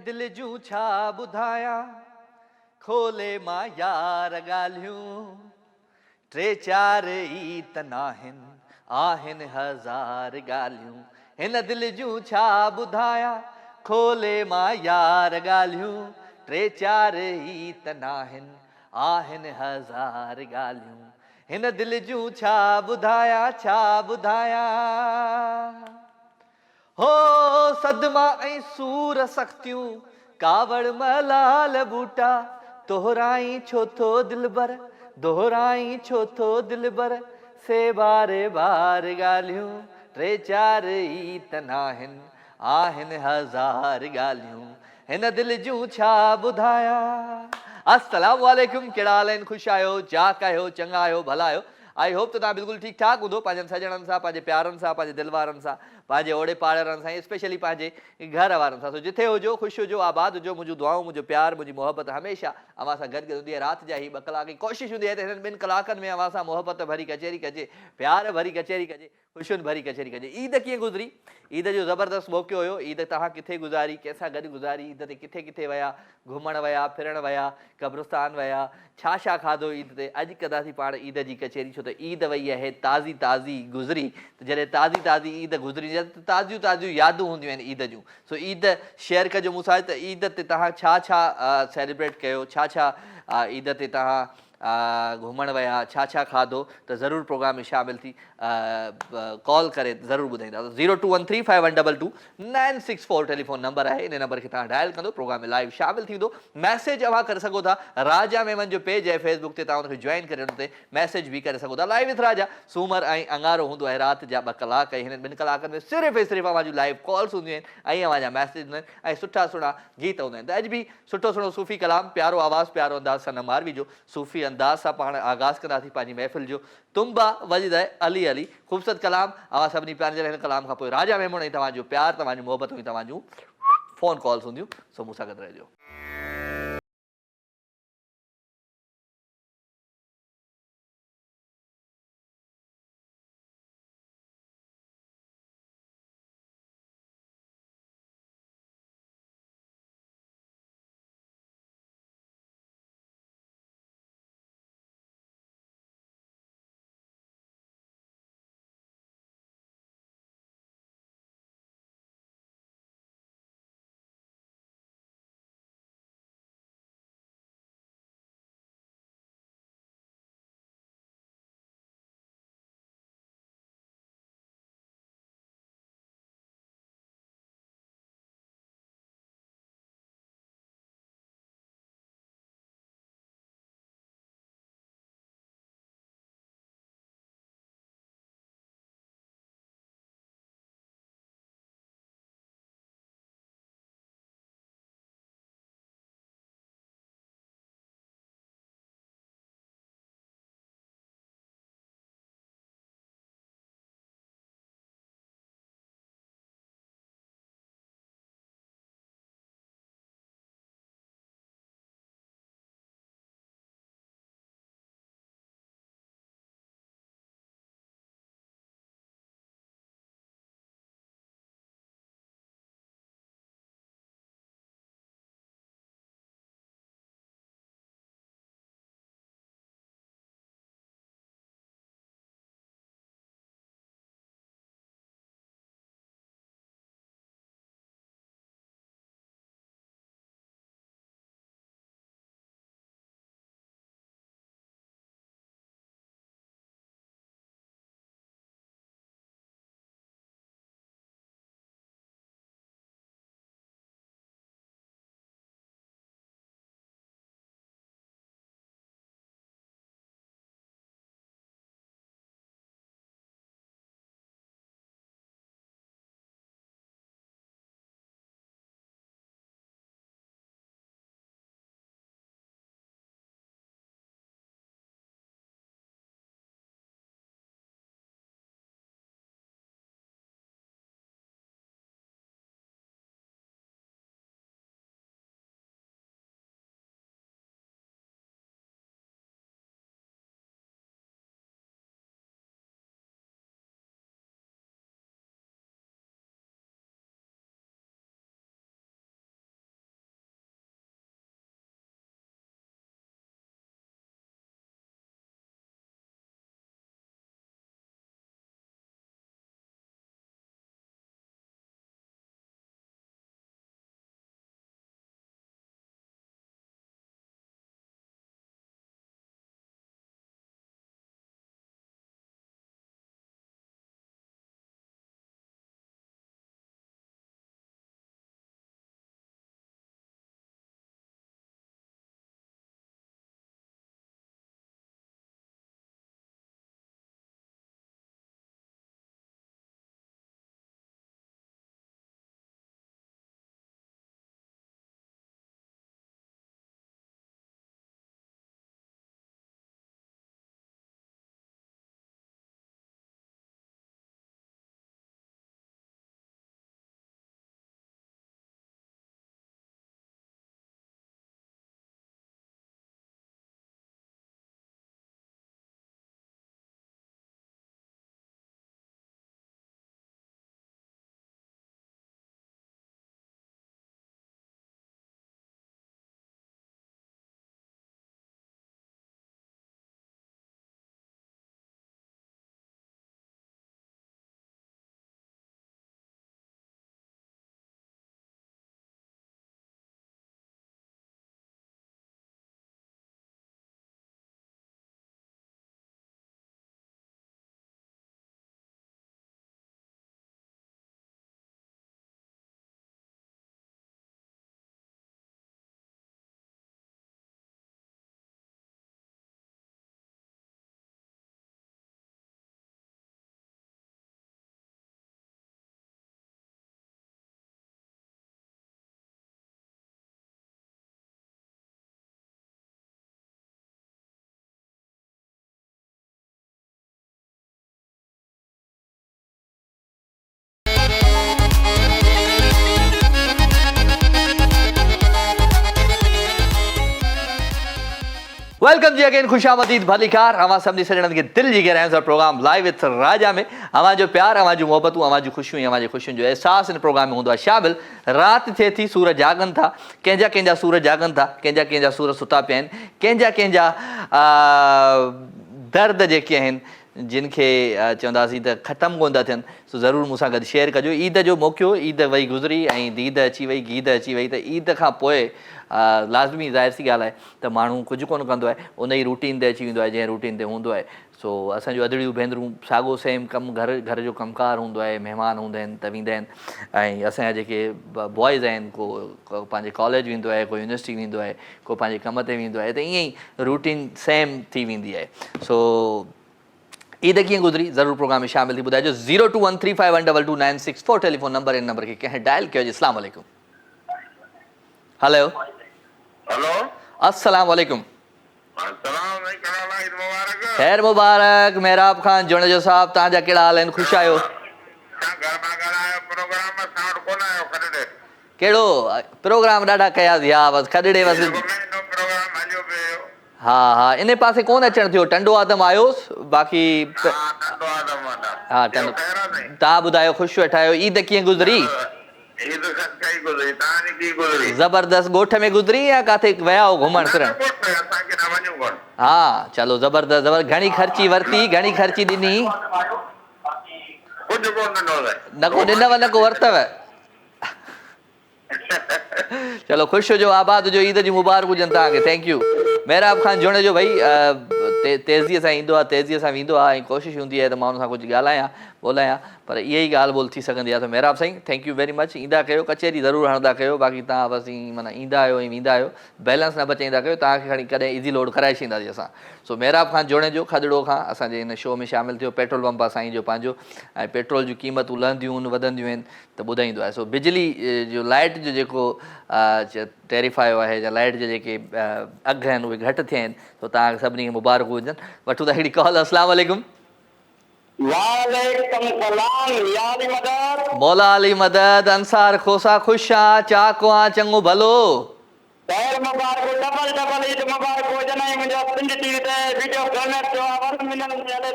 दिल जूं छा ॿुधायां, खोले मां यार ॻाल्हियूं। टे चार ई त नाहिन, आहिन हज़ार ॻाल्हियूं। हिन दिल जूं छा ॿुधायां, खोले मां यार ॻाल्हियूं। टे चार ई त नाहिन, आहिन हज़ार ॻाल्हियूं। हिन दिल जूं छा ॿुधायां, छा ॿुधायां। हो सदमा ऐं सूर सख़्तियूं, कावड़ मलाल बूटा। तोहराई छो थो दिलबर, दोहराई छो थो दिलबर। से बारे बार ॻाल्हियूं। टे चार ई त नाहिन, आहिन हज़ार ॻाल्हियूं। हिन दिल जूं छा ॿुधायां। अस्सलामु वालेकुम, कहिड़ा हाल आहिनि? ख़ुशि आहियो, जाक आहियो, चङा आहियो, भला आहियो। आई होप त तव्हां बिल्कुलु ठीकु ठाक हूंदो, पंहिंजनि सॼणनि सां, पंहिंजे प्यारनि सां, पंहिंजे दिलि वारनि सां, पंहिंजे ओड़े पाड़ेवारनि सां, स्पेशली पंहिंजे घर वारनि सां। सो जिथे हुजो, ख़ुशि हुजो, आबाद हुजो। मुंहिंजूं दुआऊं, मुंहिंजो प्यार, मुंहिंजी मोहबत हमेशह अव्हां सां गॾु हूंदी आहे। राति जा ही 2 कलाक जी कोशिशि हूंदी आहे त हिननि 2 कलाकनि में अव्हां सां मोहबत भरी कचेरी कजे, प्यार भरी कचेरी कजे, ख़ुशियुनि भरी कचेरी कजे। ईद कीअं गुज़री? ईद जो ज़बरदस्त मौक़ो हुयो। ईद तव्हां किथे गुज़ारी, कंहिंसां गॾु गुज़ारी, ईद ते किथे किथे विया, घुमणु विया, फिरणु विया, क़ब्रिस्तान विया, छा खाधो ईद ते? अॼु कंदासीं पाण ईद जी कचेरी, छो त ईद वई आहे ताज़ी ताज़ी गुज़री। त जॾहिं ताज़ी ताज़ी ईद गुज़री त ताज़ियूं ताज़ियूं यादूं हूंदियूं आहिनि ईद जूं। सो ईद शेयर कजो मूंसां त ईद ते तव्हां छा छा सेलिब्रेट कयो, छा छा ईद ते तव्हां घुमणु विया, छा खाधो, त ज़रूरु प्रोग्राम में शामिल थी कॉल करे ज़रूरु ॿुधाईंदा। 0213522964 टेलीफोन नंबर आहे। इन नंबर खे तव्हां डायल कंदो, प्रोग्राम में लाइव शामिल थींदो। मैसेज अव्हां करे सघो था, राजा मेमन जो पेज आहे फेसबुक ते, तव्हां हुनखे जॉइन करे हुन ते मैसेज बि करे सघो था। लाइव विथ राजा सूमर ऐं अंगारो हूंदो आहे राति जा 2 कलाक। ऐं हिननि 2 कलाकनि में सिर्फ़ु ऐं सिर्फ़ु अव्हां जूं लाइव कॉल्स हूंदियूं आहिनि ऐं अव्हां जा मैसेज हूंदा आहिनि ऐं सुठा सुहिणा गीत हूंदा आहिनि। त अॼु बि सुठो सुहिणो सूफ़ी कलाम, प्यारो आवाज़ु, प्यारो अंदाज़ सनम मारवी जो सूफ़ी अंदाज़ सां पाण आगाज़ कंदासीं पंहिंजी महफ़िल जो। तुम्बा वजिद आहे अली अली, ख़ूबसूरत कलाम। अव्हां सभिनी प्यारनि जे हिन कलाम खां पोइ राजा मेमन ऐं तव्हांजो प्यार, तव्हांजूं मोहबतूं ऐं तव्हांजूं फ़ोन कॉल्स हूंदियूं। सो मूंसां गॾु रहिजो। वेलकम जी अगेन, खुशामदीद भलीकार हमां सभिनी सॼणनि खे दिलि जी गहराइयुनि सां प्रोग्राम लाइव विथ राजा में अवां जो प्यार, अवां जूं मोहबतूं, अवां जूं ख़ुशियूं, अवां जी ख़ुशियुनि जो अहसासु हिन प्रोग्राम में हूंदो आहे शामिल। राति थिए थी, सूर जागनि था, कंहिंजा सूर जागनि था, कंहिंजा सूर सुता पिया आहिनि, कंहिंजा दर्द जेके आहिनि जिनखे चवंदासीं त ख़तमु कोन था थियनि, सो ज़रूरु मूंसां गॾु शेयर कजो। ईद जो मौक़ो, ईद वई गुज़री ऐं दीद अची वई, गीद अची वई, त ईद खां पोइ लाज़मी ज़ाहिर सी ॻाल्हि आहे त माण्हू कुझु कोन कंदो आहे, उन ई रूटीन ते अची वेंदो आहे जंहिं रूटीन ते हूंदो आहे। सो असांजूं अदड़ियूं भेनरूं साॻियो सेम कमु, घर जो कमकार हूंदो आहे, महिमान हूंदा आहिनि त वेंदा आहिनि, ऐं असांजा जेके बॉइज़ आहिनि, को पंहिंजे कॉलेज वेंदो आहे, को यूनिवर्सिटी वेंदो आहे, को पंहिंजे कम ते वेंदो आहे, त ईअं ई रूटीन सेम थी वेंदी आहे। सो ईद कीअं गुज़री ज़रूरु प्रोग्राम में शामिल थी ॿुधाइजो। 0213512296 टेलीफोन नंबर, इन नंबर खे कंहिं डायल कयो जी। अस्सलाम वालेकुम। हेलो हेलो, अस्सलाम वालेकुम। मुबारक। खैर मुबारक, मेहराब खान जुणजो साहब, तव्हांजा कहिड़ा हाल आहिनि? ख़ुशि आहियो? कहिड़ो प्रोग्राम? ॾाढा कयासीं, हा बसि खॾड़े बसि। हा, इन पासे कोन अचणु थियो, टंडो आदम आयोसि, बाक़ी हा टंडो। तव्हां ॿुधायो, ख़ुशि वेठा आहियो? ईद कीअं गुज़री? ज़बरदस्त। ॻोठ में गुज़री या किथे विया हो घुमण फिरण? हा चलो ज़बरदस्त। घणी ख़र्ची वरिती, घणी ख़र्ची ॾिनी? न को ॾिनव न को वरितव? चलो ख़ुशि हुजो, आबाद हुजो, ईद जी मुबारक हुजनि तव्हांखे। Thank U. मेहराब खान जुड़े जो भई, तेज़ीअ सां ईंदो आहे, तेज़ीअ सां वेंदो आहे, ऐं कोशिशि हूंदी आहे त माण्हू सां कुझु ॻाल्हायां ॿोलायां, पर इहा ई ॻाल्हि ॿोल थी सघंदी आहे। त मेहराब साईं, थैंक यू वेरी मच। ईंदा कयो, कचहरी ज़रूरु हणंदा कयो, बाक़ी तव्हां बसि माना ईंदा आहियो ऐं वेंदा आहियो, बैलेंस न बचाईंदा कयो, तव्हांखे खणी कॾहिं इज़ी लोड कराए छॾींदासीं असां। सो मेहराब खान जुड़े जो खॾड़ो खां असांजे हिन शो में शामिलु थियो। पेट्रोल पंप आहे साईं जो पंहिंजो, ऐं पेट्रोल जूं क़ीमतूं लहंदियूं आहिनि, वधंदियूं आहिनि, त ॿुधाईंदो आहे। सो बिजली जो लाइट जो जेको टेरिफायो आहे, या लाइट जा जेके अघ आहिनि उहे घटि थिया आहिनि, त तव्हांखे सभिनी खे मुबारक हुजनि। वठूं था हिकिड़ी कॉल। अस्सलाम वालेकुम। मौला अली मदद। अंसार खोसा, ख़ुशि आं, चाक आं, चङो भलो।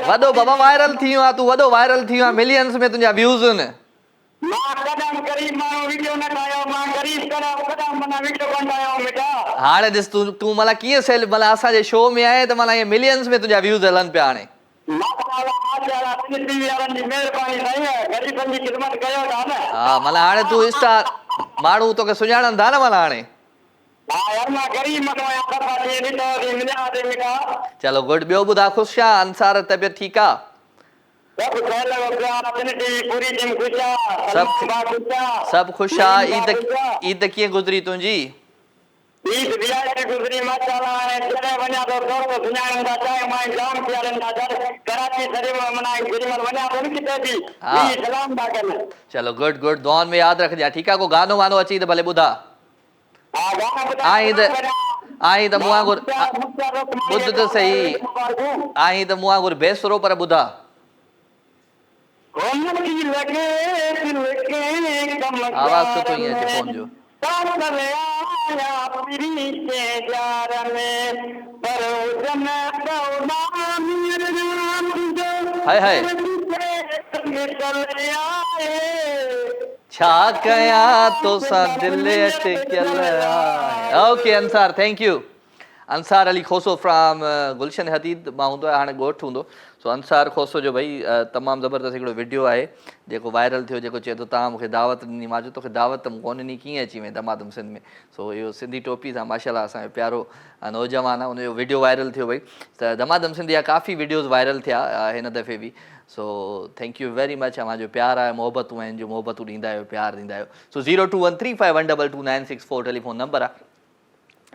वॾो बाबा वायरल थी वियो आहे, तूं वॾो वायरल थी वियो आहे, मिलियंस में तुंहिंजा व्यूज़ आहिनि। हाणे ॾिस तूं मला कीअं सेल, मला असांजे शो में आहे त मला ईअं मिलियंस में तुंहिंजा व्यूज़ हलनि पिया हाणे। हा मला हाणे तूं स्टार, माण्हू तोखे सुञाणनि था न मला हाणे। चलो गुड। ॿियो ॿुधा, ख़ुशि आं? अंसार तबियत ठीकु आहे? सभु ख़ुशि आहे। ईद कीअं गुज़री तुंहिंजी? चलो गुड गुड, दुआनि में यादि रखजांइ, ठीकु आहे? को गानो वानो अची त भले ॿुधा। आहीं त मूं वांगुरु ॿुध त सही, आहीं त मूं वांगुरु बेसुरो पर ॿुधा। आवाज़ सुठो ईअं अचे फोन जो। हाय हाय, छा कयां तोसां दिल अटकियल आहे। Okay Ansar, thank you. Ansar Ali Khoso from Gulshan Hadeed मां हूंदो आहे, हाणे ॻोठु हूंदो। सो अंसार खोसो जो भई तमामु ज़बरदस्त हिकिड़ो वीडियो आहे जेको वायरल थियो, जेको चए थो तव्हां मूंखे दावत ॾिनी। मां चयो तोखे दावत त कोन ॾिनी, कीअं अची वई दमादम सिंध में। सो इहो सिंधी टोपी सां माशाल्लाह असांजो प्यारो नौजवान आहे, उनजो वीडियो वायरल थियो भई। त दमादम सिंध जा काफ़ी वीडियोज़ वायरल थिया हिन दफ़े बि। So thank you very much. अव्हांजो प्यार आहे, मोहबतूं आहिनि, जो मोहबतूं ॾींदा आहियो, प्यार ॾींदा आहियो। सो 0213512296 टेलीफोन नंबर आहे,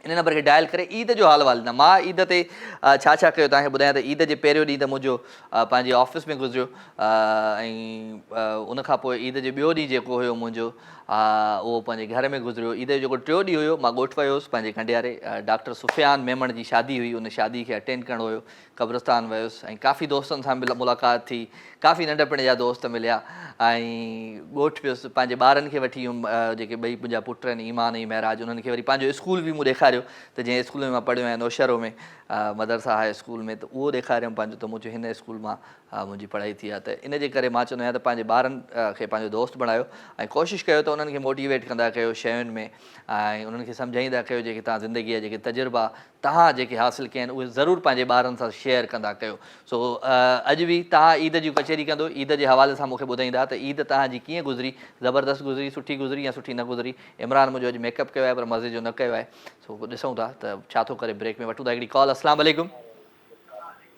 इन नंबर खे डायल करे ईद जो हाल वाल। मां ईद ते छा छा कयो तव्हांखे ॿुधायां। त ईद जे पहिरियों ॾींहुं त मुंहिंजो पंहिंजे ऑफिस में गुज़रियो, ऐं उनखां पोइ ईद जो ॿियो ॾींहुं जेको हुयो मुंहिंजो उहो पंहिंजे घर में गुज़रियो। ईद जो जेको टियों ॾींहुं हुयो मां ॻोठु वियुसि पंहिंजे खंडियारे, डॉक्टर सुफ़ियान मेमण जी शादी हुई, उन शादी खे अटेंड करिणो हुयो, क़ब्रस्तान वियुसि ऐं काफ़ी दोस्तनि सां मुलाक़ात थी, काफ़ी नंढपण जा दोस्त मिलिया ऐं ॻोठु वियुसि। पंहिंजे ॿारनि खे वठी वियुमि, जेके ॿई मुंहिंजा पुट आहिनि, ईमान ऐं महराज, उन्हनि खे वरी पंहिंजो स्कूल बि मूं ॾेखारियो त जंहिं स्कूल में मां पढ़ियो आहियां नौशहरो में, मदरसा हाई स्कूल में, त उहो ॾेखारियमि पंहिंजो, त मुंहिंजो हिन स्कूल मां मुंहिंजी पढ़ाई थी आहे। त इन जे करे मां चवंदो आहियां त पंहिंजे ॿारनि खे पंहिंजो दोस्त बणायो ऐं कोशिशि कयो त उन्हनि खे मोटिवेट कंदा कयो शयुनि में ऐं उन्हनि खे सम्झाईंदा कयो जेके तव्हां ज़िंदगीअ जा जेके तजुर्बा तव्हां जेके हासिलु कया आहिनि उहे ज़रूरु पंहिंजे ॿारनि सां शेयर कंदा कयो। सो अॼु बि तव्हां ईद जी कचहरी कंदो, ईद जे हवाले सां मूंखे ॿुधाईंदा त ईद तव्हांजी कीअं गुज़री, ज़बरदस्त गुज़री, सुठी गुज़री या सुठी न गुज़री। इमरान मुंहिंजो अॼु मेकअप कयो आहे पर मज़े जो न कयो आहे। सो ॾिसूं था त छा थो करे, ब्रेक में वठूं था हिकिड़ी कॉल। अस्सलाम वालेकुम।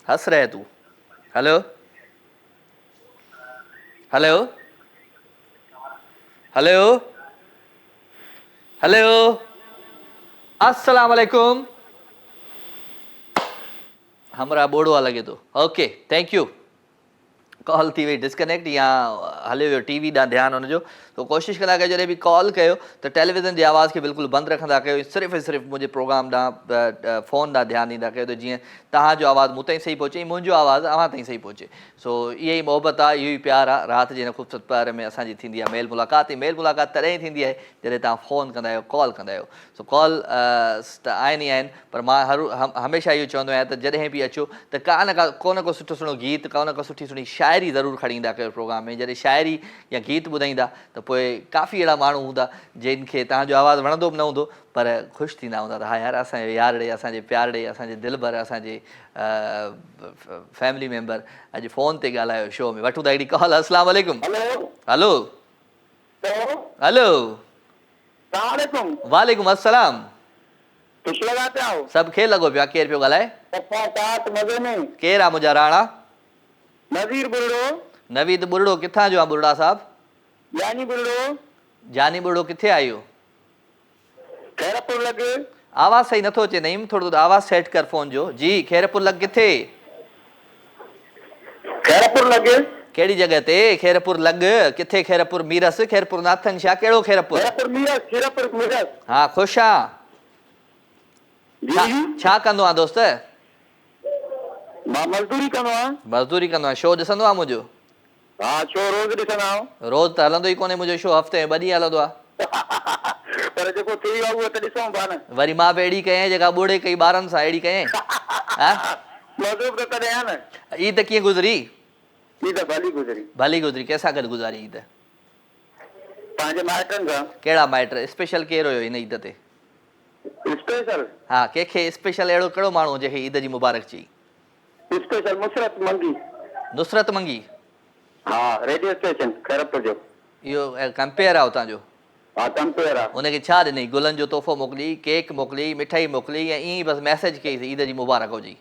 हंस रहे तूं। हेलो हेलो हेलो हेलो अस्सलाम वालेकुम। हमरा बोड़ो लॻे थो। Okay thank U. कॉल थी वई डिस्कनेक्ट या हलियो वियो टीवी ॾांहुं ध्यानु हुनजो। तो कोशिशि कंदा कयो जॾहिं बि कॉल कयो त टेलीविज़न जी आवाज़ खे बिल्कुलु बंदि रखंदा कयो, सिर्फ़ु ऐं सिर्फ़ु मुंहिंजे प्रोग्राम ॾांहुं फ़ोन ॾांहुं ध्यानु ॾींदा कयो त जीअं तव्हांजो आवाज़ु मूं ताईं सही पहुचे ऐं मुंहिंजो आवाज़ु अव्हां ताईं सही पहुचे। सो इहा ई मोहबत आहे, इहो ई प्यारु आहे। राति जे हिन ख़ूबसूरत प्यार में असांजी थींदी आहे मेल मुलाक़ात। ऐं मेल मुलाक़ात तॾहिं ई थींदी आहे जॾहिं तव्हां फ़ोन कंदा आहियो, कॉल कंदा आहियो। सो कॉल त आहिनि ई आहिनि, पर मां हमेशह इहो चवंदो आहियां त जॾहिं बि अचो त को न को सुठो सुहिणो गीत, को न को सुठी सुठी शाइरी ज़रूरु खणी ईंदा कयो प्रोग्राम में। जॾहिं शाइरी या गीत ॿुधाईंदा त पोइ काफ़ी अहिड़ा माण्हू हूंदा जिन खे तव्हांजो आवाज़ु वणंदो बि न हूंदो पर ख़ुशि थींदा हूंदा त हा यार असांजो यार ॾे, असांजे प्यार ॾे, असांजे दिलबर, असांजे फैमिली मेंबर अॼु फ़ोन ते ॻाल्हायो शो में। वठूं था हिकिड़ी कॉल। अस्सलाम वालेकुम। हलो हेलो वालेकुम अस्सलाम। सभु खे लॻो पियो आहे। केरु पियो ॻाल्हाए? केरु आहे मुंहिंजा राणा? नवीद बुरड़ो। किथां जो आहे बुरड़ा साहब? जानी बुरड़ो किथे आहियो? आवाज़ सही नथो अचे नईम, थोरो आवाज़ सेट कर फ़ोन जो। जी खैरपुर लॻ किथे? कहिड़ी जॻह ते? खैरपुर लॻ किथे? खैरपुर मीरस, खैरपुर नाथन शाह, कहिड़ो खैरपुर? हा ख़ुशि आहियां। छा कंदो आहे दोस्त? मज़दूरी कंदो आहे। शो ॾिसंदो आहे मुंहिंजो? रोज़ त हलंदो ई कोन्हे मुंहिंजो शो, हफ़्ते में 2 ॾींहं हलंदो आहे। वरी मां बि अहिड़ी कयईं जेका ॿुड़े कई ॿारनि सां, अहिड़ी कयईं। ईद कीअं गुज़री? भली गुज़री। कंहिंसां गॾु गुज़ारी ईद? कहिड़ा माइट? स्पेशल केरु हुयो हिन ईद ते? हा कंहिंखे स्पेशल अहिड़ो कहिड़ो माण्हू जंहिंखे ईद जी मुबारक चई? नुसरत मंगी। इहो कंपेयर आहे हुतां जो? उनखे छा ॾिनई? गुलनि जो तोहफ़ो मोकिली, केक मोकिली, मिठाई मोकिली या ईअं बसि मैसेज कई ईद जी मुबारक हुजी?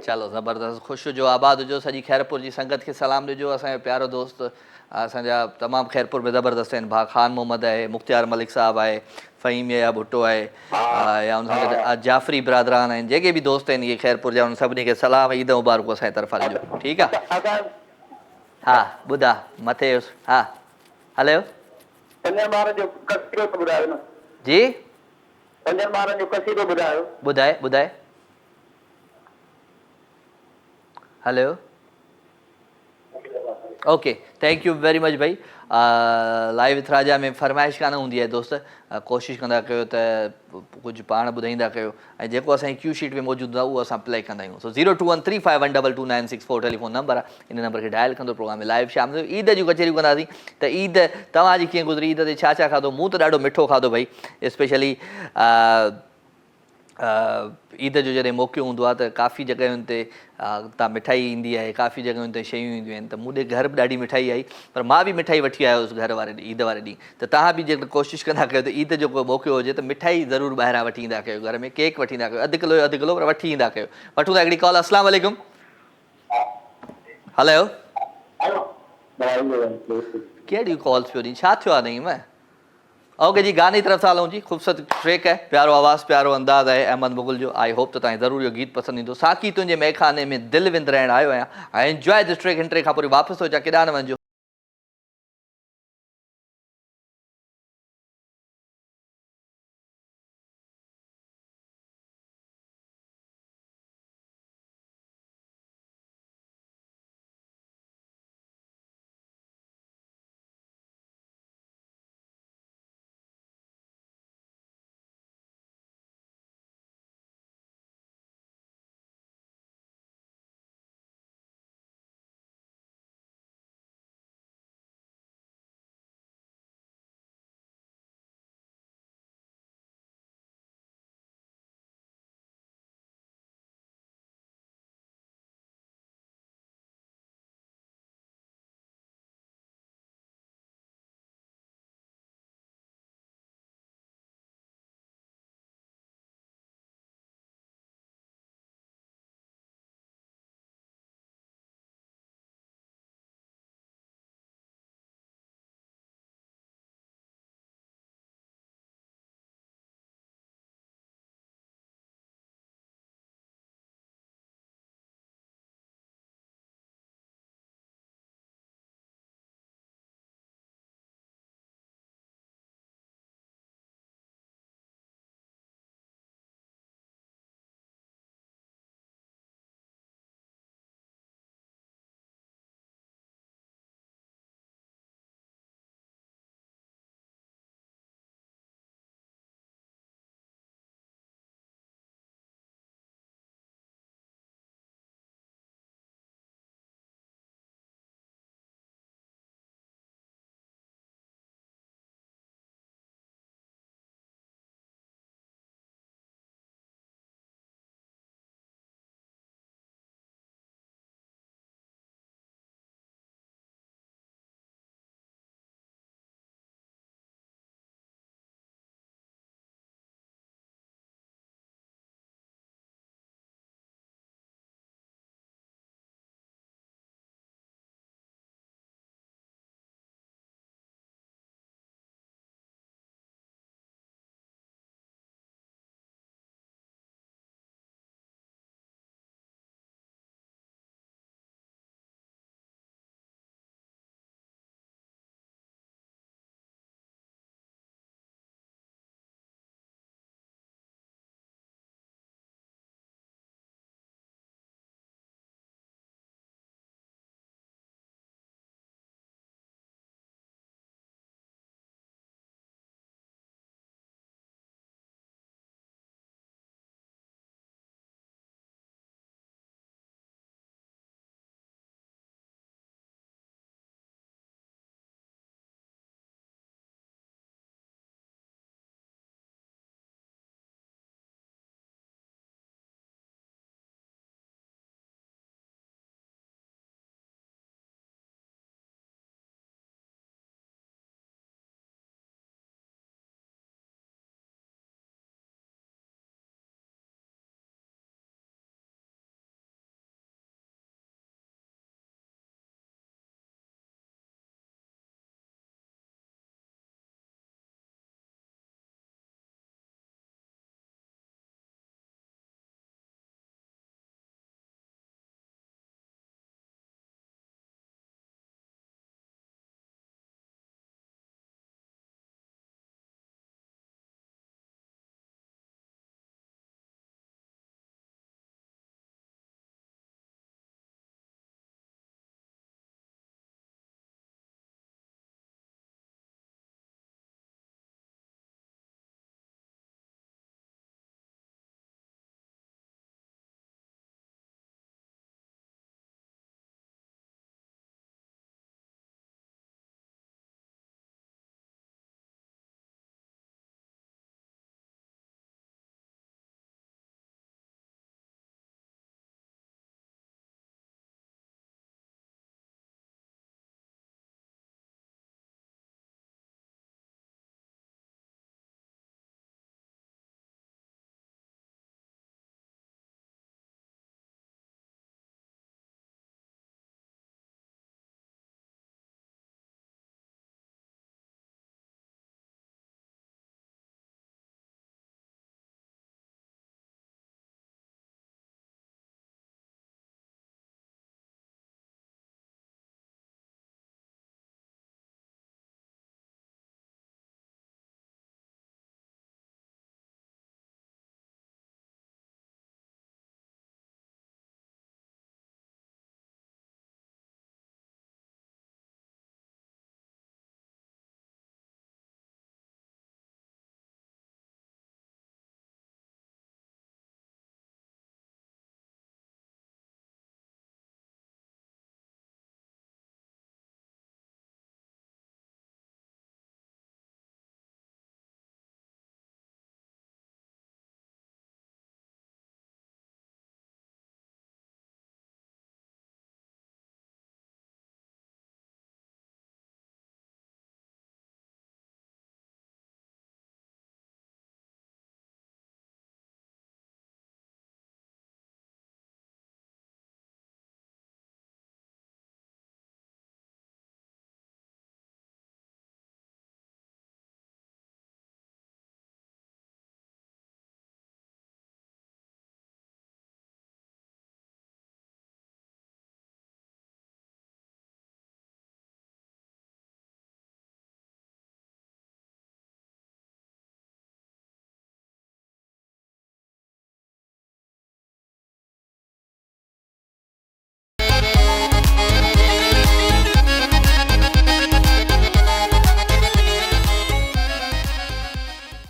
चलो ज़बरदस्त। ख़ुशि हुजो, आबाद हुजो। सॼी खैरपुर जी संगत खे सलाम ॾिजो। असांजो प्यारो दोस्त असांजा तमामु खैरपुर में ज़बरदस्त आहिनि। भाउ ख़ान मोहम्मद आहे, मुख़्तियार मलिक साहब आहे, फ़हीम या भुट्टो आहे, या उन सां गॾु जाफ़री बिरादरान आहिनि, जेके बि दोस्त आहिनि इहे खैरपुर जा, उन सभिनी खे सलाम, ईद मुबारक असांजे तरफ़ां ॾिजो। ठीकु आहे? हा ॿुधा मथे। हा हलियो जी ॿुधाए ॿुधाए। Hello okay thank you very much भाई। लाइव विथ राजा में फरमाइश कान हूंदी आहे दोस्त, कोशिशि कंदा कयो त कुझु पाण ॿुधाईंदा कयो ऐं जेको असांजी क्यू शीट में मौजूदु आहे उहो असां प्ले कंदा आहियूं। सो 02135122964 टेलीफोन नंबर आहे, इन नंबर खे डायल कंदो प्रोग्राम में लाइव शाम जो ईद जूं कचहरियूं कंदासीं। त ईद तव्हांजी कीअं गुज़री? ईद ते छा छा खाधो? मूं त ॾाढो मिठो खाधो भाई। स्पेशली ईद जो जॾहिं मौक़ो हूंदो आहे त काफ़ी जॻहियुनि ते तव्हां मिठाई ईंदी आहे, काफ़ी जॻहियुनि ते शयूं ईंदियूं आहिनि। त मूं ॾे घर बि ॾाढी मिठाई आई, पर मां बि मिठाई वठी आयो हुउसि घर वारे ॾींहुं, ईद वारे ॾींहुं। त तव्हां बि जेकर कोशिशि कंदा कयो त ईद जो को मौक़ो हुजे त मिठाई ज़रूरु ॿाहिरां वठी ईंदा कयो, घर में केक वठी ईंदा कयो, अधु किलो पर वठी ईंदा कयो। वठूं था हिकिड़ी कॉल। अस्सलाम वालेकुम। हलो कहिड़ियूं कॉल्स पियो ॾींहुं? छा थियो आहे नईम? ओके जी, गाने की तरफ सां हलूं जी। ख़ूबसूरत ट्रैक है, प्यारो आवाज़, प्यारो अंदाज़ है अहमद मुगल जो। आई होप त तव्हांखे ज़रूर इहो गीत पसंदि ईंदो। साकी तुंहिंजे मैखाने में दिलि विंदराइण आयो आहियां। I enjoy this track. हिन ट्रैक खां पोइ वापसि थो अचां, केॾांहुं न वञिजो।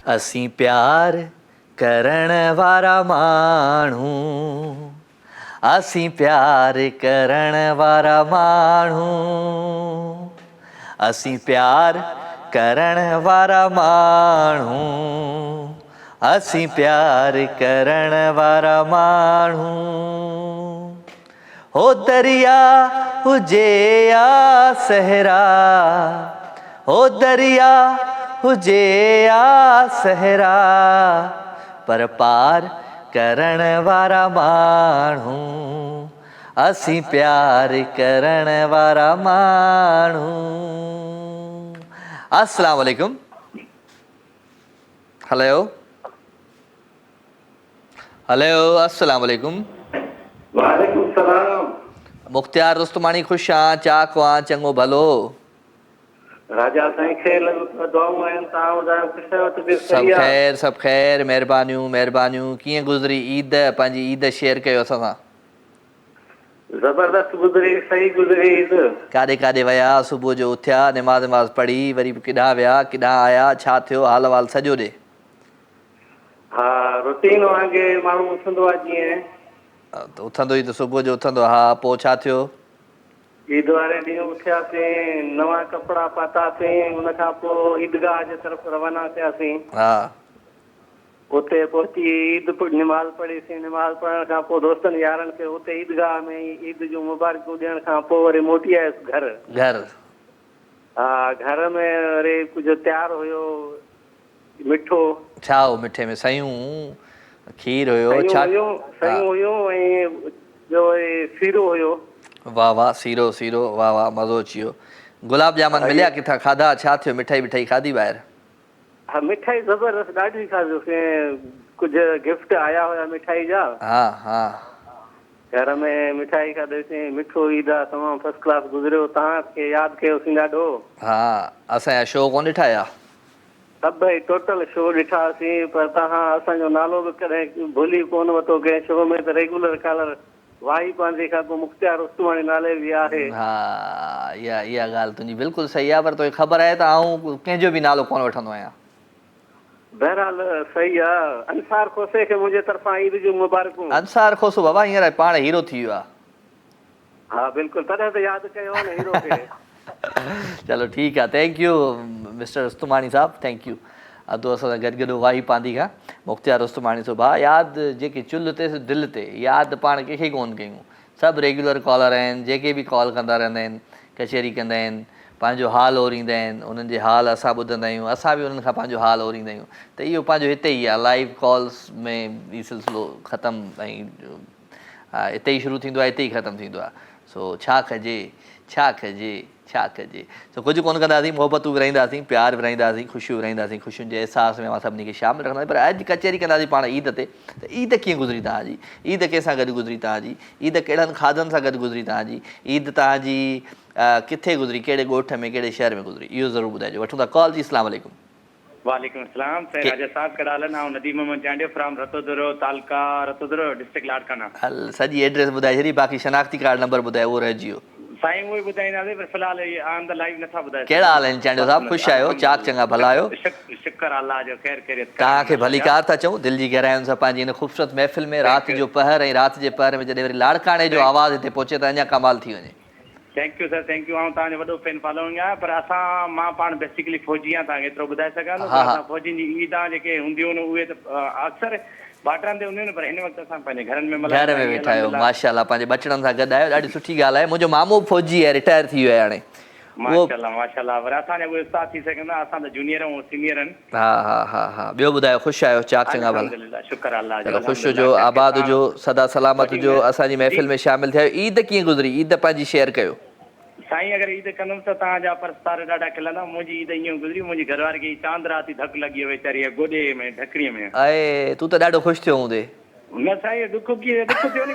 असीं प्यार करण वारा माण्हू, असीं प्यार करण वारा माण्हू, असीं प्यार करण वारा माण्हू, असीं प्यार करण वारा माण्हू। हो दरिया हुजे या सहरा, हो दरिया हुजे या सहरा, पर पार करण वारा माण्हू, असीं प्यार करण वारा माण्हू। अस्सलाम वालेकुम। हेलो हेलो, अस्सलाम वालेकुम। वालेकुम सलाम। मुख्तियार रुस्तमानी खुश आं, चाक आं, चङो भलो। राजा साईं खेल दुआऊं आहिनि, तव्हां ॿुधायो ख़ुशि आहियो? तबियत सही आहे? सब ख़ैर, महिरबानियूं महिरबानियूं। कीअं गुज़री ईद? पंहिंजी ईद शेयर कयो असां सां। ज़बरदस्त गुज़री, सही गुज़री ईद। काॾे काॾे विया? सुबुह जो उथिया, निमाज़ वमाज़ पढ़ी, वरी किॾां विया, किॾां आया, छा थियो, हाल वाल सॼो ॾे। हा, रूटीन वांगुरु माण्हू उथंदो आहे जीअं। त उथंदो ई त सुबुह जो उथंदो, हा, पोइ छा थियो? ईद वारे ॾींहुं उथियासीं, नवां कपिड़ा पातासीं, उन खां पोइ ईदगाह जे तरफ़ रवाना थियासीं। हा, उते पहुची ईद निमाज़ पढ़ीसीं। निमाज़ पढ़ण खां पोइ दोस्तनि यारनि खे उते ईदगाह में ईद जूं मुबारकूं ॾियण खां पोइ वरी मोटी आयुसि घर। हा, घर में वरी कुझु तयारु हुयो मिठो। छा हो मिठे में? सयूं, खीर हुयो, सयूं हुयूं ऐं ॿियो सीरो हुयो। वाह वाह, सीरो सीरो, वाह वाह, मज़ो अची वियो। गुलाब जामुन मिलिया किथां? खाधा? छा थियो? मिठाई विठाई खाधी ॿाहिरि? हा, मिठाई ज़बरदस्त ॾाढी खाधोसीं। कुझु गिफ्ट आया हुया मिठाई जा। हा हा, घर में मिठाई खाधोसीं। मिठो ईद आहे, तमामु फर्स्ट क्लास गुज़रियो। तव्हांखे यादि कयोसीं ॾाढो। हा, असांजा शो कोन ॾिठा या? सभई टोटल शो ॾिठासीं, पर तव्हां असांजो नालो बि कॾहिं भुली कोन वरितो कंहिं शो में। त रेगुलर कॉलर वाही पांजी खां पोइ मुख्तियार उस्तमानी नाले बि आहे। हा, इहा ॻाल्हि तुंहिंजी बिल्कुलु सही आहे, पर तोखे ख़बर आहे त आउं कंहिंजो बि नालो कोन वठंदो आहियां। बहरहाल सही आहे। अंसार खोसे खे मुंहिंजे तरफ़ां ईद जूं मुबारकूं। अंसार खोसो बाबा हींअर पाण हीरो थी वियो आहे। हा बिल्कुलु, तॾहिं त यादि कयो आहे न हीरो खे। चलो ठीकु आहे, थैंक यू मिस्टर उस्तमानी साहब, थैंक यू। अधु असां सां गॾु गॾु वाही पांदी खां मुख्तियार उस्तमानी साहब। हा, यादि जेके चुल्ह ते दिलि ते, यादि पाण कंहिंखे कोन कयूं। सभु रेगुलर कॉलर आहिनि, जेके बि कॉल कंदा रहंदा आहिनि, कचहरी कंदा आहिनि, पंहिंजो हाल ओरींदा आहिनि, उन्हनि जे हाल असां ॿुधंदा आहियूं, असां बि उन्हनि खां पंहिंजो हाल ओरींदा आहियूं। त इहो पंहिंजो हिते ई आहे, लाइव कॉल्स में ई सिलसिलो ख़तमु, ऐं हिते ई शुरू थींदो आहे, हिते ई ख़तमु थींदो आहे। सो छा कजे, छा कजे, छा कजे। सो कुझु कोन कंदासीं, मोहबतूं विराईंदासीं, प्यार विराईंदासीं, ख़ुशियूं विराईंदासीं, ख़ुशियुनि जे अहसास में मां सभिनी खे शामिलु रखंदासीं। पर अॼु कचहरी कंदासीं पाण ईद ते। त ईद कीअं गुज़री तव्हांजी? ईद कंहिंसां गॾु गुज़री तव्हांजी? ईद कहिड़नि खाधनि सां गॾु गुज़री तव्हांजी? ईद तव्हांजी किथे गुज़री, कहिड़े ॻोठ में, कहिड़े शहर में गुज़री? इहो ज़रूरु ॿुधाइजो। वठूं था कॉल जी। अस्सलाम वालेकुम। वालेकुम सलाम। सर राजा साहब कडालन, आउं नदीम मोहम्मद चांडियो फ्रॉम रतोदरो तालका, रतोदरो डिस्ट्रिक्ट लाड़काना। हल, सॼी एड्रेस ॿुधाए छॾी, बाक़ी शनाख्ती कार्ड नंबर ॿुधाए, उहो रहिजी वियो। साईं उहे ॿुधाईंदासीं, पर फ़िलहाल ऑन द लाइव नथा ॿुधाए। कहिड़ा हाल आहिनि चांडियो साहब? ख़ुशि आहियो? चाक चङा भला आहियो? शुक्र अल्लाह जो, ख़ैर ख़ैरियत। तव्हांखे भलीकार था चऊं, दिलि जी गहराइयुनि सां पंहिंजी हिन ख़ूबसूरत महफ़िल में राति जो पहर, ऐं राति जे पहर में जॾहिं वरी लाड़काणे जो आवाज़ु हिते पहुचे त अञा कमाल थी वञे। Thank U sir, thank U. आउं तव्हांजो वॾो फैन फॉलोइंग आहे। पर मां पाण बेसिकली फ़ौजी आहियां, तव्हांखे एतिरो ॿुधाए सघां थो। असां फ़ौजियुनि जी ईदां जेके हूंदियूं आहिनि उहे त अक्सर बाटरनि ते हूंदियूं आहिनि, पर हिन वक़्तु असां पंहिंजे घरनि में घर में वेठा आहियो, माशाअल्लाह, पंहिंजे बचड़नि सां गॾु आहियो, ॾाढी सुठी ॻाल्हि आहे। मुंहिंजो मामो फ़ौजी आहे, रिटायर थी वियो आहे हाणे। माशाअल्लाह माशाअल्लाह, पर असांजा उहे उस्ताद थी सघंदा, असां त जूनियर ऐं सीनियर आहिनि। हा हा हा हा, ॿियो ॿुधायो, ख़ुशि आहियो? चाक चङा भला, अल्हम्दुलिल्लाह, शुक्र अल्लाह जो। चलो ख़ुशि हुजो, आबाद हुजो, सदा सलामत हुजो, असांजी महफ़िल में शामिल थियो। ईद कीअं गुज़री? ईद पंहिंजी शेयर कयो। साईं अगरि ईद कंदुमि त तव्हांजा परस्तार ॾाढा खिलंदा। मुंहिंजी ईद ईअं गुज़री, मुंहिंजी घरवारी खे चांद राति धकु लॻी वियो वीचारी गोॾे में, ढकड़ीअ में। ऐं तूं त ॾाढो ख़ुशि थियो हूंदे? न साईं, दुख कीअं, दुख थियो नी।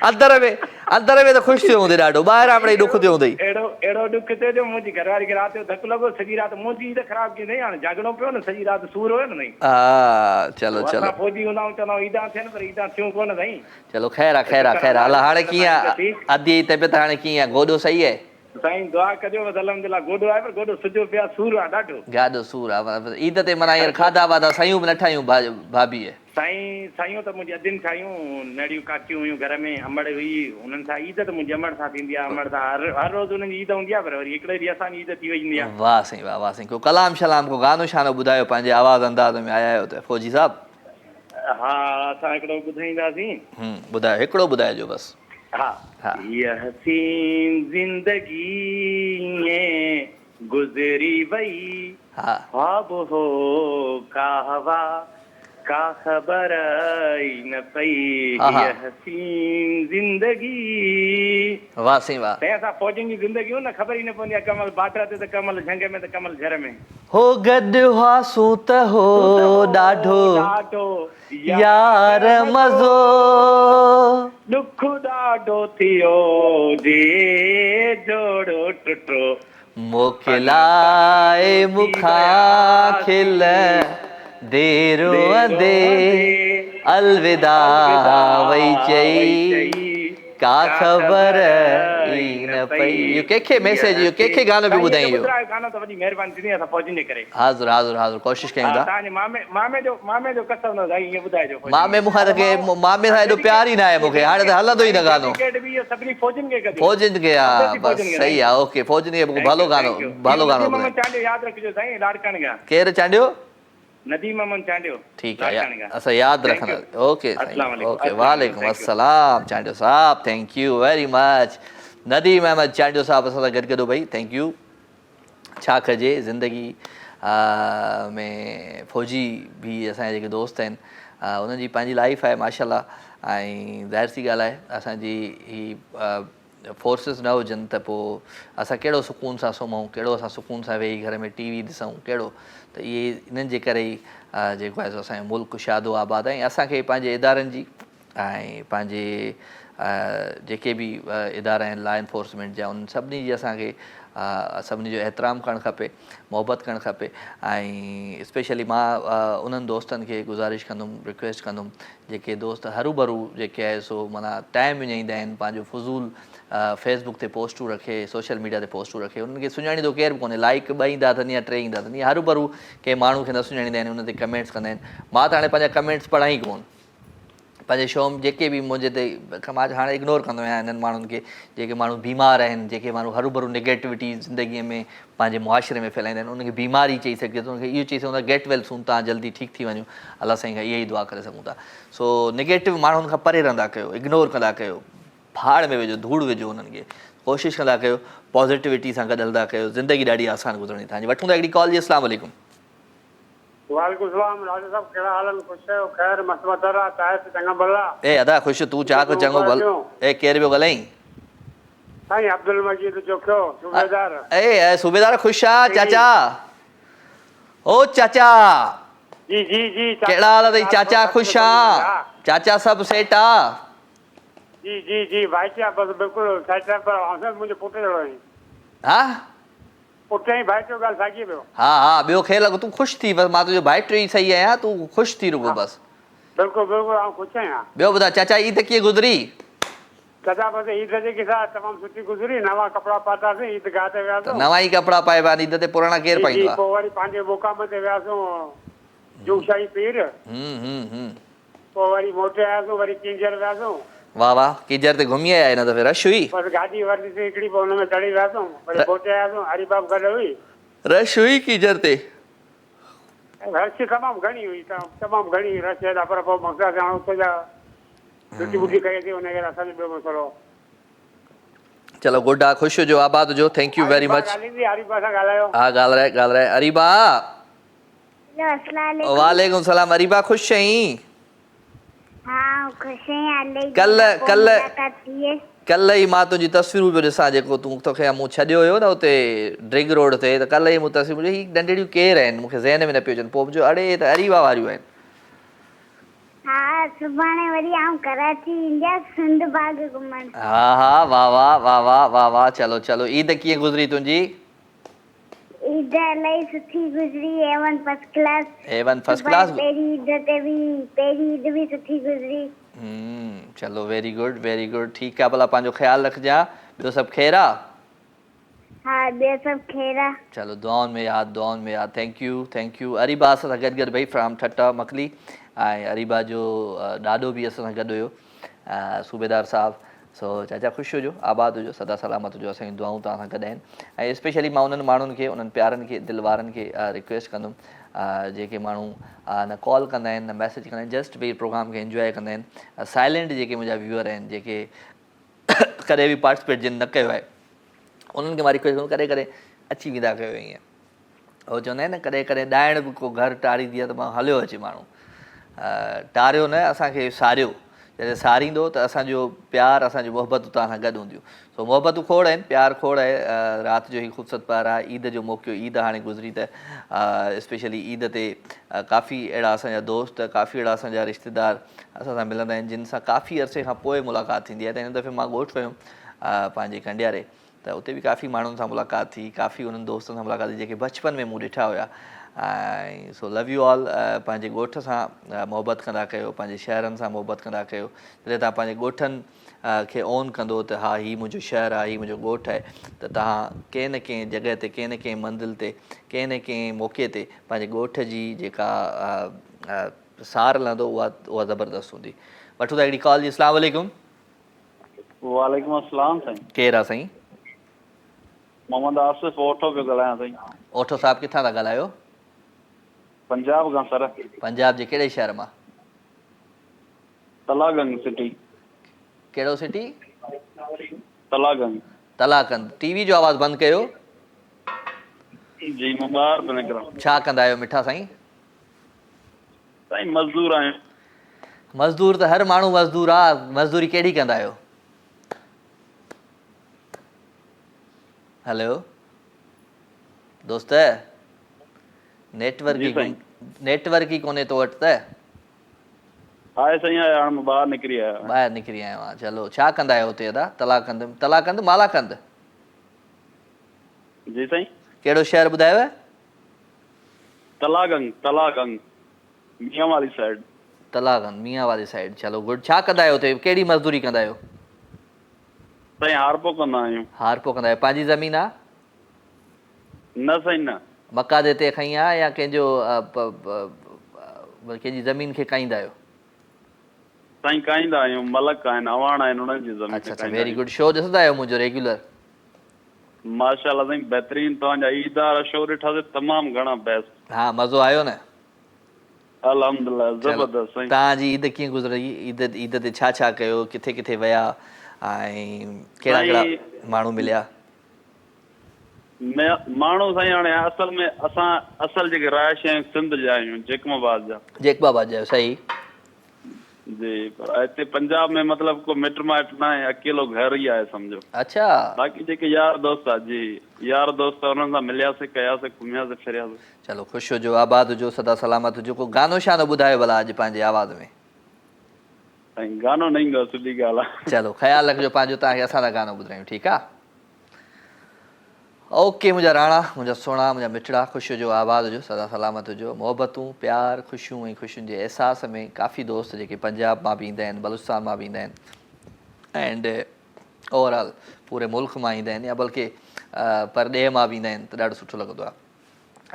अंदर में त ख़ुशि थियो हूंदे ॾाढो, ॿाहिरां मिड़ेई दुख थियो हूंदई। अहिड़ो दुख थियो जो मुंहिंजी घरवारी खे राति जो धकु लॻो, सॼी राति मुंहिंजी ईद ख़राबु थी। हाणे जागणो पियो न, सॼी राति सूर हुयो न। हा, चलो चलो, फ़ौजी हूंदा आहियूं, चवंदा आहियूं ईदां थियनि, पर ईदां थियूं कोन साईं। चलो ख़ैर आहे, ख़ैर आहे, ख़ैर आहे। हल, हाणे कीअं आहे? अदी जी तबियत हाणे कीअं आहे? गोॾो सही आहे? साईं दुआ कजो बस अल्हम्दुलिल्लाह गोॾो आहे पर गोॾो सुजो पिया सूर आहे ॾाढो गाॾो सूर आहे ईद ते माना हींअर खाधा वाधा सयूं बि न ठाहियूं भाभीअ साईं त मुंहिंजी अदिन ठाहियूं नड़ियूं काटियूं हुयूं घर में अमड़ हुई हुननि सां ईद त मुंहिंजी अमड़ सां थींदी आहे अमड़ सां हर रोज़ हुननि जी ईद हूंदी आहे पर वरी हिकिड़े ॾींहुं असांजी ईद थी वेंदी आहे वाह साईं वाह साईं को कलाम शलाम को गानो शानो ॿुधायो पंहिंजे आवाज़ अंदाज़ में आया आहियो त फ़ौजी साहब हा असां हिकिड़ो ॿुधाईंदासीं ॿुधायो हिकिड़ो ॿुधाइजो बसि हाँ ये हसीन जिंदगी ये गुजरी वही ख्वाब हो कहवा का खबर न पई ये हसीन जिंदगी वाह साईं वाह ते असां फौजनि जी ज़िंदगी न ख़बर ई न पवंदी आहे कमल बाटरा ते त कमल झंग में त कमल झर में हो गॾु हुआसूं त हो ॾाढो यार मज़ो दुख ॾाढो थियो जे जोड़ो टुटो मोकिलाए मूंखां खिल देरो दे अलविदा वई चई का ख़बर ई न पई इहो कंहिंखे मैसेज इहो कंहिंखे गानो बि ॿुधाई इहो गानो त वॾी महिरबानी थींदी असां फौजनि जे करे हाज़ुर हाज़ुर हाज़ुर कोशिशि कयूं था तव्हांजे मामे जो कसम न साईं ईअं ॿुधाइजो मामे मूंखां त के मामे सां एॾो प्यार ई न आहे मूंखे हाणे त हलंदो ई न गानो सभिनी फौजनि खे कजो फौजनि खे हा बसि सही आहे ओके फौजनि खे भलो गानो ॿुधायो चांडियो यादि रखिजो साईं लाड़काणे जा केरु चांडियो नदीम अमन चांडियो ठीकु आहे असां यादि रखंदासीं ओके साईं ओके वालेकुम अस्सलाम चांडियो साहब thank you very much Nadeem Ahmed Chandio साहब असां सां गॾु गॾो भई थैंक यू छा कजे ज़िंदगी में फ़ौजी बि असांजा जेके दोस्त आहिनि उन्हनि जी पंहिंजी लाइफ आहे माशाल्लाह ऐं ज़ाहिर सी ॻाल्हि आहे असांजी ही फोर्सिस न हुजनि त पोइ असां कहिड़ो सुकून सां सुम्हूं कहिड़ो असां सुकून सां वेही घर में टी वी ॾिसूं कहिड़ो त इहे इन्हनि जे करे ई जेको आहे सो असांजो मुल्क शादो आबाद आहे ऐं असांखे पंहिंजे इदारनि जी ऐं पंहिंजे जेके बि इदारा आहिनि लॉ एनफोर्समेंट जा उन्हनि सभिनी जी असांखे सभिनी जो एतिराम करणु खपे मोहबत करणु खपे ऐं स्पेशली मां उन्हनि दोस्तनि खे गुज़ारिश कंदुमि रिक्वेस्ट कंदुमि जेके दोस्त हरू भरू जेके आहे सो माना टाइम विञाईंदा आहिनि पंहिंजो फज़ूल फेसबुक ते पोस्टूं रखे सोशल मीडिया ते पोस्टूं रखे उन्हनि खे सुञाणींदो केरु बि कोन्हे लाइक ॿ ईंदा अथनि या टे ईंदा अथनि या हरू भरू कंहिं माण्हू खे न सुञाणींदा आहिनि उन ते कमेंट्स कंदा आहिनि मां त हाणे पंहिंजा कमेंट्स पढ़ां ई कोन पंहिंजे शो में जेके बि मुंहिंजे ते मां हाणे इग्नोर कंदो आहियां इन्हनि माण्हुनि खे जेके माण्हू बीमार आहिनि जेके माण्हू हरू भरू नेगेटिविटी ज़िंदगीअ में पंहिंजे मुआशिरे में फैलाईंदा आहिनि उनखे बीमारी चई सघिजे थो उनखे इहो चई सघूं था गेट वेल सून तव्हां जल्दी ठीकु थी वञो अलाह साईं खां इहा ई दुआ करे सघूं था सो नेगेटिव माण्हुनि खां परे रहंदा कयो इग्नोर कंदा कयो भाड़ में विझो धूड़ विझो उन्हनि खे कोशिशि कंदा कयो पॉज़िटिविटी सां गॾु हलंदा कयो ज़िंदगी ॾाढी आसानु गुज़रणी तव्हांजी वठूं था हिकिड़ी कॉल जी अस्सलाम वालेकुम वालेकुम सलाम राजा साहब कहिड़ा हाल आहिनि ख़ुशि आहियो ख़ैर मस्त मदर चाहे चङा भला ए अदा ख़ुशि तूं छा को चङो भल ए केरु पियो ॻाल्हाईं साईं अब्दुल मजीद जोखियो सूबेदार ए सूबेदार ख़ुशि आहे चाचा ओ चाचा जी जी जी कहिड़ा हाल अथई चाचा ख़ुशि आहे चाचा सभु सेट आहे जी जी जी भाई साहब बसि बिल्कुलु सेट आहे पर मुंहिंजो पुटु जहिड़ो आहीं हा पुट जी भाई जो ॻाल्हि साॻी पियो हा हा ॿियो खे लॻो तूं ख़ुशि थी बसि मां तुंहिंजो भाइटो ई सही आहियां तूं ख़ुशि थी रुगो बसि बिल्कुलु बिल्कुलु आउं ख़ुशि आहियां ॿियो ॿुधाए चाचा ईद कीअं गुज़री चाचा बसि ईद जेकी सा तमामु सुठी गुज़री नवां कपिड़ा पातासीं ईदगाह ते वियासीं नवां ई कपिड़ा पाइबा आहिनि ईद ते पुराणा केरु पाईंदो आहे पोइ वरी पंहिंजे मुक़ाम ते वियासीं जूशाही पीर पोइ वरी मोटे आयासीं वरी किंजर वियासीं वाह वाह किंजर ते घुमी आया हिन दफ़े रश हुई बसि गाॾी वरितीसीं हिकिड़ी पोइ हुन में चढ़ी वियासीं वरी मोटे आयासीं हरिबाब गॾु हुई रश हुई किंजर ते रश तमामु घणी हुई तमामु घणी रश हेॾा पर पोइ मक़सदु हाणे उते जा रोटी वोटी कईसीं हुनखे असांजो ॿियो मसइलो चलो गुड आहे ख़ुशि हुजो आबाद हुजो thank you very much Hariba सां ॻाल्हायो हा ॻाल्हाए अरीबा वालेकुम सलाम अरीबा ख़ुशि आहीं कल्ह ई मां तुंहिंजी तस्वीरूं पियो ॾिसां जेको तूं तोखे मूं छॾियो हुयो न हुते ड्रिग रोड ते त कल्ह ई मूं तस्वीरूं ही नंढड़ियूं केरु आहिनि मूंखे ज़हन में न पियो अचनि पोइ मुंहिंजो अड़े त अरीबा वारियूं आहिनि हा हा वाह वाह वाह वाह वाह वाह चलो चलो ईद कीअं गुज़री तुंहिंजी ईद इलाही सुठी गुज़री A1 first class A1 first class पहिरीं ईद बि सुठी गुज़री चलो वेरी गुड ठीकु आहे भला पंहिंजो ख़्यालु रखजांइ ॿियो सभु ख़ैरु आहे ॿियो सभु खेरा चलो दुआउनि में यादि थैंक यू अरीबा असां सां गॾु भई फ्राम ठट्टा मखली ऐं अरीबा जो ॾाॾो बि असां सां गॾु हुयो सूबेदार साहब सो चाचा ख़ुशि हुजो आबाद हुजो सदा सलामत हुजो असांजी दुआऊं तव्हां सां गॾु आहिनि ऐं स्पेशली मां उन्हनि माण्हुनि खे उन्हनि प्यारनि खे दिलि वारनि खे रिक्वेस्ट कंदुमि जेके माण्हू न कॉल कंदा आहिनि न मैसेज कंदा आहिनि जस्ट भई प्रोग्राम खे इंजॉय कंदा आहिनि साइलेंट जेके मुंहिंजा व्यूअर आहिनि जेके कॾहिं बि पार्टिसिपेट जिन न कयो आहे उन्हनि खे मां रिक्वेस्ट कंदुमि कॾहिं कॾहिं अची वेंदा कयो ईअं उहो चवंदा आहिनि न कॾहिं कॾहिं ॾाइण बि को घर टारींदी आहे त मां हलियो अचे माण्हू टारियो न असांखे सारियो जॾहिं सारींदो त असांजो प्यारु असांजी मोहबतूं तव्हां सां गॾु हूंदियूं सो मोहबतूं खोड़ आहिनि प्यारु खोड़ आहे राति जो ई ख़ूबसूरत प्यारु आहे ईद जो मौक़ो ईद हाणे गुज़री त स्पेशली ईद ते काफ़ी अहिड़ा असांजा दोस्त काफ़ी अहिड़ा असांजा रिश्तेदार असां सां मिलंदा आहिनि जिन सां काफ़ी अरसे खां पोइ मुलाक़ात थींदी आहे त हिन दफ़े मां ॻोठु वियुमि पंहिंजे कंडियारे त उते बि काफ़ी माण्हुनि सां मुलाक़ात थी काफ़ी उन्हनि दोस्तनि सां मुलाक़ात थी जेके बचपन में मूं ॾिठा हुया ऐं सो लव यू ऑल पंहिंजे ॻोठ सां मोहबत कंदा कयो पंहिंजे शहरनि सां मोहबत कंदा कयो जॾहिं तव्हां पंहिंजे ॻोठनि खे ओन कंदो त हा हीउ मुंहिंजो शहरु आहे हीउ मुंहिंजो ॻोठु आहे त तव्हां कंहिं न कंहिं जॻह ते कंहिं न कंहिं मंज़िल ते कंहिं न कंहिं मौक़े ते पंहिंजे ॻोठ जी जेका सार लहंदो उहा ज़बरदस्त हूंदी वठो था हिकिड़ी कॉल जी अस्सलाम वालेकुम वालेकुम अस्सलाम साईं केरु आहे साईं मोहम्मद आसिफ ओठो पियो ॻाल्हायां साईं ओठो साहिबु किथां था ॻाल्हायो पंजाब खां सर पंजाब जे कहिड़े शहर मां तलागंज सिटी कहिड़ो सिटी तलागंज तलाकंद टीवी जो आवाज़ु बंदि कयो जी मां ॿाहिरि पियो निकिरां छा कंदा आहियो मिठा साईं साईं मज़दूर आहियूं मज़दूर त हर माण्हू मज़दूर आहे मज़दूरी कहिड़ी कंदा आहियो हेलो दोस्त नेटवर्क ई कोन्हे तो वटि त आहे साईं हाणे मां ॿाहिरि निकिरी आहियां ॿाहिरि निकिरी आयो आहियां चलो छा कंदा आहियो हुते अदा तलाकंद मालाकंद जी साईं कहिड़ो शहर ॿुधायव तलागंज मियां वाली साइड तलाकंद मियां वाली साइड चलो गुड छा कंदा आहियो हुते कहिड़ी मज़दूरी कंदा आहियो साईं हारपो कंदा आहियूं हारपो कंदा आहियो पंहिंजी ज़मीन आहे न साईं न मका जे ते खईं आहे या कंहिंजो कंहिंजी ज़मीन खे काईंदा आहियो साईं काईंदा आहियूं मलक आहिनि अवाण आहिनि उन्हनि जी ज़मीन अच्छा वेरी गुड शो ॾिसंदा आहियो मुंहिंजो रेगुलर माशाल्लाह साईं बहितरीन तव्हांजा ईदार शो ॾिठासीं तमामु घणा बेस्ट हा मज़ो आयो न अल्हम्दुलिल्लाह ज़बरदस्त साईं तव्हांजी ईद कीअं गुज़री ईद ते छा छा कयो किथे किथे विया ऐं कहिड़ा कहिड़ा माण्हू मिलिया माण्हू साईं हाणे असल में असां जेके रहाइश आहियूं सिंध जा आहियूं जेकमाबाद जा जेकबाबाद जो सही जी पर हिते पंजाब में मतिलबु को मिट माइट न आहे अकेलो घर ई आहे सम्झो अच्छा बाक़ी जेके यार दोस्त आहे जी यार दोस्त उन्हनि सां मिलियासीं कयासीं घुमियासीं फिरियासीं चलो ख़ुशि हुजो आबाद हुजो सदा सलामत हुजो को गानो शानो ॿुधायो भला अॼु पंहिंजे आवाज़ में साईं गानो न ईंदो सुठी ॻाल्हि आहे चलो ख़्यालु रखिजो पंहिंजो तव्हांखे असां था गानो ॿुधायूं ठीकु आहे ओके मुंहिंजा राणा मुंहिंजा सुहिणा मुंहिंजा मिठड़ा ख़ुशि हुजो आबाद हुजो सदा सलामत हुजो मोहबतूं प्यार ख़ुशियूं ऐं ख़ुशियुनि जे अहसास में काफ़ी दोस्त जेके पंजाब मां बि ईंदा आहिनि बलूचिस्तान मां बि ईंदा आहिनि एंड ओवरऑल पूरे मुल्क मां ईंदा आहिनि या बल्कि परॾेह मां बि ईंदा आहिनि त ॾाढो सुठो लॻंदो आहे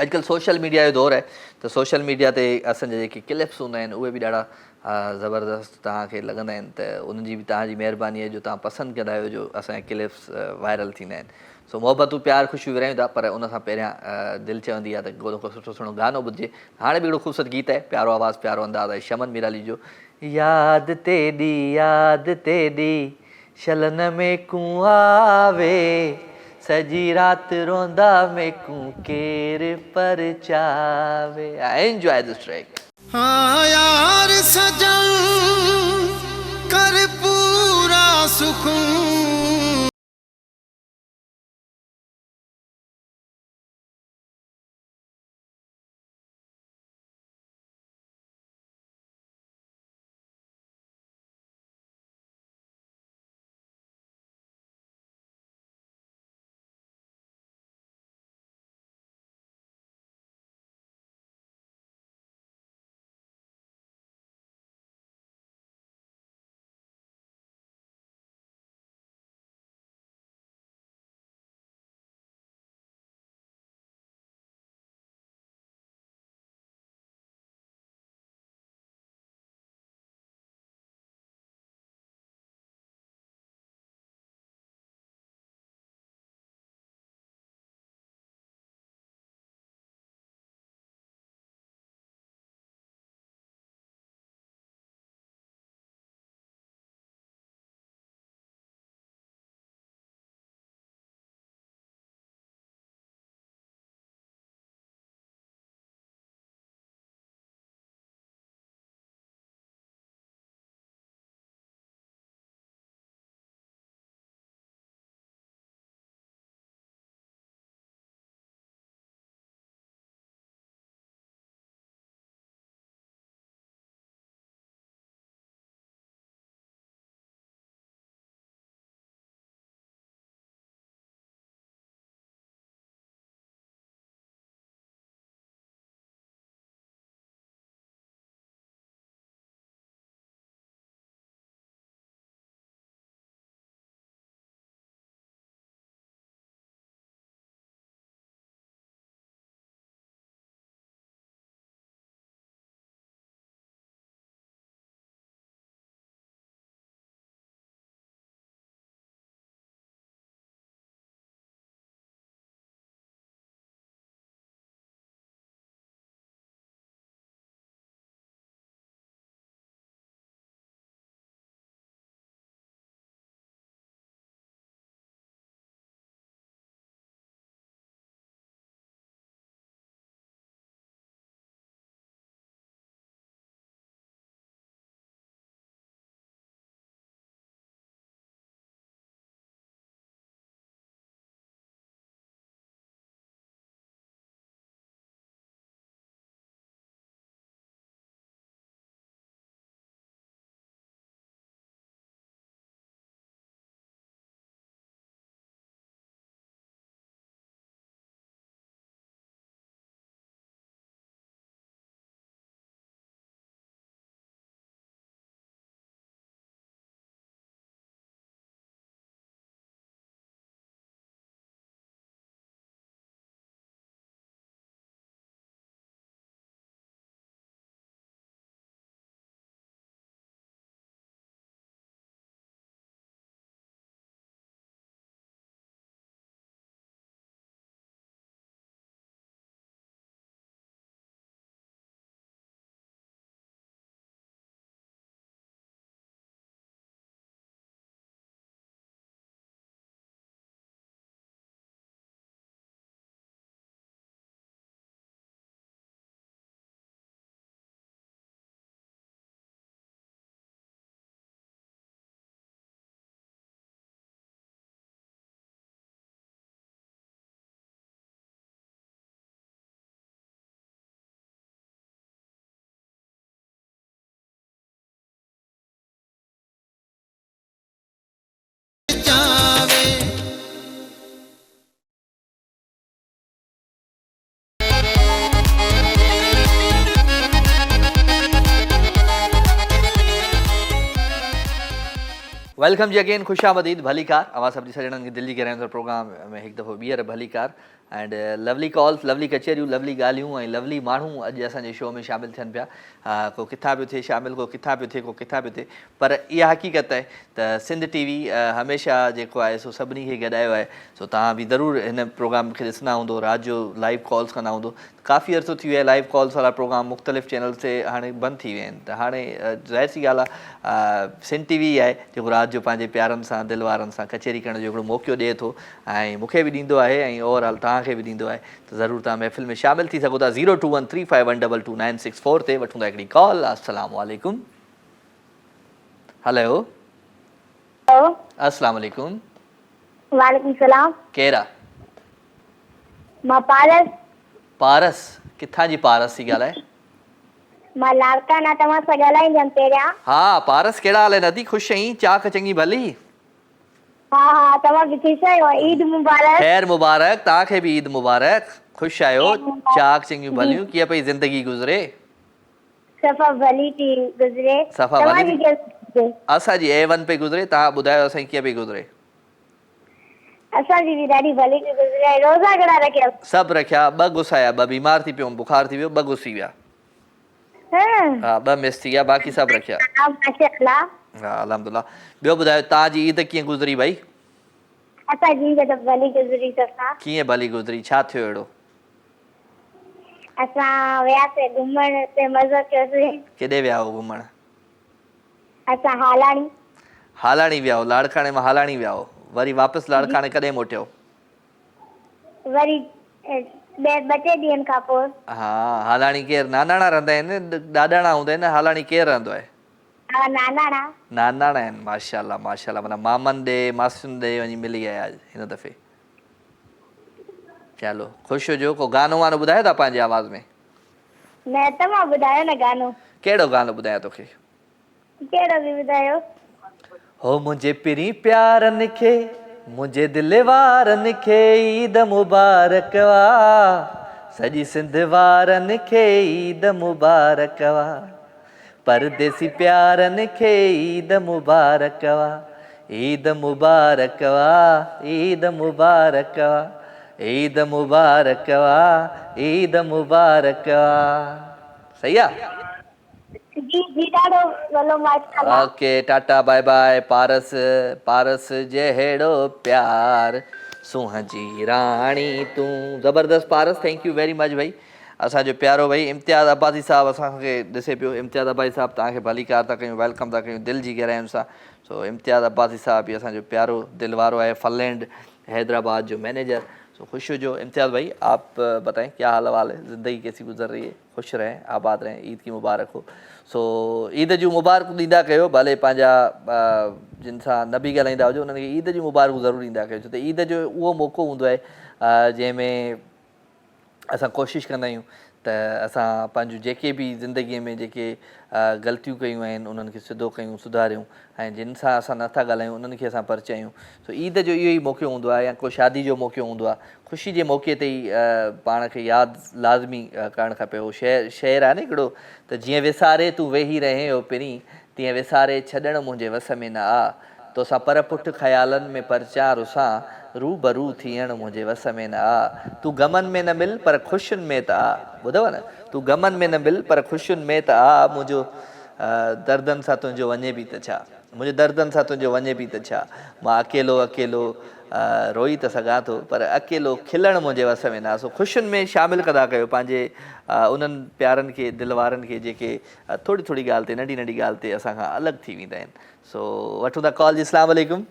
अॼुकल्ह सोशल मीडिया जो दौरु आहे त सोशल मीडिया ते असांजा जेके क्लिप्स हूंदा आहिनि उहे बि ॾाढा ज़बरदस्त तव्हांखे लॻंदा आहिनि त उनजी बि तव्हांजी महिरबानी आहे जो तव्हां पसंदि कंदा आहियो जो असांजा क्लिप्स वायरल थींदा आहिनि सो मोहबतूं प्यार ख़ुशियूं विरायूं था पर उन खां पहिरियां दिलि चवंदी आहे त को सुठो सुहिणो गानो ॿुधिजे हाणे बि हिकिड़ो ख़ूबसूरत गीत आहे प्यारो आवाज़ु प्यारो अंदाज़ आहे शमन मीराली जो यादि तेॾी शलन में कूं आवे सॼी राति रोंदा में कूं केरु परचावे आई एंजॉय दिस ट्रैक हाँ यार सजन कर पूरा सुकून वेलकम जी अगेन, खुश आमदीद भली कार अवां सभिनी सॼणनि खे दिल्ली के रहंदड़ प्रोग्राम में हिकु दफ़ो ॿीहर भली कार एंड लवली कॉल्स, लवली कचहरियूं, लवली ॻाल्हियूं ऐं लवली माण्हू अॼु असांजे शो में शामिलु थियनि पिया। को किथां पियो थिए शामिलु, को किथां पियो थिए, को किथां पियो थिए, पर इहा हक़ीक़त आहे त सिंध टीवी हमेशह जेको आहे सो सभिनी खे गॾायो आहे। सो तव्हां बि ज़रूरु हिन प्रोग्राम खे ॾिसंदा हूंदो, राति जो लाइव कॉल्स कंदा हूंदो। काफ़ी अर्सो थी वियो आहे लाइव कॉल्स वारा प्रोग्राम मुख़्तलिफ़ चैनल्स ते हाणे बंदि थी विया आहिनि, त हाणे ज़ाहिर सी ॻाल्हि आहे सिंध टीवी आहे जेको राति जो पंहिंजे प्यारनि सां दिलि वारनि सां कचहरी करण जो हिकिड़ो मौक़ो ॾिए थो ऐं मूंखे बि ॾींदो आहे ऐं ओवरऑल तव्हांखे बि ॾींदो आहे। त ज़रूरु तव्हां महफ़िल में शामिलु थी सघो था। 02135122964 ते वठूं था हिकिड़ी कॉल। अस्सलाम वालेकुम। हेलो, हेलो, अस्सलाम वालेकुम। वालेकुम सलाम। केरु? मां पारस। पारस, किथां जी पारस थी ॻाल्हाए? मां लाड़काना तव्हां सां ॻाल्हाईंदमि पहिरियां। हा पारस, कहिड़ा हाल आहिनि? अदी ख़ुशि आहीं? चाक चङी भली? हा तव्हां बि ख़ुशि आहियो? ईद मुबारक। ख़ैर मुबारक, तव्हांखे बि ईद मुबारक। ख़ुशि आहियो? ख़ैर मुबारक। चाक चङियूं भलियूं। कीअं पई ज़िंदगी गुज़रे? सफ़ा भली थी गुज़रे। सफ़ा भली तव्हांजी कीअं गुज़रे? असांजी A1 पई गुज़रे। तव्हां ॿुधायो असांजी कीअं पई गुज़रे? असांजी बि ॾाढी भली थी गुज़रे। रोज़ा घणा रखिया? सभु रखिया। 2 गुसाया, 2 बीमार थी पियो, बुखार थी वियो, 2 गुसी विया। हा 2 मिस थी विया, बाक़ी सभु रखिया। माशाअल्लाह। हा अल्हम्दुलिल्लाह। ॿियो ॿुधायो तव्हांजी ईद कीअं गुज़री भाई? असांजी ईद त भली गुज़री सफ़ा। कीअं भली गुज़री? छा थियो अहिड़ो? असां वियासीं घुमण ते मज़ो कयोसीं। केॾे विया हो घुमण? असां हालाणी। हालाणी विया हो? लाड़काणे मां हालाणी विया हो? वरी वापसि लाड़काणे कॾहिं मोटियो? वरी 2-3 ॾींहंनि खां पोइ। हा हालाणी केरु? नानाणा रहंदा आहिनि, ॾाॾाणा हूंदा आहिनि। हालाणी केरु रहंदो आहे? हा नानाणा। नानाणा आहिनि। माशाअल्लाह माशाअल्लाह, माना मामनि ॾे मासियुनि ॾे वञी मिली आया हिन दफ़े। चलो ख़ुशि हुजो। को गानो वानो ॿुधायो था पंहिंजे आवाज़ में? न तव्हां ॿुधायो न गानो। कहिड़ो गानो ॿुधायां तोखे? कहिड़ो बि ॿुधायो। हो मुंहिंजे पिरी प्यारनि खे, मुंहिंजे दिलि वारनि खे ईद मुबारक वा। सॼी सिंध वारनि खे ईद मुबारक वा। परदेसी प्यारनि खे ईद मुबारक वा। ईद मुबारक वा, ईद मुबारक वा, ईद मुबारक वा, ईद मुबारक वा। सही आहे? जी जी ॾाढो भलो माशाअल्लाह। Okay tata bye bye. Paras, Paras जहिड़ो प्यार सुहांजी राणी तूं। ज़बरदस्त Paras, thank you very much भाई। असांजो प्यारो भाई इम्तियाज़ अब्बासी साहब असांखे ॾिसे पियो। इम्तियाज़ अब्बासी साहब तव्हांखे भली कार था कयूं, वेलकम था कयूं दिलि जी गहराइयुनि सां। सो इम्तियाज़ अब्बासी साहब बि असांजो प्यारो दिलि वारो आहे, फलैंड हैदराबाद जो मैनेजर। सो खुश हुजो। इम्तियाज़ भाई आप बताएं क्या हाल वाल है, ज़िंदगी कैसी गुजर रही है? खुश रहें, आबाद रहें, ईद की मुबारक हो। सो ईद जूं मुबारकूं ॾींदा कयो, भले पंहिंजा जिन सां न बि ॻाल्हाईंदा हुजो उन्हनि खे ईद जूं मुबारकूं ज़रूरु ॾींदा कयो, छो त ईद जो उहो मौक़ो हूंदो आहे जंहिंमें असां कोशिशि कंदा आहियूं त असां पंहिंजूं जेके बि ज़िंदगीअ में जेके ग़लतियूं कयूं आहिनि उन्हनि खे सिधो कयूं, सुधारियूं, ऐं जिन सां असां नथा ॻाल्हायूं उन्हनि खे असां परिचयूं। सो ईद जो इहो ई मौक़ो हूंदो आहे, या को शादी जो मौक़ो हूंदो आहे, ख़ुशी जे मौक़े ते ई पाण खे यादि लाज़मी करणु खपे। उहो शेर आहे न हिकिड़ो, त जीअं विसारे तूं वेही रहे हो पिरी, तीअं विसारे छॾणु मुंहिंजे वस में न आ। तोसां पर पुठ ख़्यालनि में परचार सां रूबरू थियणु मुंहिंजे वस में न आ। तूं गमनि में न मिल पर ख़ुशियुनि में त आ। ॿुधव न? तूं गमनि में न मिल पर ख़ुशियुनि में त आ। मुंहिंजो दर्दनि सां तुंहिंजो वञे बि त छा, मुंहिंजे दर्दनि सां तुंहिंजो वञे बि त छा। मां अकेलो अकेलो रोई त सघां थो, पर अकेलो खिलणु मुंहिंजे वस में न आहे। सो ख़ुशियुनि में शामिलु कंदा कयो पंहिंजे उन्हनि प्यारनि खे, दिलि वारनि खे जेके थोरी थोरी ॻाल्हि ते, नंढी नंढी ॻाल्हि ते असांखां अलॻि थी वेंदा आहिनि। सो वठूं था कॉल जी। अस्सलाम वालेकुम।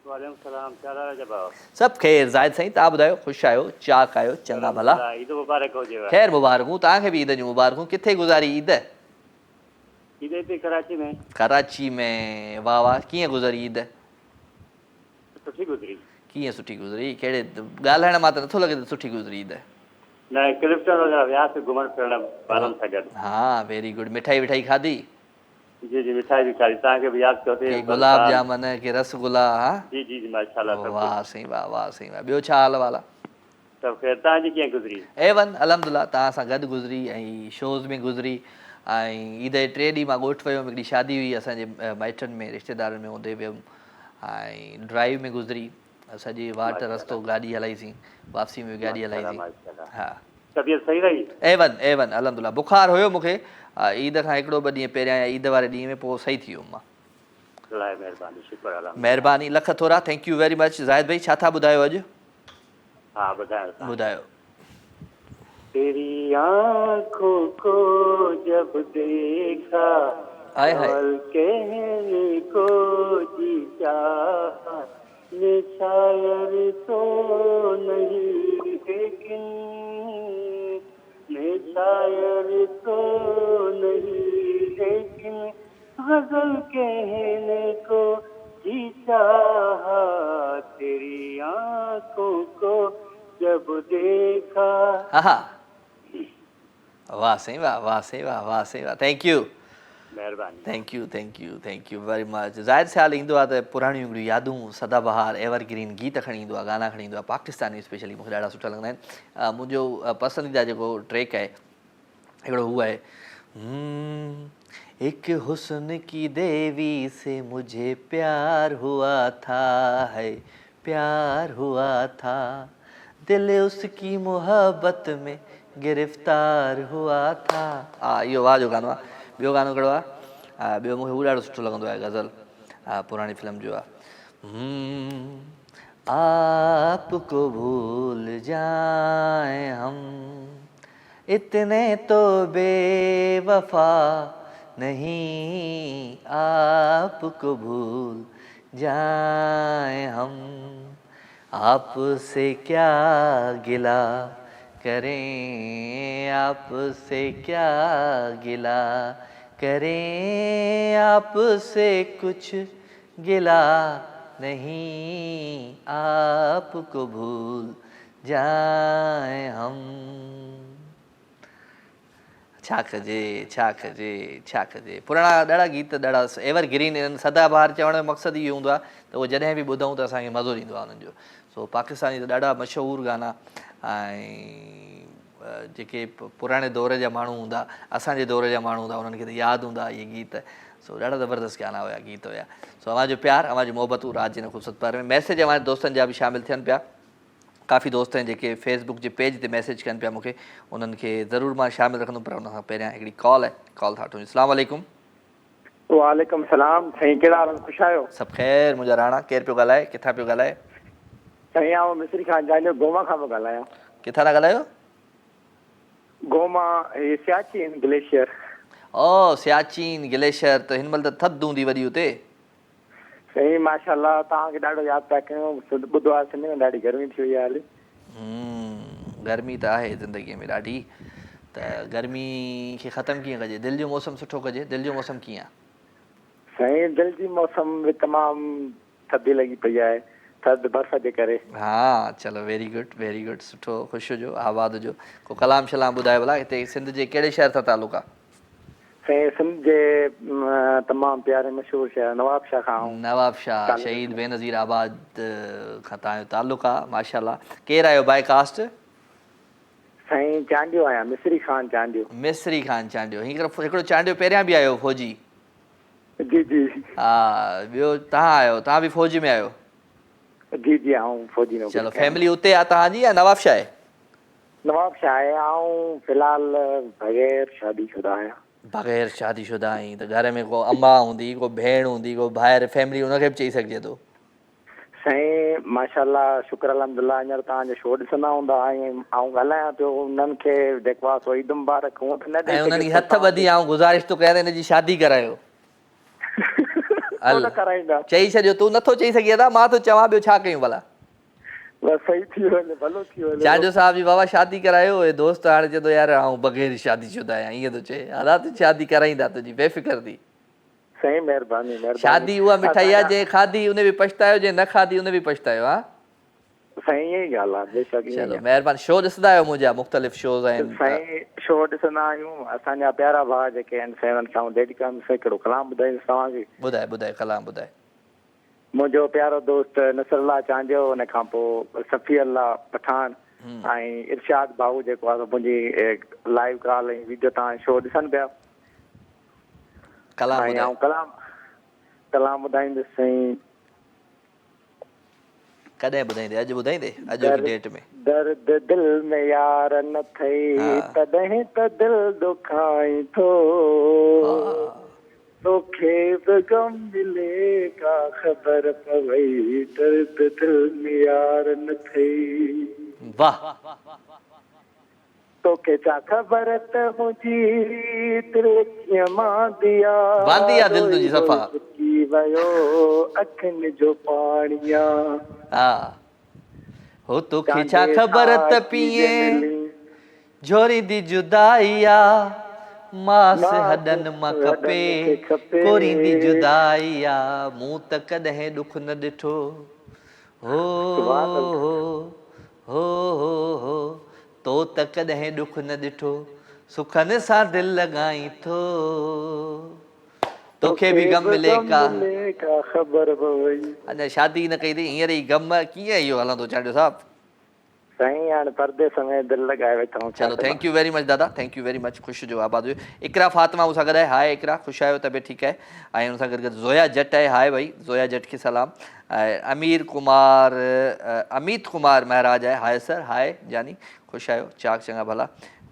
वालेकुम सलाम। क्या हाल है जनाब? सभु ख़ैर ज़ाहिद साईं, तव्हां ॿुधायो? ख़ुशि आहियो? चाक आहियो? चङा भला? ईद मुबारक हुजेव। ख़ैर मुबारकूं, तव्हांखे बि ईद जूं मुबारकूं। किथे गुज़ारी ईद? ईद हिते कराची में। कराची में? वाह वाह। कीअं गुज़री ईद? सुठी गुज़री। कीअं सुठी गुज़री? कहिड़े ॻाल्हाइण मां त नथो लॻे त सुठी गुज़री ईद। न क्लिफ्टन वग़ैरह वियासीं घुमण फिरण ॿारनि सां गॾु। हा वेरी गुड। मिठाई विठाई खाधी? जी जी मिठाई बि खाधी, तव्हांखे बि यादि कयोसीं। के गुलाब जामुन, के रसगुल्ला? हा जी जी जी माशाल्लाह। वाह साईं वाह, वाह साईं वाह। ॿियो छा हाल वाल आहे? सभु ख़ैर। तव्हांजी कीअं गुज़री? A1 अल्हम्दुलिल्लाह, तव्हां सां गॾु गुज़री ऐं शोज़ में गुज़री। ऐं ईद जे 3 ॾींहं मां ॻोठु वियुमि, हिकिड़ी शादी हुई असांजे माइटनि में, रिश्तेदारनि में, उते वियुमि। ऐं ड्राइव में गुज़री सॼी वाट रस्तो गाॾी हलाईसीं, वापसी में बि गाॾी हलाईसीं। हा तबियत सही रही? एवन अलहमदुल्ला। बुखार हुयो मूंखे ईद खां 1-2 ॾींहं पहिरियां, ईद वारे ॾींहं में, पोइ सही थी वियुमि मां। महिरबानी, शुक्र अल्लाह। महिरबानी लख थोरा, thank you very much. Zahid भाई छा था ॿुधायो अॼु? हाँ बताओ। ॿुधायो। तेरी आँखों को जब देखा, हाय हाय। और कहने को जी चाहा, ये शायर तो नहीं लेकिन, ये शायर तो नहीं लेकिन, गजल कहने को जी चाहा, तेरी आँखों को जब देखा। हा वाह साईं वाह, वाह साईं वाह, वाह साईं वाह, थैंक यू। महिरबानी। Thank you very much. ज़ाहिर ख़्याल ईंदो आहे त पुराणियूं हिकिड़ियूं यादूं, सदाबहार एवरग्रीन गीत खणी ईंदो आहे, गाना खणी ईंदो आहे, पाकिस्तानी स्पेशली मूंखे ॾाढा सुठा लॻंदा आहिनि। मुंहिंजो पसंदीदा जेको ट्रैक आहे हिकिड़ो हू आहे, एक हुस्न की देवी से मुझे प्यार हुआ था, है प्यार हुआ था, दिल उसकी मोहब्बत में गिरफ़्तार हुआ था। इहो वाह जो गानो आहे। ॿियो गानो कहिड़ो आहे? ॿियो मूंखे हू ॾाढो सुठो लॻंदो आहे, गज़ल पुराणी फिल्म जो आहे, आपको भूल जाए हम इतने तो बेवफा नहीं, आपको भूल जाए हम, आपसे क्या गिला करें, आपसे क्या गिला करें, आपसे कुछ गिला नहीं, आपको भूल जाए हम। छा कजे पुराणा ॾाढा गीत ॾाढा एवरग्रीन आहिनि। सदाबहार चवण जो मक़सदु इहो हूंदो आहे त उहो जॾहिं बि ॿुधूं त असांखे मज़ो ईंदो आहे उन्हनि जो। सो पाकिस्तानी त ॾाढा मशहूरु गाना, ऐं जेके पुराणे दौर जा माण्हू हूंदा, असांजे दौर जा माण्हू हूंदा, उन्हनि खे त यादि हूंदा इहे गीत। सो ॾाढा ज़बरदस्त गाना हुया, गीत हुया। सो अवांजो प्यार, अवांजी मोहबतूं रात जे न ख़ूबसूरत पर में। मैसेज अवांजे दोस्तनि जा बि शामिलु थियनि पिया। काफ़ी दोस्त आहिनि जेके फेसबुक जे पेज ते मैसेज कनि पिया मूंखे, उन्हनि खे ज़रूरु मां शामिलु रखंदुमि, पर उन खां पहिरियां हिकिड़ी कॉल आहे, कॉल था वठूं। अस्सलाम वालेकुम। वालेकुम सलाम। साईं कहिड़ा हाल, ख़ुशि आहियो? सभु ख़ैर मुंहिंजा राणा। केरु पियो ॻाल्हाए, किथां पियो ॻाल्हाए? साईं आउं मिस्री खान जानियो गोमा खां पियो ॻाल्हायां। किथां था ॻाल्हायो? गोमा, सियाचिन ग्लेशियर। ओ सियाचिन ग्लेशियर, त हिन महिल त थधि हूंदी वॾी हुते? साईं माशाल्लाह, तव्हांखे ॾाढो यादि पिया कयूं। ॿुधो आहे सिंध में ॾाढी गर्मी थी वई आहे हाली। गर्मी त आहे ज़िंदगीअ में ॾाढी। त गर्मी खे ख़तमु कीअं कजे? दिलि जो मौसम सुठो कजे। दिलि जो मौसम कीअं आहे? साईं दिलि जी मौसम बि तमामु थधी लॻी पई आहे, थधि बर्फ़ जे करे। हा चलो वेरी गुड, सुठो, ख़ुशि हुजो, आबाद हुजो। को कलाम शलाम ॿुधायो भला, हिते सिंध जे कहिड़े शहर सां तालुक़ु आहे? साईं सिंध जे तमामु प्यारे मशहूरु शहर नवाबशाह खां। नवाबशाह शहीद बेनज़ीर आबाद खां तव्हांजो तालुक़ु आहे, माशाल्लाह। केरु आहियो बाय कास्ट? साईं चांडियो आहियां, मिस्री खान चांडियो। मिस्री खान चांडियो। हिकिड़ो चांडियो पहिरियां बि आयो फौजी? जी जी। हा, ॿियो तव्हां आहियो, तव्हां बि फ़ौजी में आहियो? जी जी, आऊं फौजी में। चलो फैमिली उते आहे तव्हांजी या नवाबशाह आहे? नवाबशाह आहे। आऊं फ़िलहाल बग़ैर शादीशुदा आहियां। बग़ैर शादीशुदा आहीं त घर में को अम्मा हूंदी, को भेण हूंदी, को भाइर फैमिली, उनखे बि चई सघिजे थो। साईं माशाल्लाह, शुक्र अल्हम्दुलिल्लाह। हींअर तव्हांजो शो ॾिसंदा हूंदा ऐं आऊं ॻाल्हायां पियो उन्हनि खे जेको आहे सो ईद मुबारक। हूअं त न ॾेई ऐं उन्हनि खे हथ ॿधी आऊं गुज़ारिश थो कयां त हिनजी शादी करायो। हल कराईंदा। चई छॾियो, तूं नथो चई सघे था, मां थो चवां, ॿियो छा कयूं भला? बस सही थी वञे, भलो थी वञे। चांडियो साहब जी बाबा शादी करायो। हे दोस्त हाणे चए थो यार आऊं बग़ैर शादीशुदा आहियां, ईअं थो चए। हालात शादी कराईंदा तुंहिंजी, बेफ़िक्र थी। साईं महिरबानी महिरबानी। शादी उहा मिठाई आहे जंहिं खाधी उन बि पछतायो, जंहिं न खाधी उन बि पछतायो। हा साईं इहा ई ॻाल्हि आहे, बेशक। चलो महिरबानी। शो ॾिसंदा आहियो मुंहिंजा? मुख़्तलिफ़ शोज़ आहिनि। साईं शो ॾिसंदा आहियूं। असांजा प्यारा भाउ जेके आहिनि सेवन सां डेडिकाम से हिकिड़ो कलाम ॿुधाईंदुसि तव्हांखे। ॿुधाए कलाम ॿुधाए। मुंहिंजो प्यारो दोस्त नसरुल्लाह चांडियो, हुन खां पोइ सफ़ी अल्लाह पठान ऐं इरशाद भाऊ जेको आहे मुंहिंजी लाइव कॉल ऐं वीडियो तव्हां शो ॾिसनि पिया। कलाम कलाम ॿुधाईंदुसि। साईं कॾहिं ॿुधाईंदे? अॼु ॿुधाईंदे? अॼु की डेट में? दर्द दिल में यार न थई तॾहिं त दिल दुखाई थो तोखे बि गम मिले का ख़बर पवई दर्द दिल में यार न थई वाह तोखे छा ख़बर त मुंहिंजी दिल कीअं मांदिया वांदी दिल तुंहिंजी सफ़ा थी वियो अखियुनि जो पाणिया हा हो तोखे छा ख़बर त पिए झोरींदी जुदाई आ मास हॾनि मां खपे कोरींदी जुदाई आ मूं त कॾहिं ॾुख न ॾिठो हो हो हो तो त कॾहिं ॾुख न ॾिठो सुखनि सां दिलि लॻाई थो तोखे बि गम मिले का ख़बर पवई अञा शादी न कई अथई हींअर ई गम कीअं इहो हलंदो चांडियो साहब साईं हाणे परदेस में दिलि लॻाए वेठा आहियूं चलो थैंक यू वेरी मच दादा थैंक यू वेरी मच ख़ुशि जो आबाद हुयो इकरा फातिमा मूंसां गॾु आहे हाय इकरा ख़ुशि आहियो तबियत ठीकु आहे ऐं हुन सां गॾु गॾु ज़ोया जट आहे हाय भाई ज़ोया जट खे सलाम अमित कुमार महराज आहे हाय सर हाय जानी ख़ुशि आहियो चाक चङा भला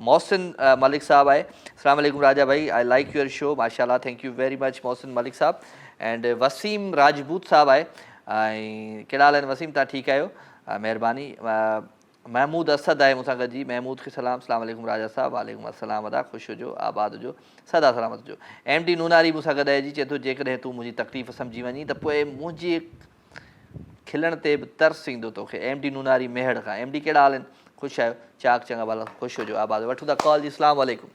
मोहसिन मलिक साहब आहे अस्सलाम वालेकुम राजा भाई आई लाइक योर शो माशाल्लाह thank you very much Mohsin Malik साहब एंड वसीम राजपूत साहब आहे ऐं कहिड़ा हाल आहिनि वसीम तव्हां ठीकु आहियो महिरबानी महमूद असद आहे मूंसां गॾु जी महमूद खे सलाम अस्सलाम वालेकुम राजा साहब वालेकुम अस्सलाम अदा ख़ुशि हुजो आबाद हुजो सदा सलामत हुजो एम डी नूनारी मूंसां गॾु आहे जी चए थो जेकॾहिं तूं मुंहिंजी तकलीफ़ सम्झी वञी त पोइ मुंहिंजे खिलण ते बि तरस ईंदो तोखे एम डी नूनारी मेहड़ खां एम डी कहिड़ा हाल आहिनि ख़ुशि आहियो चाक चङा भला ख़ुशि हुजो आबाद वठूं था कॉल जी अस्सलाम वालेकुम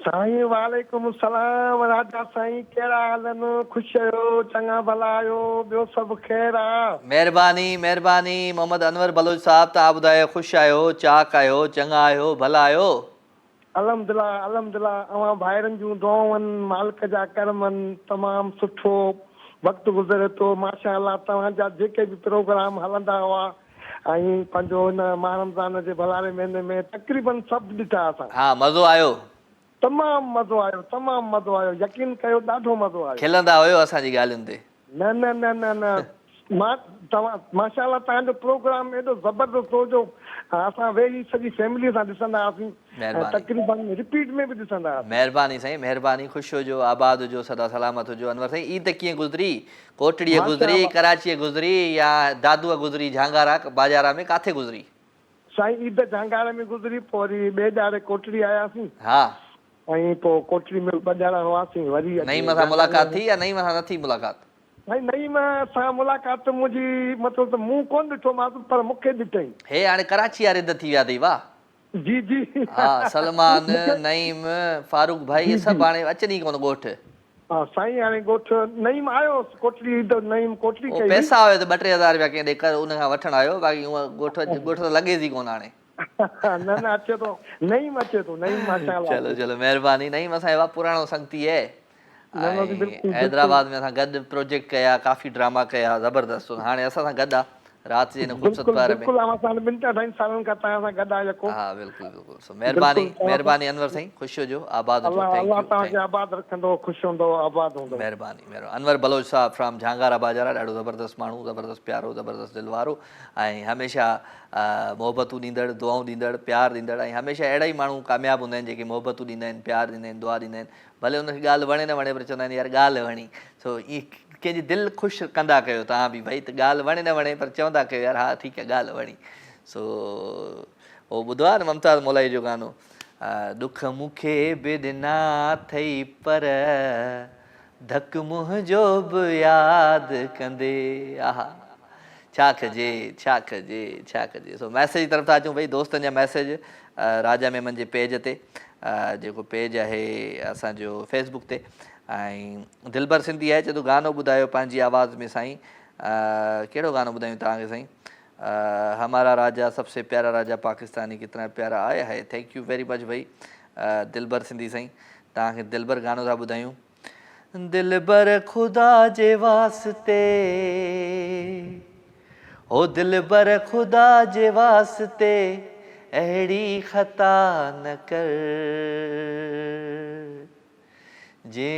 साईं वालेकुम सलाम राजा साईं कहिड़ा हाल आहिनि ख़ुशि आहियो चङा भला आहियो ॿियो सभु ख़ैरु आहे महिरबानी महिरबानी मोहम्मद अनवर बलोच साहब तव्हां ॿुधायो ख़ुशि आहियो चाक आहियो चङा आहियो भला आहियो अल्हम्दुलिल्लाह अल्हम्दुलिल्लाह अवां भाइरनि जूं दुआऊं आहिनि मालिक जा करम आहिनि तमामु सुठो वक़्तु गुज़रे थो माशाअल्लाह तव्हांजा जेके बि प्रोग्राम हलंदा हुआ ऐं पंहिंजो हिन माह रमज़ान जे भलारे महीने में तक़रीबन सभु ॾिठा असां हा मज़ो आयो तमामु मज़ो आयो यकीन कयो ॾाढो मज़ो आयो खिलंदा हुयो असांजी ॻाल्हियुनि ते न न न न न मां तव्हां माशाअल्लाह तव्हांजो प्रोग्राम एॾो ज़बरदस्त हो जो असां वेही सॼी फैमिली सां ॾिसंदा हुआसीं तक़रीबन रिपीट में बि ॾिसंदा हुआसीं महिरबानी साईं महिरबानी ख़ुशि हुजो आबाद हुजो सदा सलामत हुजो अनवर साईं ईद कीअं गुज़री कोटड़ीअ गुज़री कराचीअ गुज़री या दादूअ गुज़री झांगारा बाज़ारा में किथे गुज़री साईं ईद झांगारे में गुज़री पोइ वरी ॿिए ॼारे कोटड़ी आयासीं हा ऐं पोइ कोटड़ी में ॿ ॼणा हुआसीं वरी नईम सां मुलाक़ात थी या नईम सां न थी मुलाक़ात साईं नईम सां मुलाक़ात मुंहिंजी मतिलबु त मूं कोन ॾिठोमांसि पर मूंखे ॾिठईं हे हाणे कराची वारे थी विया अथई वाह जी जी हा सलमान नईम फारूक भाई सभु हाणे अचनि ई कोन ॻोठ हा साईं हाणे ॻोठ नईम आयो कोटड़ी नईम कोटड़ी कई पैसा हुयो त 2-3 हज़ार रुपया कंहिं ॾे कर उन खां वठणु आयो बाक़ी हूअं ॻोठ त लॻेसि ई कोन हाणे न न अचे थो नईम माशाअल्लाह चलो चलो महिरबानी नईम असांजो पुराणो संगती आहे हैदराबाद में असां गॾु प्रोजेक्ट कया काफ़ी ड्रामा कया ज़बरदस्त हाणे असां सां गॾु आहे राति जे हिन ख़ूबसूरत पार में हा बिल्कुलु बिल्कुलु महिरबानी महिरबानी अनवर साईं ख़ुशि हुजो आबाद हुजो महिरबानी अनवर बलोच साहब फ्रॉम झांगारा बाज़ारा ॾाढो ज़बरदस्त माण्हू ज़बरदस्त प्यारो ज़बरदस्त दिलि वारो ऐं हमेशह मोहबतूं ॾींदड़ दुआऊं ॾींदड़ प्यारु ॾींदड़ ऐं हमेशह अहिड़ा ई माण्हू कामयाबु हूंदा आहिनि जेके मोहबतूं ॾींदा आहिनि प्यारु ॾींदा आहिनि दुआ ॾींदा आहिनि भले हुनखे ॻाल्हि वणे न वणे पर चवंदा आहिनि यार ॻाल्हि वणी सो ईअं कंहिंजी दिलि ख़ुशि कंदा कयो तव्हां बि भई त ॻाल्हि वणे न वणे पर चवंदा कयो यार हा ठीकु आहे ॻाल्हि वणी सो उहो ॿुधो आहे न ममताज़ मौलाई जो गानो ॾुख मूंखे बि ॾिना अथई पर धक मुंहिंजो बि यादि कंदे आहा छा कजे सो मैसेज तरफ़ था अचूं भई दोस्तनि जा मैसेज राजा मेमन जे पेज ते जेको पेज आहे असांजो फेसबुक ते ऐं दिलबर सिंधी आहे चए थो गानो ॿुधायो पंहिंजी आवाज़ में साईं कहिड़ो गानो ॿुधायूं तव्हांखे साईं हमारा राजा सबसे प्यारा राजा पाकिस्तानी कितना प्यारा आहे है थैंक यू वेरी मच भाई दिलबर सिंधी साईं तव्हांखे दिलबर गानो था ॿुधायूं दिलबर ख़ुदा जे वास्ते ओ दिलबर ख़ुदा जे वास्ते अहिड़ी ख़ता न कर जे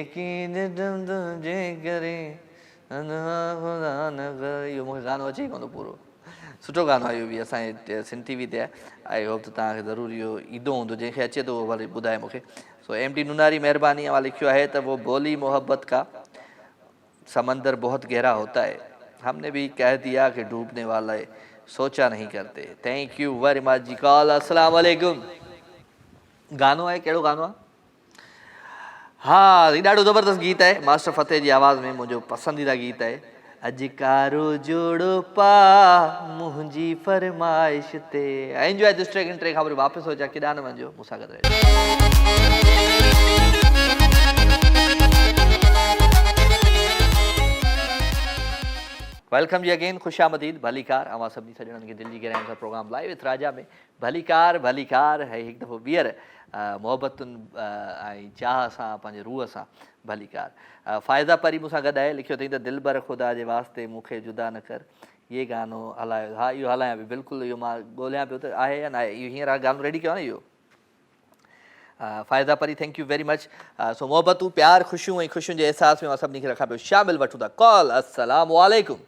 करे इहो मूंखे गानो अचे कोन थो पूरो सुठो गानो आहे इहो बि असांजे सिंध टीवी ते आहे आई होप त तव्हांखे ज़रूरु इहो ईंदो हूंदो जंहिंखे अचे थो उहो भले ॿुधाए मूंखे सो MD नुनारी महिरबानी वां लिखियो आहे त वो बोली मोहब्बत का समंदर बहुत गहरा होता है हमने भी कह दिया कि डूबने वाला है सोचा नहीं करते thank you very much ji call अस्सलाम वालेकुम गानो आहे कहिड़ो गानो आहे हाँ ये ॾाढो ज़बरदस्त गीत है मास्टर फतेह जी आवाज़ में मुझे पसंदीदा गीत है अजकारो जोड़ो पा मुंहिंजी फरमाइश ते एंजॉय दिस ट्रैक इन ट्रैक खां वरी वापसि हो जा केॾांहुं न वञो मूंसां गॾु वेलकम जी अगेन खुशामदीद भलीकार अवां सभिनी सॼणनि खे दिलि जी गहराइनि सां प्रोग्राम लाइव विथ राजा में भलीकार है हिकु दफ़ो ॿीहर मोहबतुनि ऐं चाह सां पंहिंजे रूह सां भलीकार फ़ाइदा परी मूंसां गॾु आहे लिखियो अथई त दिलबर ख़ुदा जे वास्ते मूंखे जुदा न कर ये गानो हलायो हा इहो हलायां पियो बिल्कुलु इहो मां ॻोल्हियां पियो त आहे या न आहे इहो हींअर गानो रेडी कयो आहे न इहो फ़ाइदा परी thank you very much so मोहबतूं प्यार ख़ुशियूं ऐं ख़ुशियुनि जे अहसास में मां सभिनी खे रखां पियो शामिल वठूं था कॉल अस्सलाम वालेकुम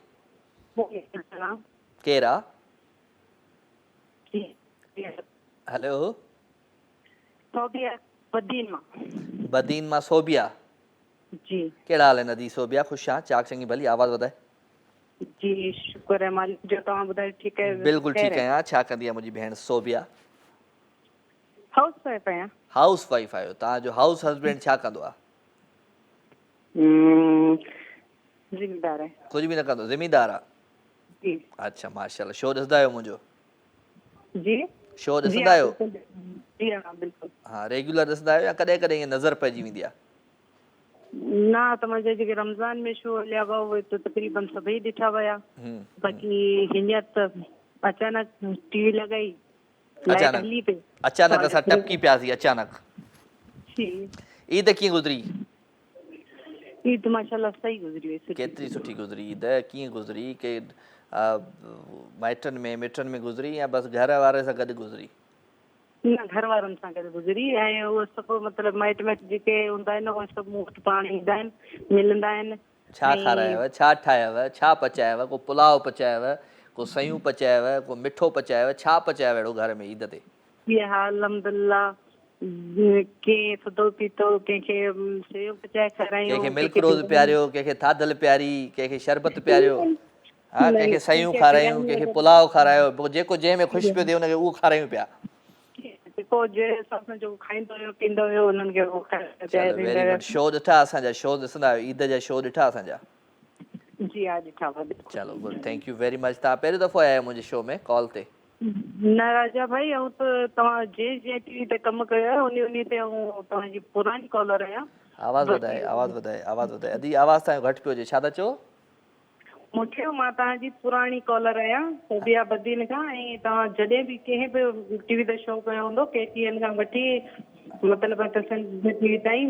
केरु आहे हेलो बदीन मां सोबिया जी कहिड़ा हाल आहिनि नदी सोबिया ख़ुशि आहे चाक चङी भली आवाज़ वधाए जी शुक्र है मालिक जो तव्हां ॿुधायो ठीकु आहे बिल्कुलु ठीकु आहियां छा कंदी आहे मुंहिंजी भेण सोबिया हाउस वाइफ आहियां हाउस वाइफ आहियो तव्हांजो हाउस हस्बैंड छा कंदो आहे ज़िम्मेदार आहे कुझु बि न कंदो ज़िमीदार आहे जी अच्छा माशाल्लाह शो ॾिसंदा आहियो मुंहिंजो जी शो ॾिसंदा आहियो जी हाँ बिल्कुलु हा रेगुलर ॾिसंदा आहियो या कॾहिं कॾहिं ईअं नज़र पइजी वेंदी आहे न त मुंहिंजे जेके रमज़ान में शो हलिया हुआ उहे त तक़रीबन सभई ॾिठा विया बाक़ी हींअर त अचानक टीवी लॻाई लाइट हली पई अचानक असां टपकी पियासीं अचानक जी ईद कीअं गुज़री ईद माशाल्लाह सही गुज़री वई केतिरी सुठी गुज़री ईद कीअं गुज़री के माइटनि में मिटनि में गुज़री या बसि घर वारे सां गॾु गुज़री न घर वारनि सां गॾु गुज़री ऐं उहे सभु मतिलबु माइट जेके हूंदा आहिनि उहे सभु मूं वटि पाण ईंदा आहिनि मिलंदा आहिनि छा खारायव छा ठाहियव छा पचायव को पुलाव पचायव को सयूं पचायव को मिठो पचायव छा पचायव अहिड़ो घर में ईद ते हा अल्हम्दुलिल्लाह के थधो पीतो कंहिंखे सेव पचाए खारायूं कंहिंखे मिल्क रोज़ पियारियो कंहिंखे थाधल पियारी कंहिंखे शरबत पियारियो हा कंहिंखे सयूं खारायूं कंहिंखे पुलाव खारायो पोइ जेको जंहिंमें ख़ुशि पियो थिए हुनखे उहो खारायूं पिया जेको जंहिं हिसाब सां जेको खाईंदो हुयो पींदो हुयो उन्हनि खे उहो खाराए शो ॾिठा असांजा शो ॾिसंदा आहियो ईद जा शो ॾिठा असांजा जी हा ॾिठा चलो good thank you very much तव्हां पहिरियों दफ़ो आया आहियो मुंहिंजे शो में कॉल ते न राजा भाई ऐं त तव्हां जंहिं टीवी ते कमु कयो आहे उन ते तव्हांजी पुरानी कॉलर आहियां आवाज़ वधाए अदी आवाज़ तव्हांजो घटि पियो हुजे छा था चओ मूंखे मां तव्हांजी पुराणी कॉलर आहियां सोबिया बदीन खां ऐं तव्हां जॾहिं बि कंहिं बि टीवी ते शो कयो हूंदो KTN खां वठी मतिलबु टीवी ताईं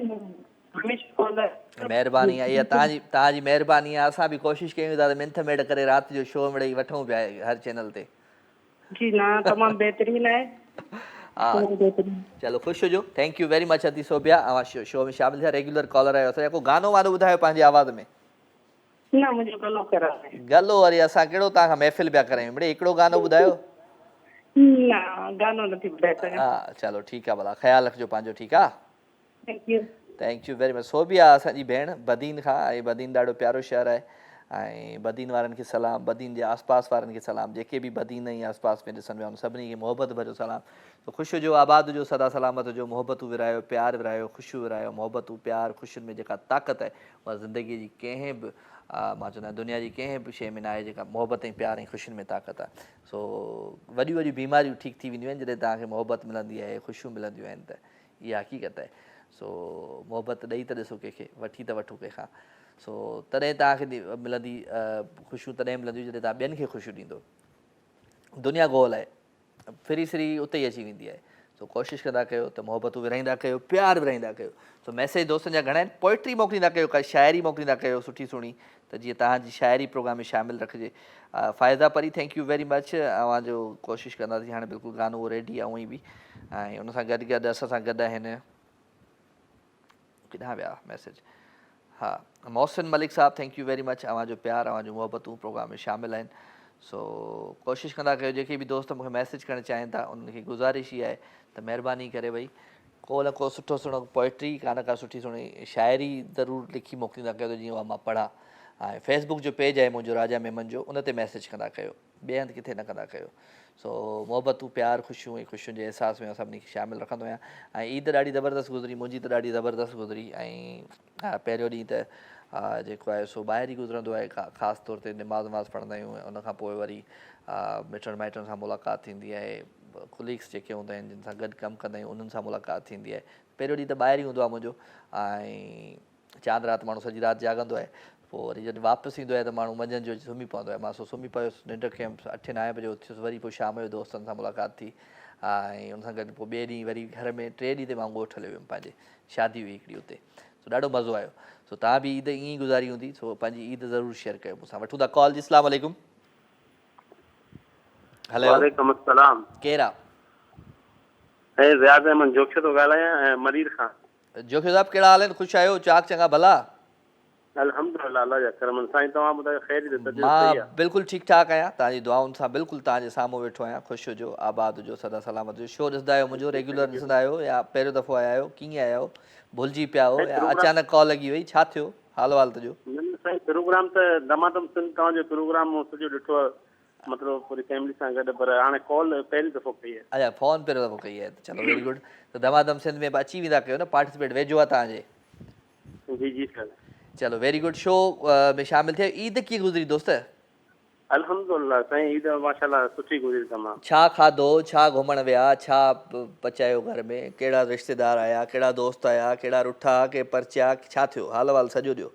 हमेशह कॉलर महिरबानी आहे इहा तव्हांजी महिरबानी आहे असां बि कोशिशि कयूं था त मिंथ मेड़ करे राति जो शो मिड़ई वठूं पिया हर चैनल ते जी न तमामु बहितरीन आहे हा चलो ख़ुशि हुजो थैंक यू वेरी मच अदी सोबिया अवां शो में शामिल थिया रेगुलर कॉलर आहियो असांजा को गानो वानो ॿुधायो पंहिंजी आवाज़ में न मुंहिंजो गलो ख़राबु आहे गलो वरी असां कहिड़ो तव्हांखां महफ़िल पिया करायूं मिड़े हिकिड़ो गानो ॿुधायो न गानो नथी ॿुधाए सघां हा चलो ठीकु आहे भला ख़्यालु रखिजो पंहिंजो ठीकु आहे thank you very much Sobia असांजी भेण बदीन खां ऐं बदीन ॾाढो प्यारो शहर आहे ऐं बदीन वारनि खे सलाम बदीन जे आसपास वारनि खे सलाम जेके बि बदीन ऐं आसपास में ॾिसनि पिया उन सभिनी खे मोहबत भरियो सलाम त ख़ुशि हुजो आबाद हुजो सदा सलामत हुजो मोहबतूं विरायो प्यार विरायो ख़ुशियूं विरायो मोहबतूं प्यार ख़ुशियुनि में जेका ताक़त आहे उहा ज़िंदगीअ जी कंहिं बि मां चवंदो आहियां दुनिया जी कंहिं बि शइ में न आहे जेका मोहबत ऐं प्यार ऐं ख़ुशियुनि में ताक़त आहे सो वॾियूं वॾियूं बीमारियूं ठीकु थी वेंदियूं आहिनि जॾहिं तव्हांखे मोहबत मिलंदी आहे ख़ुशियूं मिलंदियूं आहिनि त इहा हक़ीक़त आहे सो मोहबत ॾेई त ॾिसो कंहिंखे वठी त वठो कंहिंखां सो तॾहिं तव्हांखे मिलंदी ख़ुशियूं तॾहिं मिलंदियूं जॾहिं तव्हां ॿियनि खे ख़ुशियूं ॾींदो दुनिया गोल आहे फिरी सिरी उते ई अची वेंदी आहे सो कोशिशि कंदा कयो त मोहबतूं विराईंदा कयो प्यार विराईंदा कयो सो मैसेज दोस्तनि जा घणा आहिनि पोइट्री मोकिलींदा कयो का शाइरी मोकिलींदा कयो सुठी सुहिणी त जीअं तव्हांजी शाइरी प्रोग्राम में शामिलु रखिजे फ़ाइदा परी थैंक यू वेरी मच अवांजो कोशिशि कंदासीं हाणे बिल्कुलु गानो उहो रेडी आहे उअं बि ऐं उन सां गॾु असां सां गॾु आहिनि किथां विया मैसेज हाँ मोहसिन मलिक साहब थैंक यू वेरी मच अवां जो प्यार अवां जो मोहब्बतूं प्रोग्राम में शामिल आहिनि सो कोशिशि कंदा कयो जेके बि दोस्त मूंखे मैसेज करणु चाहिनि था उन्हनि खे गुज़ारिश ई आहे त महिरबानी करे भई को न को सुठो सुहिणो पोइट्री का न का सुठी सुहिणी शाइरी ज़रूरु लिखी मोकिलींदा कयो त जीअं उहा मां पढ़ां ऐं फेसबुक जो पेज आहे मुंहिंजो राजा मेमन जो उन ते मैसेज कंदा कयो ॿिए हंधि किथे न कंदा कयो सो मोहबतूं प्यार ख़ुशियूं ऐं ख़ुशियुनि जे अहसास में सभिनी खे शामिलु रखंदो आहियां ऐं ईद ॾाढी ज़बरदस्त गुज़री मुंहिंजी त ॾाढी ज़बरदस्त गुज़री ऐं पहिरियों ॾींहुं त जेको आहे सो ॿाहिरि ई गुज़रंदो आहे ख़ासि तौर ते नमाज़ वमाज़ पढ़ंदा आहियूं ऐं उनखां पोइ वरी मिटनि माइटनि सां मुलाक़ात थींदी आहे कुलीग्स जेके हूंदा आहिनि जिन सां गॾु कमु कंदा आहियूं उन्हनि सां मुलाक़ात थींदी आहे पहिरियों ॾींहुं त ॿाहिरि ई हूंदो आहे मुंहिंजो ऐं चांद राति माण्हू सॼी राति जाॻंदो आहे पोइ वरी जॾहिं वापसि ईंदो आहे त माण्हू मंझंदि जो सुम्ही पवंदो आहे मां सुम्ही पियुसि निंड कयमि 8-9 बजे उथियुसि वरी पोइ शाम जो दोस्तनि सां मुलाक़ात थी ऐं उन सां गॾु पोइ ॿिए ॾींहुं वरी घर में 3 ॾींहं ते मां ॻोठ हलियो वियुमि पंहिंजे शादी हुई हिकिड़ी हुते सो ॾाढो मज़ो आयो सो तव्हां बि ईद ईअं ई गुज़ारी हूंदी सो पंहिंजी ईद ज़रूरु शेयर कयो मूंसां वठूं था कॉल जी अस्सलाम वालेकुम हेलो वालेकुम अस्सलाम केरु आहे ज़ियाद अहमद जोखियो थो ॻाल्हायां मरीर खां जोखियो साहिबु कहिड़ा हाल आहिनि ख़ुशि आहियो चाक चङा भला अल्हम्दुलिल्लाह अल्लाह जा करम साईं तव्हां ॿुधायो ख़ैर जी तबियत मां सही आहे बिल्कुलु ठीकु ठाकु आहियां तव्हांजी दुआउनि सां बिल्कुलु तव्हांजे साम्हूं वेठो आहियां ख़ुशि हुजो आबाद हुजो सदा सलामत हुजो शो ॾिसंदा आहियो मुंहिंजो रेगुलर ॾिसंदा आहियो या पहिरियों दफ़ो आया आहियो कीअं आया आहियो भुलिजी पिया हो या अचानक कॉल लॻी वई छा थियो हाल वाल त जो साईं प्रोग्राम त दमादम सिंध तव्हांजो प्रोग्राम सॼो ॾिठो आहे मतिलबु पूरी फैमिली सां गॾु पर हाणे कॉल पहिरीं दफ़ो कई आहे अच्छा फ़ोन पहिरियों दफ़ो कई आहे त चलो वेरी गुड त दमादम सिंध में बि अची वेंदा कयो न पार्टिसिपेट वेझो आहे तव्हांजे जी जी सर चलो वेरी गुड शो में शामिलु थियो ईद कीअं गुज़री दोस्त अल्हम्दुलिल्लाह साईं ईद माशाल्लाह सुठी गुज़री तमामु छा खाधो छा घुमण विया छा पचायो घर में कहिड़ा रिश्तेदार आया कहिड़ा दोस्त आया कहिड़ा रुठा के परचिया छा थियो हाल वाल सॼो ॾियो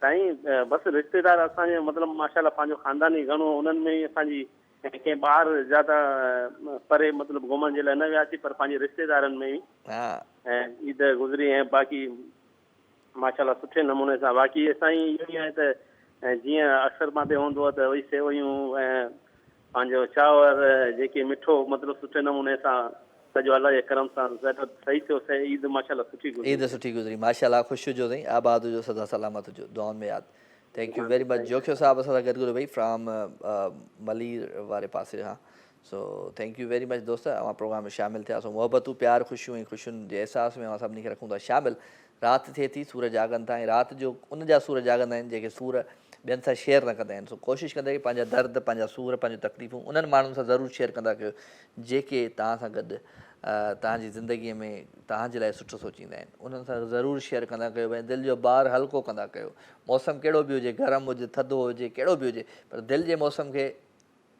साईं बसि रिश्तेदार असांजे मतिलबु माशाल्लाह पंहिंजो ख़ानदानी घणो उन्हनि में ई असांजी कंहिं ॿार ज़्यादा परे मतिलबु घुमण जे लाइ न वियासीं पर पंहिंजे रिश्तेदारनि में ई ऐं ईद गुज़री ऐं बाक़ी माशाल्लाह सुठे नमूने सां बाक़ी साईं इहो ई आहे त जीअं अक्सर मां ते हूंदो आहे त वरी सेवयूं ऐं पंहिंजो चांवर जेके मिठो मतिलबु सुठे नमूने सां सॼो अलाह जे करम सां सही थियो ईद माशाल्लाह सुठी गुज़री ईद सुठी गुज़री माशाल्लाह ख़ुशि हुजो साईं आबाद हुजो सदा सलामत हुजो दुआउनि में यादि thank you very much Jokhio साहब असां सां गॾु भई फ्रॉम मलीर वारे पासे खां सो थैंक यू वेरी मच दोस्त अवां प्रोग्राम में शामिलु थिया सो मोहबतूं प्यार ख़ुशियूं ऐं ख़ुशियुनि जे अहसास में असां सभिनी खे रखूं था शामिलु राति थिए थी सूर जागनि था ऐं राति जो उन जा सूर जागंदा आहिनि जेके सूर ॿियनि सां शेयर न कंदा आहिनि सो कोशिशि कंदा की पंहिंजा दर्द पंहिंजा सूर पंहिंजूं तकलीफ़ूं उन्हनि माण्हुनि सां ज़रूरु शेयर कंदा कयो जेके तव्हां सां गॾु तव्हांजी ज़िंदगीअ में तव्हांजे लाइ सुठो सोचींदा आहिनि उन्हनि सां ज़रूरु शेयर कंदा कयो भई दिलि जो भार हल्को कंदा कयो मौसम कहिड़ो बि हुजे गरम हुजे थधो हुजे कहिड़ो बि हुजे पर दिलि जे मौसम खे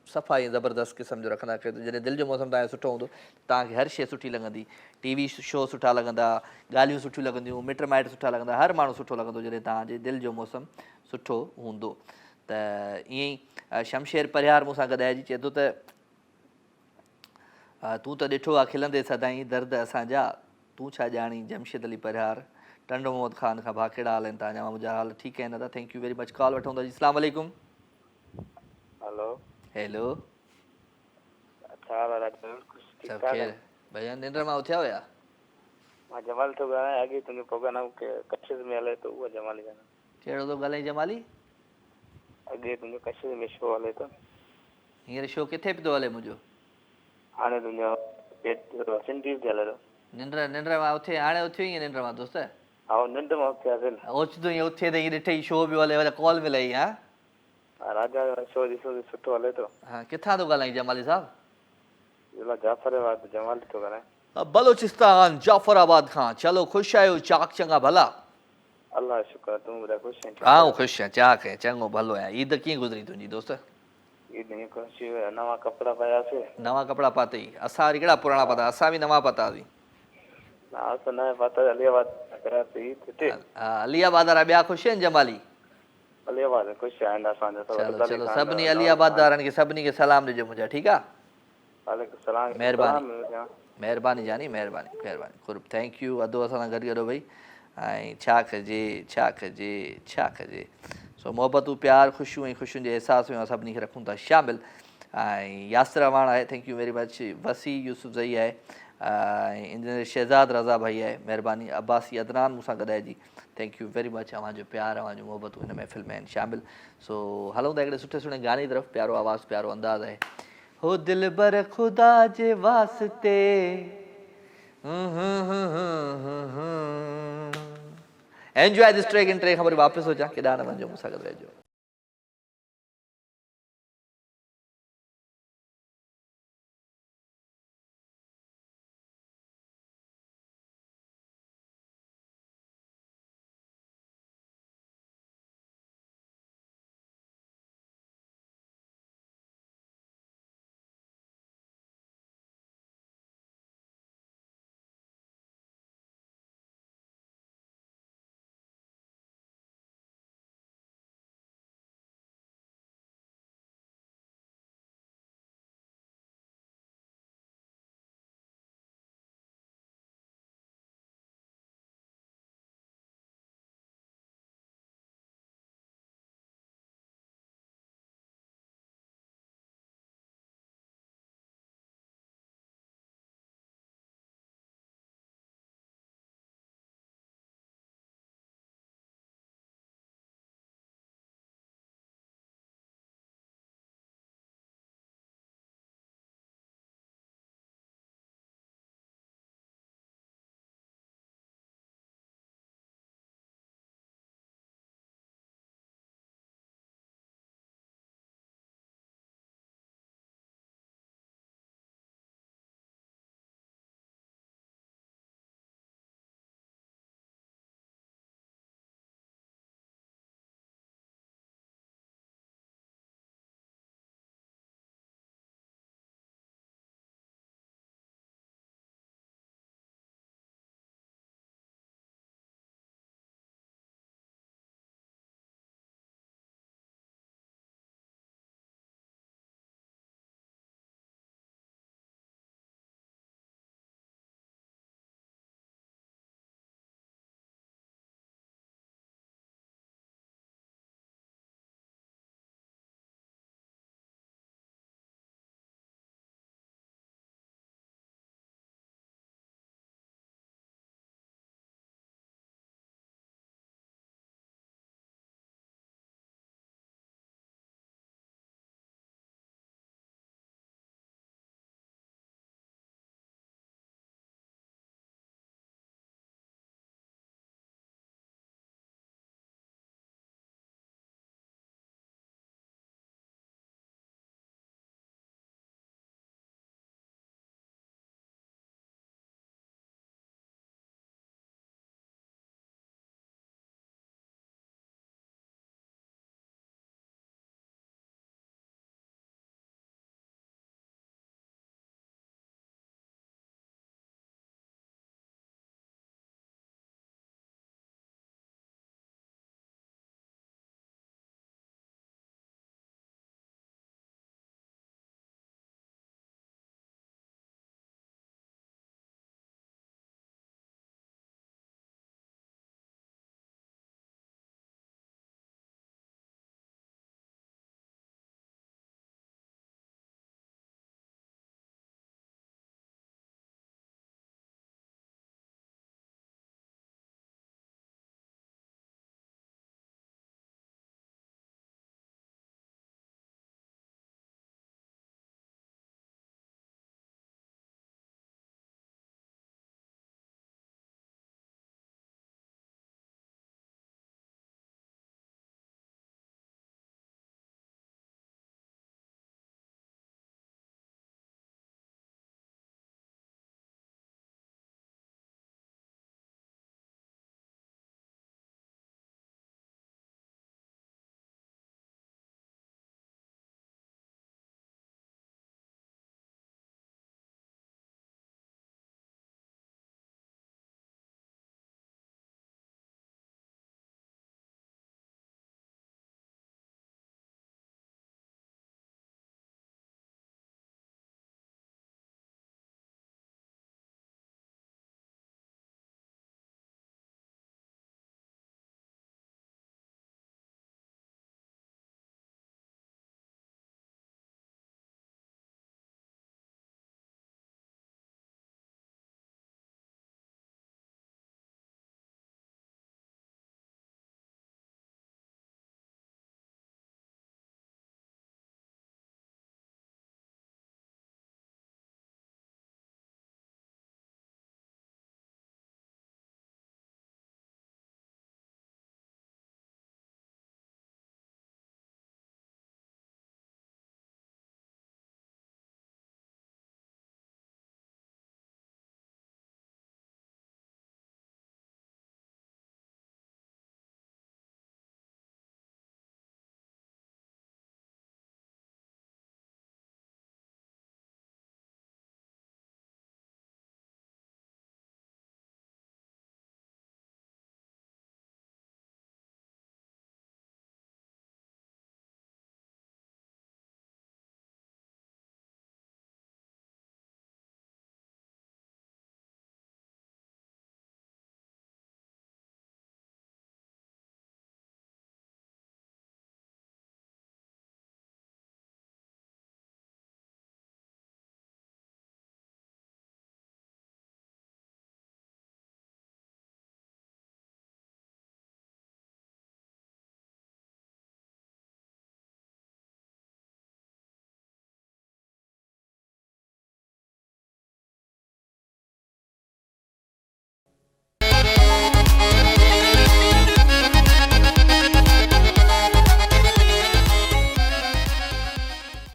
सफ़ा ऐं ज़बरदस्त क़िस्म जो रखंदा कयो जॾहिं दिलि जो मौसम तव्हांजो सुठो हूंदो तव्हांखे हर शइ सुठी लॻंदी टीवी शो सुठा लॻंदा ॻाल्हियूं सुठियूं लॻंदियूं मिट माइट सुठा लॻंदा हर माण्हू सुठो लॻंदो जॾहिं तव्हांजे दिलि जो मौसम सुठो हूंदो त ईअं ई शमशेर परियार मूंसां गॾाइजी चए थो त तूं त ॾिठो आहे खिलंदे सदाईं दर्द असांजा तूं छा ॼाणी जमशेद अली परियार टंडो मोहम्मद ख़ान खां भाउ कहिड़ा हाल आहिनि तव्हांजा मुंहिंजा हाल ठीकु आहिनि दादा thank you very much call वठूं था जी अस्सलाम वालेकुम हेलो हेलो छा सभु ख़ैर भैया निंड मां उथिया हुया मां जमाल थो ॻाल्हायां अॻे तुंहिंजो प्रोग्राम कच्छ में हले थो उहो जमाली कहिड़ो थो ॻाल्हाई जमाली अॻे तुंहिंजो कच्छ में शो हले थो हींअर शो किथे पियो थो हले मुंहिंजो हाणे तुंहिंजो सिंधी ते हले थो निंड मां उथे हाणे उथियो ईअं निंड मां दोस्त हा निंड मां उथियासीं ओचितो ईअं उथे त ईअं ॾिठई शो पियो हले कॉल मिलाई हा राजा शो ॾिसो सुठो हले थो हा किथां थो ॻाल्हाई जमाली साहिबु जाफ़राबाद जमाल थो ॻाल्हायां बलोचिस्तान जाफ़राबाद खां चलो ख़ुशि आहियो चाक चङा भला अल्लाह शुक्र तूं ॿुधाए ख़ुशि आऊं ख़ुशि आहियां चाक आहे चङो भलो आहियां ईद कीअं गुज़री तुंहिंजी दोस्त ईद हीअं ख़ुशी नवां कपिड़ा पायासीं नवां कपिड़ा पातई असां वरी कहिड़ा पुराणा पाता असां बि नवां पातासीं न पाता अलियाबाद करासीं हा अलियाबाद वारा ॿिया ख़ुशि आहिनि जमाली अलियाबाद ख़ुशि आहिनि असांजा चलो चलो सभिनी अलियाबाद वारनि खे सभिनी खे सलाम ॾिजो मुंहिंजा ठीकु आहे महिरबानी महिरबानी जानी महिरबानी महिरबानी ख़ुरब थैंक यू अधो असां सां गॾु भई ऐं छा कजे छा कजे छा कजे सो मोहबतूं प्यार ख़ुशियूं ऐं ख़ुशियुनि जे अहसास में सभिनी खे रखूं था शामिलु ऐं यासिर अवान आहे थैंक यू वेरी मच वसी यूसुफ ज़ई आहे इंजीनियर शहज़ाद रज़ा भाई आहे, महिरबानी। अब्बासी अदनान मूंसां गॾाइजी, थैंक यू वेरी मच। अव्हांजो प्यार, अव्हांजो मोहबतूं हिन महफ़िल में आहिनि शामिल। सो हलूं था हिकिड़े सुठे सुठे गाने जी तरफ़। प्यारो आवाज़, प्यारो अंदाज़ आहे। हो दिलबर ख़ुदा जे वास्ते, एंजॉय दिस ट्रैक। इन ट्रैक खां वरी वापसि अचां, केॾा न वञिजो, मूंसां गॾु रहिजो।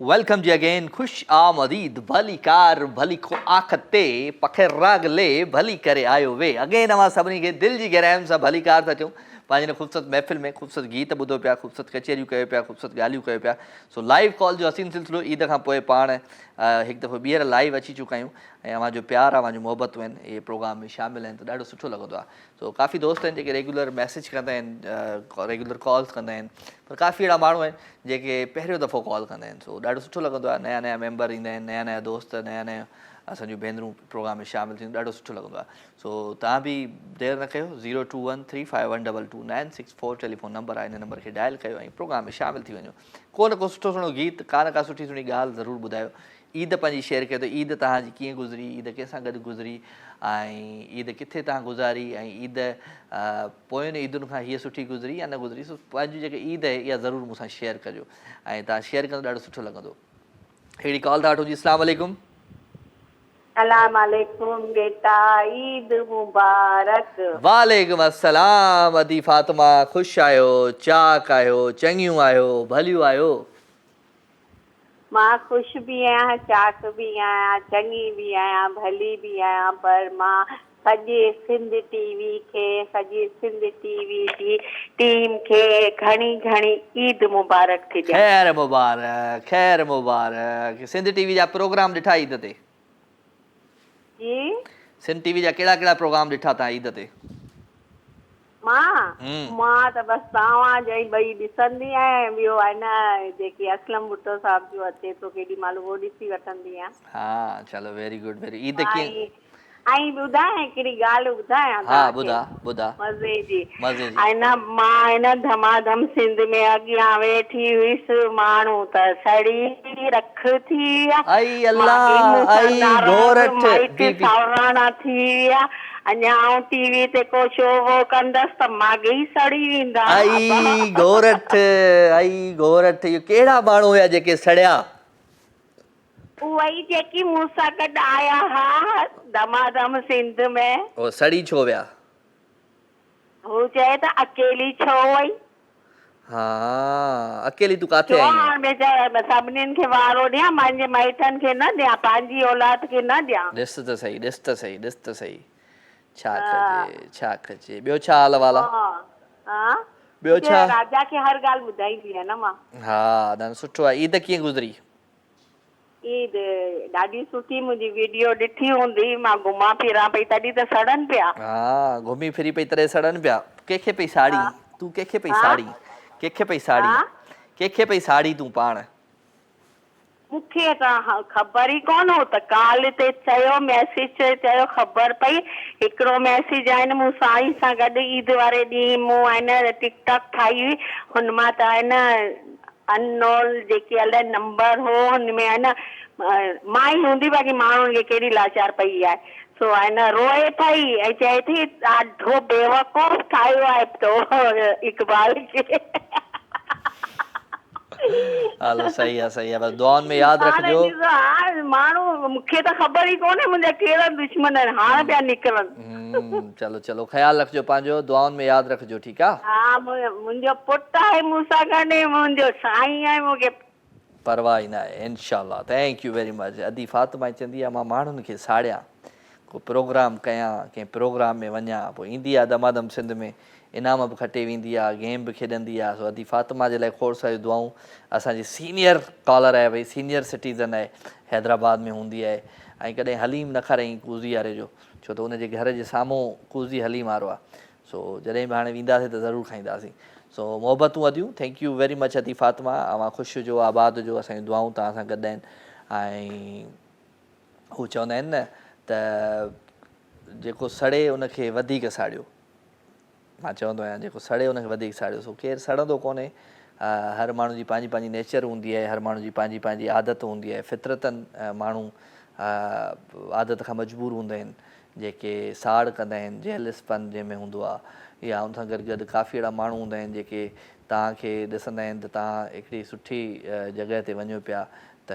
वेलकम जी अगेन, खुश आमदीद, भली कार भली खो आखते पखे राग ले भली करे आयो वे। अगेन अवां सभिनी खे दिलि जी गहराइयुनि सां भली कार था चऊं। पंहिंजे हिन ख़ूबसूरत महफ़िल में ख़ूबसूरत गीत ॿुधो पिया, ख़ूबसूरत कचेरियूं कयो पिया, ख़ूबसूरत ॻाल्हियूं कयो पिया। सो लाइव कॉल जो हसीन सिलसिलो ईद खां पोइ पाण हिकु दफ़ो ॿीहर लाइव अची चुका आहियूं ऐं अवां जो प्यार अवां जो मोहबतूं आहिनि इहे प्रोग्राम में शामिल आहिनि त ॾाढो सुठो लॻंदो आहे। सो काफ़ी दोस्त आहिनि जेके रेगुलर मैसेज कंदा आहिनि, रेगुलर कॉल्स कंदा आहिनि, पर काफ़ी अहिड़ा माण्हू आहिनि जेके पहिरियों दफ़ो कॉल कंदा आहिनि। सो ॾाढो सुठो लॻंदो आहे, नया नया मेंबर ईंदा आहिनि, नया नया दोस्त, नया नया असांजूं भेनरूं प्रोग्राम में शामिल थींदियूं, ॾाढो सुठो लॻंदो आहे। सो तव्हां बि देरि न कयो, 02135122964 टेलीफोन नंबर आहे, हिन नंबर खे डायल कयो ऐं प्रोग्राम में शामिल थी वञो। को न को सुठो सुहिणो गीत, का न का सुठी सुहिणी ॻाल्हि ज़रूरु ॿुधायो। ईद पंहिंजी शेयर कयो त ईद तव्हांजी कीअं गुज़री, ईद कंहिंसां गॾु गुज़री ऐं ईद किथे तव्हां गुज़ारी ऐं ईद पोयनि ईदुनि खां हीअ सुठी गुज़री या न गुज़री। सो पंहिंजी जेके ईद आहे इहा ज़रूरु मूंसां शेयर कजो ऐं तव्हां शेयर कंदो ॾाढो सुठो लॻंदो। अहिड़ी कॉल था वठूं जी। अस्सलाम वालेकुम। सलाम अलैकुम बेटा, ईद मुबारक। वालेकुम अस्सलाम अदी फातिमा, ख़ुशि आहियो, चाक आहियो, चङियूं आहियो, भलियूं आहियो? मां ख़ुशि बि आहियां, चाक बि आहियां, चङी बि आहियां, भली बि आहियां, पर मां सॼे सिंध टीवी खे, सॼी सिंध टीवी जी टीम खे घणी घणी ईद मुबारक थी ॾियां। ख़ैर मुबारक, ख़ैर मुबारक। सिंध टीवी जा प्रोग्राम ॾिठा ईद ते? जी सिंध टीवी जा कहिड़ा कहिड़ा प्रोग्राम ॾिठा तव्हां ईद ते? मां त बसि तव्हां जा ई ॿई ॾिसंदी आहियां, ॿियो आहे न जेकी असलम भुट्टो साहिब जो अचे थो केॾी महिल उहो ॾिसी वठंदी आहियां। हा चलो, वेरी गुड, वेरी। ईद कीअं? ऐं ॿुधायां हिकिड़ी ॻाल्हि ॿुधायां? हा ॿुधा ॿुधा। मज़े जी। मज़े जी। ऐं न मां हिन धमाधम सिंध में अॻियां वेठी हुईसि, माण्हू त सड़ी रख थी विया, आई अल्लाह, आई घोरठ बीबी सावराणा थी विया। अञा आऊं टीवी ते को शो वो कंदसि त माॻे ई सड़ी वेंदा। आई घोरठ, आई घोरठ। इहो कहिड़ा माण्हू हुया जेके सड़िया? उहे जेकी मूंसां गॾु आया हा धमाधम सिंध में। ओ सड़ी छो विया? हू चए त अकेली छो वई? हा, अकेली तूं काथे आई आहीं? सभिनीनि खे वारो ॾियां, मुंहिंजे माइटनि खे न ॾियां, पंहिंजी औलाद खे न ॾियां। ॾिस त सही, ॾिस त सही, ॾिस त सही। छा कजे, छा कजे। ॿियो छा हाल वाला? ॿियो छा? राजा खे हर ॻाल्हि ॿुधाईंदी आहियां न मां। हा न, सुठो आहे। ईद कीअं गुज़री? ईद ॾाढी सुठी। मुंहिंजी वीडियो ॾिठी हूंदी, मां घुमां फिरां पई तॾहिं त सड़नि पिया। हा, घुमी फिरी पई तॾहिं सड़नि पिया। कंहिंखे पई साड़ी? तूं कंहिंखे पई साड़ी? कंहिंखे पई साड़ी? कंहिंखे पई साड़ी तूं पाण? मूंखे त ख़बर ई कोन हो त कॉल ते चयो, मैसेज चयो, ख़बर पई। हिकिड़ो मैसेज आहे न, मूं साईं सां गॾु ईद वारे ॾींहुं मूं आहे न टिकटॉक ठाही हुई, हुन मां त आहे न अननोन जेके अलाए नंबर हो, हुनमें आहे न मां ई हूंदी बाक़ी माण्हुनि खे कहिड़ी लाचार पई आहे। सो आहे न रोए पई ऐं चए थी ॾाढो बेवकूफ़ ठाहियो आहे तो इक़बाल खे। हलो सही आहे, सही आहे। बसि दुआउनि में यादि रखिजो। माण्हू मूंखे त ख़बर ई कोन्हे मुंहिंजा कहिड़ा दुश्मन आहिनि, हाणे पिया निकिरनि। चलो चलो, ख़्यालु रखिजो पंहिंजो, दुआउनि में यादि रखिजो, ठीकु आहे? हा, मुंहिंजो पुटु आहे मूंसां गॾु, मुंहिंजो साईं आहे, मूंखे परवाह ई न आहे। इनशाला, थैंक यू वेरी मच। अदी फातिमा चवंदी आहे मां माण्हुनि खे साड़ियां, को प्रोग्राम कयां, कंहिं प्रोग्राम में वञा, पोइ ईंदी आहे दमादम सिंध में, इनाम बि खटे वेंदी आहे, गेम बि खेॾंदी आहे। सो अदी फातिमा जे लाइ खोड़ सारियूं दुआऊं। असांजी सीनियर कॉलर आहे, भई सीनियर सिटीज़न आहे, हैदराबाद में हूंदी आहे ऐं कॾहिं हलीम न खाराईं कूज़ी वारे जो, छो त उनजे घर जे साम्हूं कूज़ी हलीम वारो आहे। सो जॾहिं बि हाणे वेंदासीं त ज़रूरु खाईंदासीं। सो मोहबतूं वधियूं। थैंक यू वेरी मच अदी फातिमा। अवां ख़ुशि हुजो, आबाद हुजो, असांजी दुआऊं तव्हां सां गॾु आहिनि। ऐं हू चवंदा आहिनि न त जेको सड़े उनखे वधीक साड़ियो। मां चवंदो आहियां जेको सड़े उनखे वधीक साड़ियो। सो केरु सड़ंदो कोन्हे। हर माण्हू जी पंहिंजी पंहिंजी नेचर हूंदी आहे, हर माण्हू जी पंहिंजी पंहिंजी आदत हूंदी आहे। फितरतन माण्हू आदत खां मजबूर हूंदा आहिनि, जेके साड़ कंदा आहिनि, जेलसपन जंहिंमें हूंदो आहे, या उन सां गॾु गॾु काफ़ी अहिड़ा माण्हू हूंदा आहिनि जेके तव्हांखे ॾिसंदा आहिनि त तव्हां हिकिड़ी सुठी जॻह ते वञो पिया त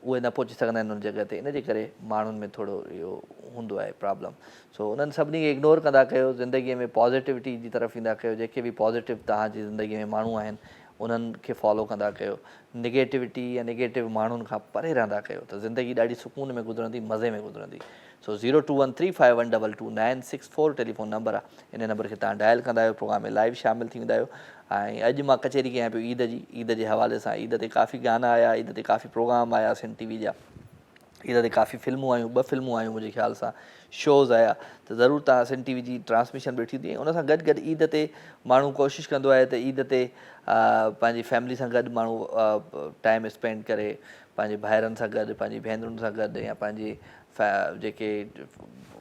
उहे न पहुची सघंदा आहिनि उन जॻह ते। इन जे करे माण्हुनि में थोरो इहो हूंदो आहे प्रॉब्लम। सो उन्हनि सभिनी खे इग्नोर कंदा कयो, ज़िंदगीअ में पॉज़िटिविटी जी तरफ़ ईंदा कयो। जेके बि पॉज़िटिव तव्हांजी ज़िंदगीअ में माण्हू आहिनि उन्हनि खे फॉलो कंदा कयो, निगेटिविटी या निगेटिव माण्हुनि खां परे रहंदा कयो त ज़िंदगी ॾाढी सुकून में गुज़रंदी, मज़े में गुज़रंदी। सो 021351222964 टेलीफोन नंबर आहे, इन नंबर खे तव्हां डायल कंदा आहियो, प्रोग्राम में लाइव शामिलु थी वेंदा आहियो। ऐं अॼु मां कचहरी कयां पियो ईद जे हवाले सां। ईद ते काफ़ी गाना आया, ईद ते काफ़ी प्रोग्राम आया सिंध टीवी जा, ईद ते काफ़ी फिल्मूं आयूं, 2 फिल्मूं आयूं मुंहिंजे ख़्याल सां, शोज़ आया। त ज़रूरु तव्हां सिंध टीवी जी ट्रांसमिशन ॾिठी थी। उन सां गॾु ईद ते माण्हू कोशिशि कंदो आहे त ईद ते पंहिंजी फैमिली सां गॾु माण्हू टाइम स्पेंड करे, पंहिंजे भाइरनि सां गॾु, पंहिंजी भेनरुनि सां गॾु, या पंहिंजी जेके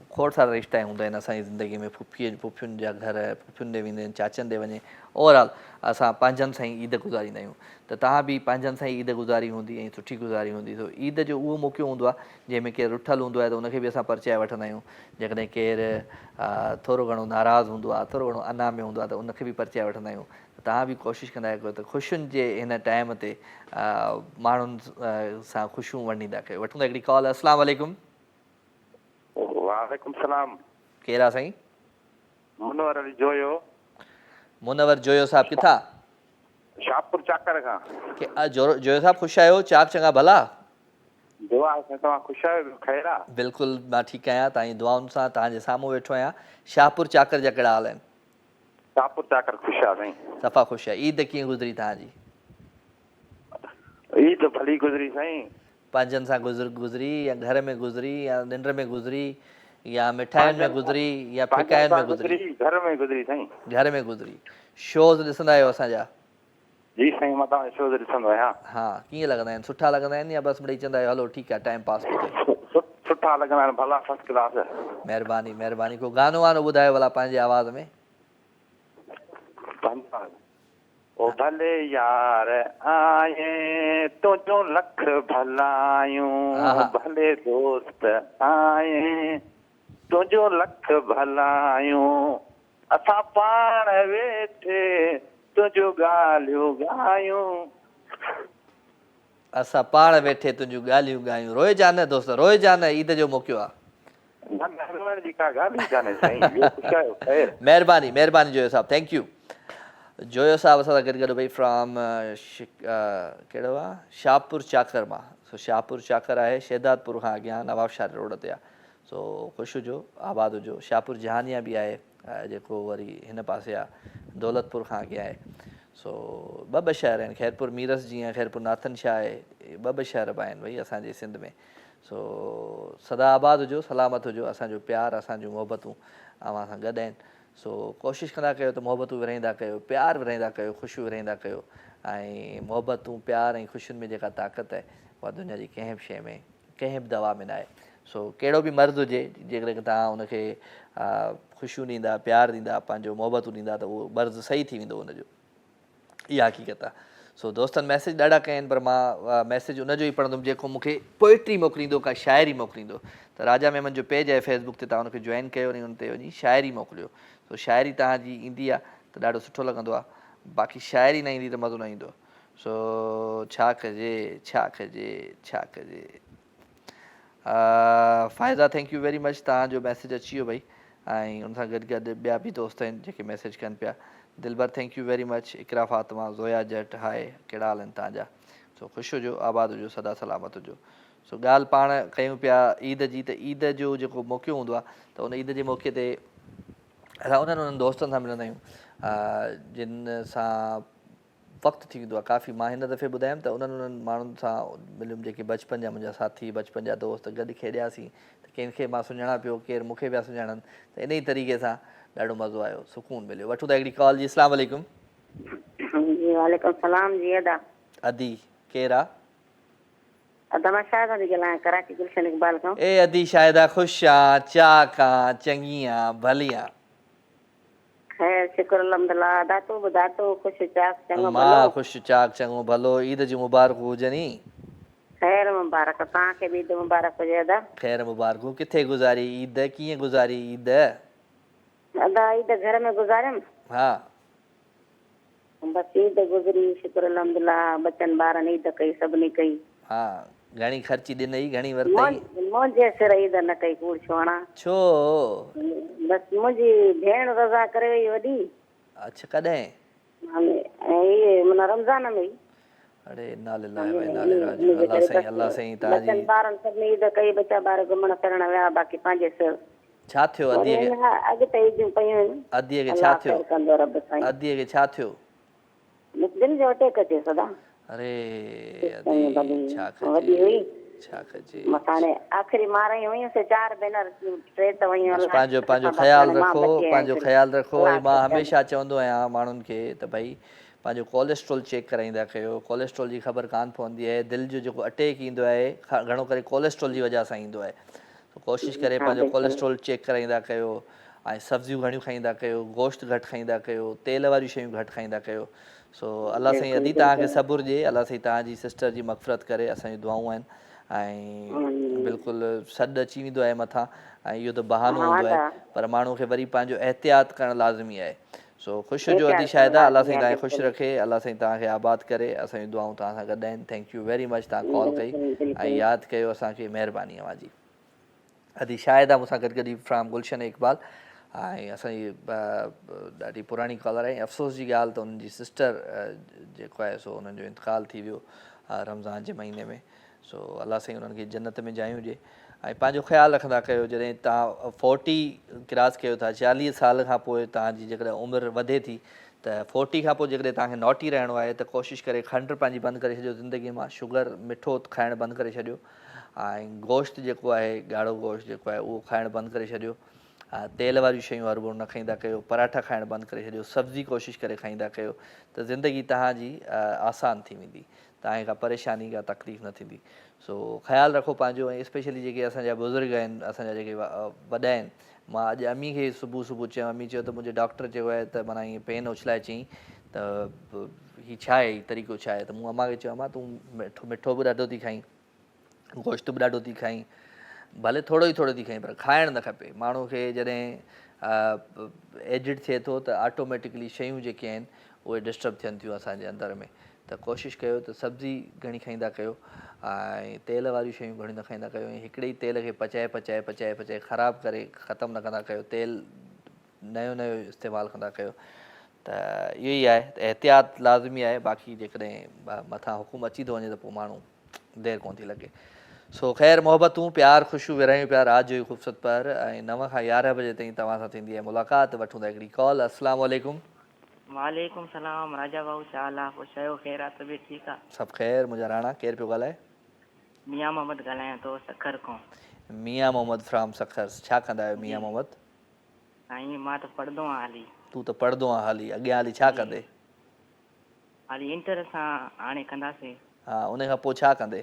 खोड़ सारा रिश्ता हूंदा आहिनि असांजी ज़िंदगी में, पुफियुनि जा घर, पुफियुनि ॾे वेंदा आहिनि, चाचनि ॾे वञे, ओवरऑल असां पंहिंजनि सां ई ईद गुज़ारींदा आहियूं। त तव्हां बि पंहिंजनि सां ई ईद गुज़ारी हूंदी ऐं सुठी गुज़ारी हूंदी। सो ईद जो उहो मौक़ो हूंदो आहे जंहिंमें केरु रुठल हूंदो आहे त उनखे बि असां परिचय वठंदा आहियूं। जेकॾहिं केरु थोरो घणो नाराज़ हूंदो आहे, थोरो घणो अना में हूंदो आहे, त उनखे बि परिचय वठंदा आहियूं। त तव्हां बि कोशिशि कंदा कयो त ख़ुशियुनि जे हिन टाइम ते माण्हुनि सां ख़ुशियूं वंडींदा कयो। वठूं था हिकिड़ी कॉल। अस्सलाम वालेकुम। वालेकुम सलाम। केरु आहे साईं? मुनवर अली जोयो। मुनवर जोयो साहब किथां? शाहपुर चाकर खां। जोयो साहब ख़ुशि आहियो? चाक चङा भला? दुआ सां तव्हां ख़ुशि आहियो? ख़ैर आहे? बिल्कुलु मां ठीकु आहियां, तव्हांजी दुआउनि सां तव्हांजे साम्हूं वेठो आहियां। शाहपुर चाकर जा कहिड़ा हाल आहिनि? शाहपुर चाकर ख़ुशि आहे साईं। सफ़ा ख़ुशि आहे। ईद कीअं गुज़री तव्हांजी? ईद भली गुज़री साईं। पंहिंजनि सां गुज़री या घर में गुज़री या निंड में गुज़री या मिठाइनि में गुज़री या फिकाइनि में गुज़री? घर में गुज़री साईं। घर में गुज़री। शोज़ ॾिसंदा आहियो असांजा? जी साईं, मां तव्हांजा शोज़ ॾिसंदो आहियां। हा, कीअं लॻंदा आहिनि? सुठा लॻंदा आहिनि या बसि ॾेई चवंदा आहियो हलो ठीकु आहे टाइम पास पियो थिए? सुठा लॻंदा आहिनि, भला फर्स्ट क्लास। महिरबानी महिरबानी। को गानो वानो ॿुधायो भला पंहिंजे आवाज़ में। ओ भले यार आए तुंहिंजो लख भलायूं, भले दोस्त आए तुंहिंजो लख भलायूं, असां पाण वेठे तुंहिंजो ॻाल्हियूं ॻायूं। असां पाण वेठे तुंहिंजूं ॻाल्हियूं ॻायूं। रोइजा न दोस्त, रोइजा न, ईद जो मौक़ो आहे। महिरबानी महिरबानी जोयो साहब, थैंक यू। जोयो साहब असां सां गॾु गॾु भई फ्रॉम कहिड़ो आहे? शाहपुर चाकर मां। सो शाहपुर चाकर आहे शहदादपुर खां अॻियां नवाबशाह रोड ते आहे। सो ख़ुशि हुजो, आबाद हुजो। शाहपुर जहानिया बि आहे जेको वरी हिन पासे आहे, दौलतपुर खां अॻियां आहे। सो ॿ शहर आहिनि, ख़ैरपुर मीरस जीअं ख़ैरपुर नाथन शाह आहे, ॿ शहर बि आहिनि भई असांजे सिंध में। सो सदा आबाद हुजो, सलामत हुजो। असांजो प्यारु, असांजूं मोहबतूं अव्हां सां गॾु आहिनि। सो कोशिशि कंदा कयो त मोहबतूं विरहाईंदा कयो, प्यारु विरहाईंदा कयो, ख़ुशियूं विरहाईंदा कयो। ऐं मोहबतूं, प्यारु ऐं ख़ुशियुनि में जेका ताक़त आहे उहा दुनिया जी कंहिं बि शइ में, कंहिं बि दवा में न आहे। सो कहिड़ो बि मर्ज़ु हुजे, जेकॾहिं तव्हां हुनखे ख़ुशियूं ॾींदा, प्यारु ॾींदा, पंहिंजो मोहबतूं ॾींदा, त उहो मर्ज़ु सही थी वेंदो हुनजो। इहा हक़ीक़त आहे। सो दोस्तनि मैसेज ॾाढा कया आहिनि, पर मां मैसेज उनजो ई पढ़ंदुमि जेको मूंखे पोइट्री मोकिलींदो, का शाइरी मोकिलींदो। त राजा मेमन जो पेज आहे फेसबुक ते, तव्हां हुनखे जॉइन कयो ऐं हुन ते वञी शाइरी मोकिलियो। सो शाइरी तव्हांजी ईंदी आहे त ॾाढो सुठो लॻंदो आहे, बाक़ी शाइरी न ईंदी त मज़ो न ईंदो। सो छा कजे छा कजे छा कजे। फ़ाइदा थैंक यू वेरी मच, तव्हांजो मैसेज अची वियो भई। ऐं हुन सां गॾु गॾु ॿिया बि दोस्त आहिनि जेके मैसेज कनि पिया। दिलबर थैंक यू वेरी मच। इकरा फातिमा, ज़ोया जट, हाय, कहिड़ा हाल आहिनि तव्हांजा? सो ख़ुशि हुजो, आबाद हुजो, सदा सलामत हुजो। सो ॻाल्हि पाण कयूं पिया ईद जी, त ईद जो जेको मौक़ो हूंदो आहे त उन ईद जे मौक़े ते असां उन्हनि दोस्तनि सां मिलंदा आहियूं जिन सां वक़्तु थी वेंदो आहे काफ़ी। मां हिन दफ़े ॿुधायमि त उन्हनि माण्हुनि सां मिलियुमि जेके बचपन जा मुंहिंजा साथी, बचपन जा दोस्त, गॾु खेॾियासीं। त कंहिंखे मां सुञाणा पियो, केरु मूंखे पिया सुञाणनि, त इन ई तरीक़े सां ॾाढो मज़ो आयो, सुकून मिलियो। वठूं था हिकिड़ी कॉल जी। अस्सलाम वालेकुम। जी वालेकुम सलाम जी। अदी केरु आहे? मां शाहिदा थी ॻाल्हायां, कराची गुलशन इक़बाल खां। ए अदी शाहिदा, ख़ुशि आं, चाक आं, चङी आं, भली आं? ख़ैर शुक्र अल्हम्दुलिल्लाह। दातो ॿुधातो ख़ुशि चाक चङो भलो? मां ख़ुशि चाक चङो भलो। ईद जूं मुबारकूं हुजनि। ख़ैर मुबारक, तव्हांखे बि ईद मुबारक हुजे अदा। ख़ैर मुबारकूं। किथे गुज़ारी ईद, कीअं गुज़ारी ईद? अदा ईद घर में गुज़ारियमि। हा बसि ईद गुज़री, शुक्र अल्हम्दुलिल्लाह। बचनि ॿारनि ईद कई, सभिनी कई। हा, घणी ख़र्ची ॾिनई, घणी वरितई? मुंहिंजे सिर ईद न कई, कूड़ छो हणां? छो? बसि मुंहिंजी भेण रज़ा करे वई वॾी। अच्छा, कॾहिं? ये मन रमज़ान में अरे नाले लाए भाई नाले राजू अल्लाह सही ताजी बचन ॿारनि सभिनी ईद कई बच्चा ॿार घुमण फिरण विया बाक़ी पंहिंजे सिर छा थियो अदीअ खे अॻिते ईदियूं पयूं आहिनि अदीअ खे छा थियो कंदो रब साईं अदीअ खे छा थियो दिलि जो अटैक अचे सदा अरे अदी छा वॾी हुई छा कजे मथाणे आख़िरी मार हुयूं से 4 भेनर 3 त वयूं पंहिंजो ख़्याल रखो मां हमेशह चवंदो आहियां माण्हुनि खे त भई पंहिंजो कोलेस्ट्रॉल चेक कराईंदा कयो कोलेस्ट्रॉल जी ख़बर कान पवंदी आहे दिलि जो जेको अटैक ईंदो आहे घणो करे कोलेस्ट्रॉल जी वजह सां ईंदो आहे त कोशिशि करे पंहिंजो कोलेस्ट्रॉल चेक कराईंदा कयो ऐं सब्जियूं घणियूं खाईंदा कयो गोश्त घटि खाईंदा कयो तेल वारियूं शयूं घटि खाईंदा कयो सो अलाह साईं अदी तव्हांखे सबुरु ॾिए अलाह साईं तव्हांजी सिस्टर जी मग़फ़िरत करे असांजी दुआऊं आहिनि ऐं बिल्कुलु सॾु अची वेंदो आहे मथां ऐं इहो त बहानो हूंदो आहे पर माण्हू खे वरी पंहिंजो एहतियात करणु लाज़मी आहे सो ख़ुशि हुजो अदी शायदा अलाह साईं तव्हांखे ख़ुशि रखे अलाह साईं तव्हांखे आबाद करे असांजी दुआऊं तव्हां सां गॾु आहिनि थैंक यू वेरी मच तव्हां कॉल कई ऐं यादि कयो असांखे महिरबानी अवांजी अदी शायदा मूंसां गॾु गॾु फ्राम गुलशन इक़बाल ऐं असांजी ॾाढी पुराणी कॉलर आहे अफ़सोस जी ॻाल्हि त उन्हनि जी सिस्टर जेको आहे सो उन्हनि जो इंतकाल थी वियो रमज़ान जे महीने में सो अलाह साईं उन्हनि खे जन्नत में जायूं ॾिए ऐं पंहिंजो ख़्यालु रखंदा कयो जॾहिं तव्हां 40 क्रॉस कयो था 40 साल खां पोइ तव्हांजी जेकॾहिं उमिरि वधे थी त 40 खां पोइ जेकॾहिं तव्हांखे नॉटी रहणो आहे त कोशिशि करे खंडु पंहिंजी बंदि करे छॾियो ज़िंदगीअ मां शुगर मिठो खाइणु बंदि करे छॾियो ऐं गोश्त जेको आहे ॻाढ़ो गोश्त जेको आहे उहो खाइणु बंदि करे छॾियो तेल वारियूं शयूं हर भुर न खाईंदा कयो पराठा खाइणु बंदि करे छॾियो सब्जी कोशिशि करे खाईंदा कयो त ज़िंदगी तव्हांजी आसान थी वेंदी तव्हांखे का परेशानी का तकलीफ़ न थींदी सो ख़्यालु रखो पंहिंजो ऐं स्पेशली जेके असांजा बुज़ुर्ग आहिनि असांजा जेके वॾा आहिनि मां अॼु अम्मी खे सुबुह चयो अम्मी चयो त मुंहिंजे डॉक्टर चयो आहे त माना ईअं पेन उछलाए चई त हीअ छा आहे हीअ तरीक़ो छा आहे त मूं अम्मा खे चयो अम्मा तूं मिठो बि ॾाढो थी खाईं गोश्त बि ॾाढो थी खाईं भले थोरो थी खाईं पर खाइणु न खपे माण्हू खे जॾहिं एजिड थिए थो त ऑटोमेटिकली शयूं जेके आहिनि उहे डिस्टर्ब थियनि थियूं असांजे अंदर में त कोशिशि कयो त सब्जी घणी खाईंदा कयो ऐं तेल वारियूं शयूं घणी न खाईंदा कयो ऐं हिकिड़े ई तेल खे पचाए ख़राबु करे ख़तमु न कंदा कयो तेल नयो इस्तेमालु कंदा कयो त इहो ई आहे त एहतियात लाज़मी आहे बाक़ी जेकॾहिं मथां हुकुम अची थो वञे त पोइ माण्हू देरि कोन थी लॻे सो ख़ैर मोहबतूं प्यार ख़ुशियूं विरहायूं प्यार आज जो ख़ूबसूरत पर ऐं 9 खां 11 बजे ताईं तव्हां सां थींदी आहे मुलाक़ात वठूं था हिकिड़ी कॉल अस्सलाम वालेकुम वालेकुम सलाम राजा भाऊ छा हाल आहे ख़ुशि आहियो ख़ैर आहे तबियत ठीकु आहे सभु ख़ैर मुंहिंजा राणा केरु पियो ॻाल्हाए मियां मोहम्मद ॻाल्हायां थो सखर खां मियां मोहम्मद फ्राम सखर छा कंदा आहियो मियां मोहम्मद साईं मां त पढ़ंदो आहियां हाली तूं त पढ़ंदो आहीं हाली अॻियां हाली छा कंदे हाली इंटर सां हाणे कंदासीं हा उन खां पोइ छा कंदे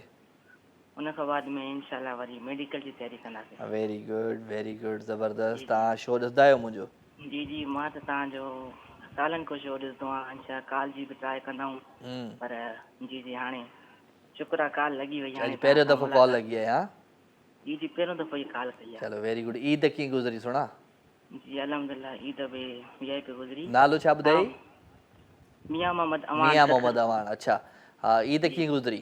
उन खां बाद में इंशाल्लाह वरी मेडिकल जी तयारी कंदासीं वेरी गुड ज़बरदस्त तव्हां शो ॾिसंदा आहियो मुंहिंजो जी मां त तव्हांजो सालनि खां शो ॾिसंदो आहियां अच्छा कॉल जी बि ट्राई कंदा आहियूं पर जी हाणे शुक्र आहे कॉल लॻी वई हाणे पहिरियों दफ़ो कॉल लॻी आहे हा जी पहिरियों दफ़ो ई कॉल कई आहे चलो वेरी गुड ईद कीअं गुज़री सुणा जी अल्हम्दुलिल्लाह ईद बि वीआईपी गुज़री नालो छा ॿुधाई मियां मोहम्मद अवान अच्छा हा ईद कीअं गुज़री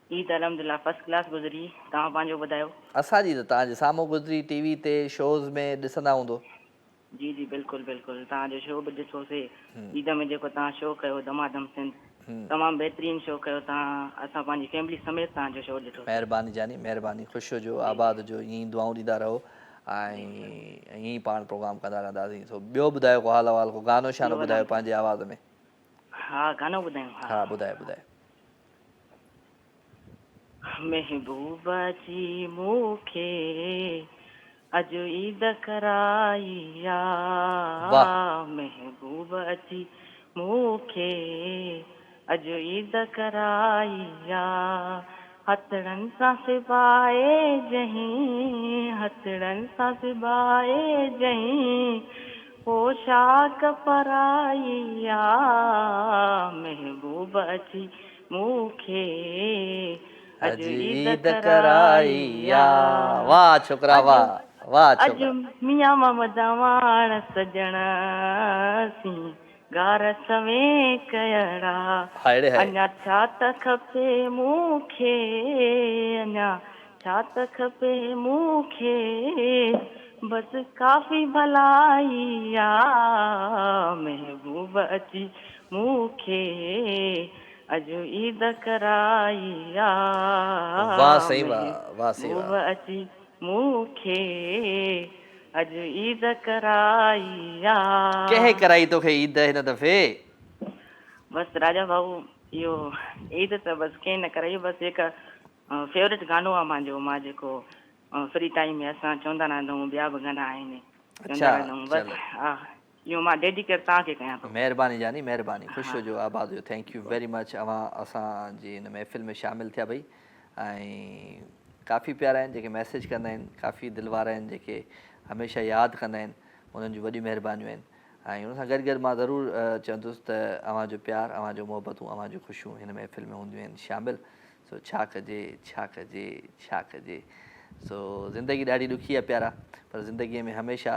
ईद अल्हम्दुलिल्लाह फर्स्ट क्लास गुज़री तव्हां पंहिंजो ॿुधायो असांजी त तव्हांजे साम्हूं गुज़री टीवी ते शोज़ में ॾिसंदा हूंदो जी बिल्कुलु तव्हांजो शो बि ॾिठोसीं ईद में जेको तव्हां शो कयो दमादम सिंध तमामु बहितरीनु शो कयो तव्हां असां पंहिंजी फैमिली समेत तव्हांजो शो ॾिठो महिरबानी जानी महिरबानी ख़ुशि हुजो आबाद हुजो ईअं ई दुआऊं ॾींदा रहो ऐं ईअं ई पाण प्रोग्राम कंदा रहंदासीं सो ॿियो ॿुधायो को हाल अहवाल को गानो शानो ॿुधायो पंहिंजे आवाज़ में हा गानो ॿुधायूं हा ॿुधायो महबूबा जी मूंखे अॼु ईद कराई आ महबूबा जी मूंखे अॼु ईद कराई आ हथड़नि सां सिबाए जहीं पोशाक पराई आ महबूबा जी मूंखे अॼु ईद कराई आ वाह छोकरा वाह अॼु मियां मोहम्मद अवान सजण सिंगार सवें कयड़ा अञा छा त खपे मूंखे बस काफ़ी भलाई महबूब अची मूंखे अॼु ईद कराई वाह सही वाह सही महबूब अची मूंखे अॼु ईद कराई कंहिं कराई तोखे ईद हिन दफ़े? बसि राजा भाऊ इहो ईद त बसि कंहिं न कराई, बसि हिकु फेवरेट गानो आहे मुंहिंजो, मां जेको फ्री टाइम में असां चवंदा रहंदा आहियूं, ॿिया बि गाना आहिनि चवंदा रहंदा आहियूं, बसि हा इहो मां डेडिकेट तव्हांखे कयां थो। महिरबानी जानी महिरबानी, ख़ुशि हुजो, आबाद हुजो, थैंक यू वेरी मच। असांजी हिन महफ़िल में शामिलु थिया भई, ऐं काफ़ी प्यारा आहिनि जेके मैसेज कंदा आहिनि, काफ़ी दिलि वारा आहिनि जेके हमेशह यादि कंदा आहिनि, उन्हनि जूं वॾियूं महिरबानियूं आहिनि। ऐं उन सां गॾु मां ज़रूरु चवंदुसि त अव्हांजो प्यारु, अव्हांजो मोहबतूं, अव्हांजूं ख़ुशियूं हिन महफ़िल में हूंदियूं आहिनि शामिलु। सो छा कजे छा कजे छा कजे। सो ज़िंदगी ॾाढी ॾुखी आहे प्यारा, पर ज़िंदगीअ में हमेशह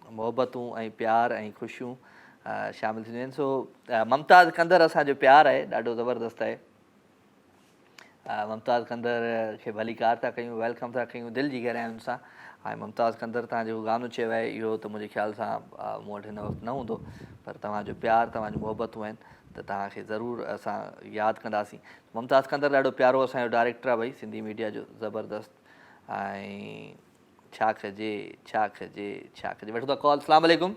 मोहबतूं ऐं प्यार ऐं ख़ुशियूं शामिलु थींदियूं आहिनि। सो मुमताज़ कंदर असांजो प्यारु आहे ॾाढो ज़बरदस्तु आहे। मुमताज़ कंदर खे भलीकार था कयूं, वेलकम था कयूं दिलि जी गहराइयुनि सां। ऐं मुमताज़ कंदर तव्हां जेको गानो चयो आहे इहो त मुंहिंजे ख़्याल सां मूं वटि हिन वक़्तु न हूंदो, पर तव्हांजो प्यारु, तव्हांजूं मोहबतूं आहिनि त तव्हांखे ज़रूरु असां यादि कंदासीं। मुमताज़ कंदर ॾाढो प्यारो असांजो डायरेक्टर आहे भई सिंधी मीडिया जो, ज़बरदस्तु। ऐं छा कजे छा कजे छा कजे। वठो था कॉल। अस्सलाम वालेकुम।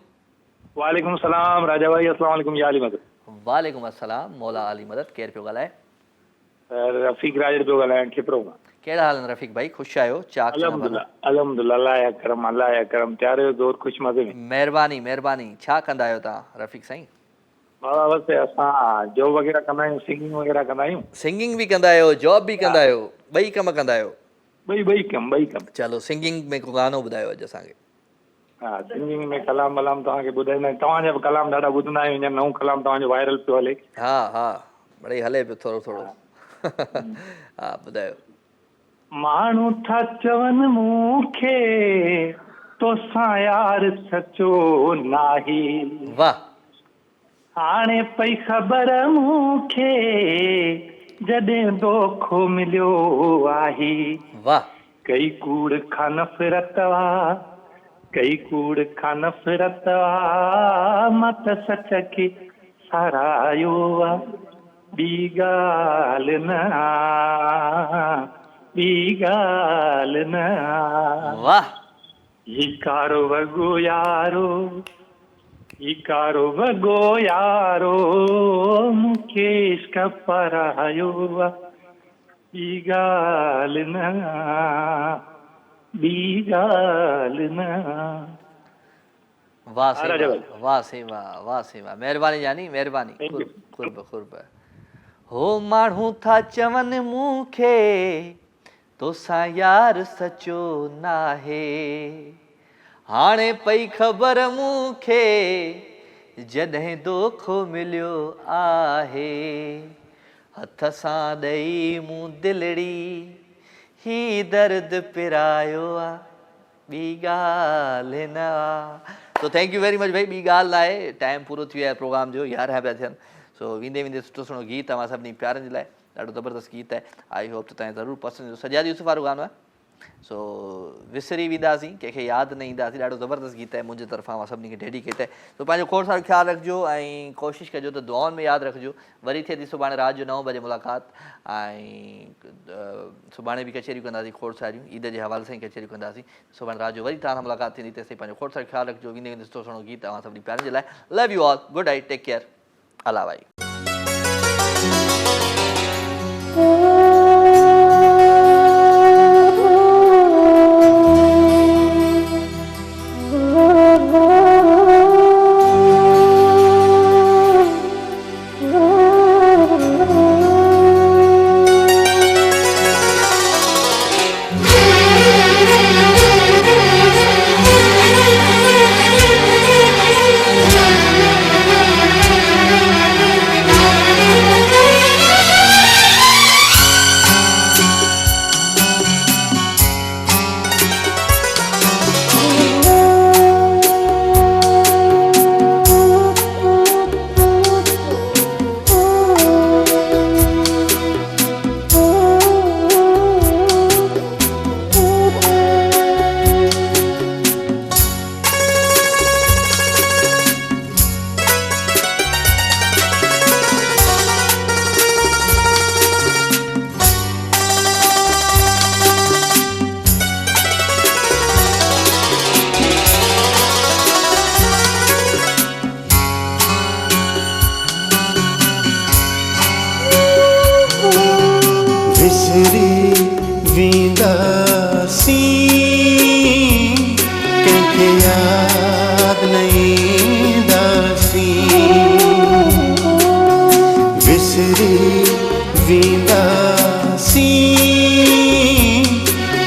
वालेकुम सलाम राजा भाई, अस्सलाम वालेकुम या अली मदद। वालेकुम अस्सलाम मौला अली मदद। केरु पियो ॻाल्हाए? रफ़ीक राज पियो ॻाल्हायां ठिपरो मां। कहिड़ा हाल आहिनि रफ़ीक भाई? ख़ुशि आहियो? चाक अल्हम्दुलिल्लाह अल्लाह या करम त्यारे दौर ख़ुशि मज़े में। महिरबानी महिरबानी। छा कंदा आहियो तव्हां रफ़ीक साईं? बाबा बसि असां जॉब वग़ैरह कंदा आहियूं, सिंगिंग वग़ैरह कंदा आहियूं। सिंगिंग बि कंदा आहियो, जॉब बि कंदा आहियो, ॿई कम कंदा आहियो? ॿई कम। चलो सिंगिंग में को गानो ॿुधायो अॼु असांखे। हा सिंगिंग में कलाम वलाम तव्हांखे ॿुधाईंदा आहियूं, तव्हांजा बि कलाम ॾाढा ॿुधंदा आहियूं। हींअर नओं कलाम तव्हांजो वायरल पियो हले। हा हा मिड़ई हले पियो थोरो थोरो। हा ॿुधायो। माण्हू था चवनि मूंखे तोसां यार सचो नाही, वाह। हाणे पई ख़बर मूंखे जॾहिं दोखो मिलियो आहे। वाह। कई कूड़ खां नफ़रत वा, कई कूड़ खां नफ़रत वा, मां त सच खे सारायो आहे। ॿी ॻाल्हि न ॿी ॻाल्हि न। वाह। ही कारो वॻो यारो, ही कारो वॻो यारो मूंखे इश्क परायो आहे। ॿी ॻाल्हि न ॿी ॻाल्हि न। वाह सही वाह सही वाह वाह सही वाह। महिरबानी जानी महिरबानी। ख़ुर्ब हो माण्हू था चवनि मूंखे तोसां यार सचो नाहे, हाणे पई ख़बर मूंखे जॾहिं दोखो मिलियो आहे। हथ सां ॾेई मूं दिलड़ी ही दर्द पिरायो आहे। ॿी ॻाल्हि न। तो थैंक यू वेरी मच भाई। ॿी ॻाल्हि आहे, टाइम पूरो थी वियो आहे प्रोग्राम जो, 11 पिया थियनि। सो वेंदे वेंदे सुठो सुठो गीत तव्हां सभिनी प्यारनि जे लाइ, ॾाढो ज़बरदस्त गीत आहे। आई होप त तव्हां ज़रूरु पसंदि ईंदो। सजाद यूसुफ वारो गानो आहे। सो विसरी वेंदासीं, कंहिंखे यादि न ईंदासीं। ॾाढो ज़बरदस्त गीत आहे, मुंहिंजे तरफ़ां मां सभिनी खे डेडिकेट आहे। सो पंहिंजो खोड़ सारो ख़्यालु रखिजो ऐं कोशिशि कजो त दुआउनि में यादि रखिजो। वरी थिए थी सुभाणे राति जो 9 बजे मुलाक़ात, ऐं सुभाणे बि कचहरियूं कंदासीं खोड़ सारियूं, ईद जे हवाले सां ई कचहरियूं कंदासीं। सुभाणे राति जो वरी तव्हां सां मुलाक़ात थींदी, तेसिताईं पंहिंजो खोड़ सारो ख़्यालु रखिजो। वेंदे वेंदे सुठो सुठो गीत तव्हां सभिनी प्यारनि जे लाइ। Love you all, good night, take care, Allah भाई। विसरी वींदासी कंहिंखे याद नहीं दासी विसरी वींदासी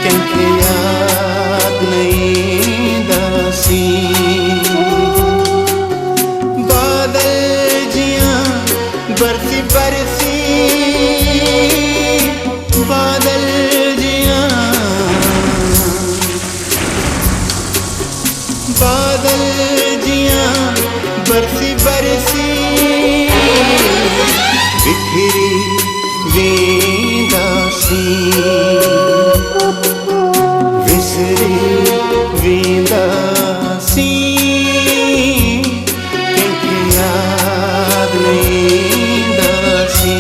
कंहिंखे याद नहीं दासी बादल जियां बरसी बरसी बादल जियां बादल जियां बरसी बरसी बिखरी वींदासी विसरी वींदासी कंहिंखे याद नहीं दासी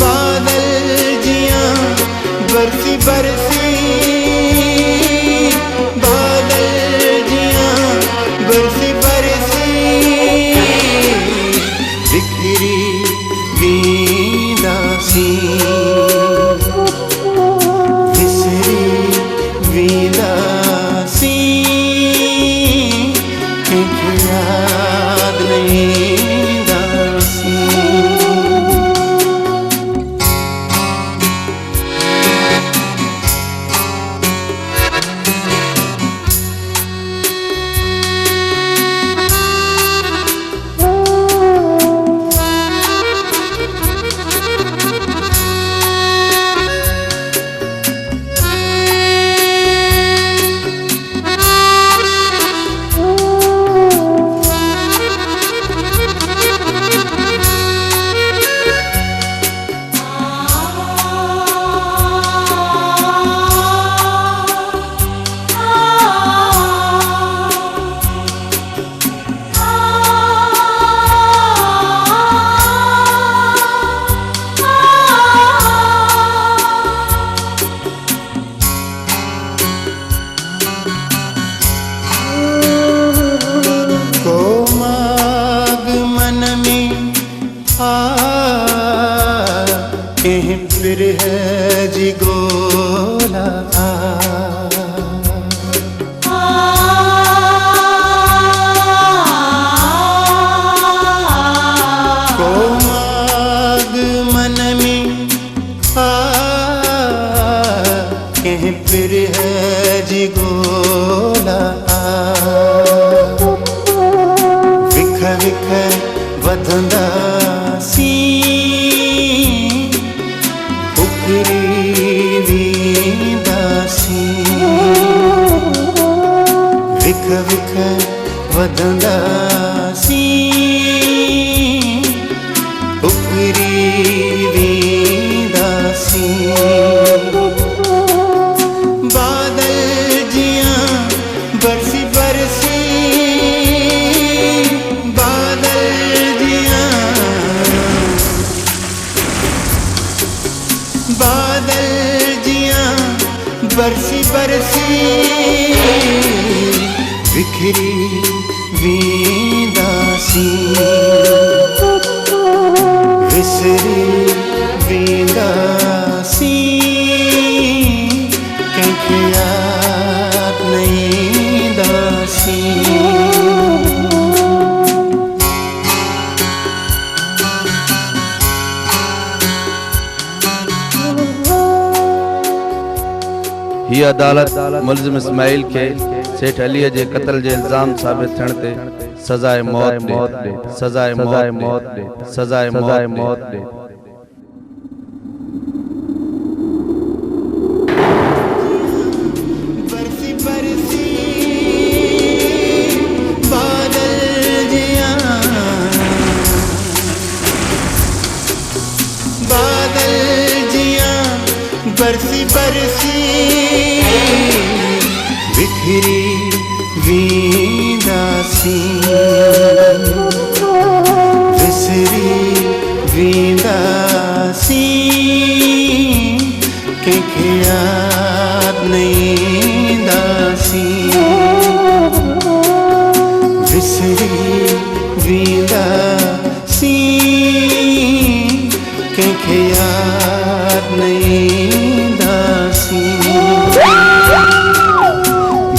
बादल जियां बरसी बरसी बादल जियां बरसी बरसी बिखरी वींदासी विसरी वींदासी कंहिंखे याद नहीं दासी कहीं फिर है जी गोला कोमाग मन में कहीं फिर है जी गोला विख विख वधंदा सी वींदासी विख विख वधंदासी उकरी वींदासी बादल जियां बरसी बरसी बादल जियां बादल जियां बरसी बरसी बिखरी वींदासी विसरी वींदासी कंहिंखे याद नहीं दासी ही अदालत मुल्ज़िम इस्माइल के सेठ अलीअ जे क़त्ल जे इल्ज़ाम साबित थियण ते सज़ाए मौत ॾे सज़ाए मौत ॾे सज़ाए मौत ॾे बरसी बरसी बादल जियां बादल जियां बरसी बरसी बिखरी वींदासी विसरी वींदासी कंहिंखे याद नहीं दासी विसरी वींदासी कंहिंखे यादि न ईंदासीं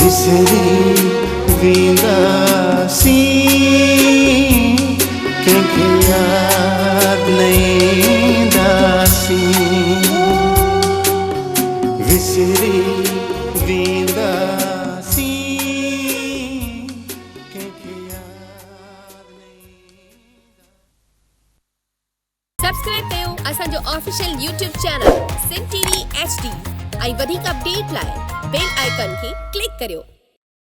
विसरी वेंदासीं कंहिंखे यादि न ईंदासीं विसरी वेंदासीं कंहिंखे सब्सक्राइब कयो असांजो official YouTube channel Sindh TV HD ऐं वधीक अपडेट लाइ बेल आइकन खे क्लिक करियो।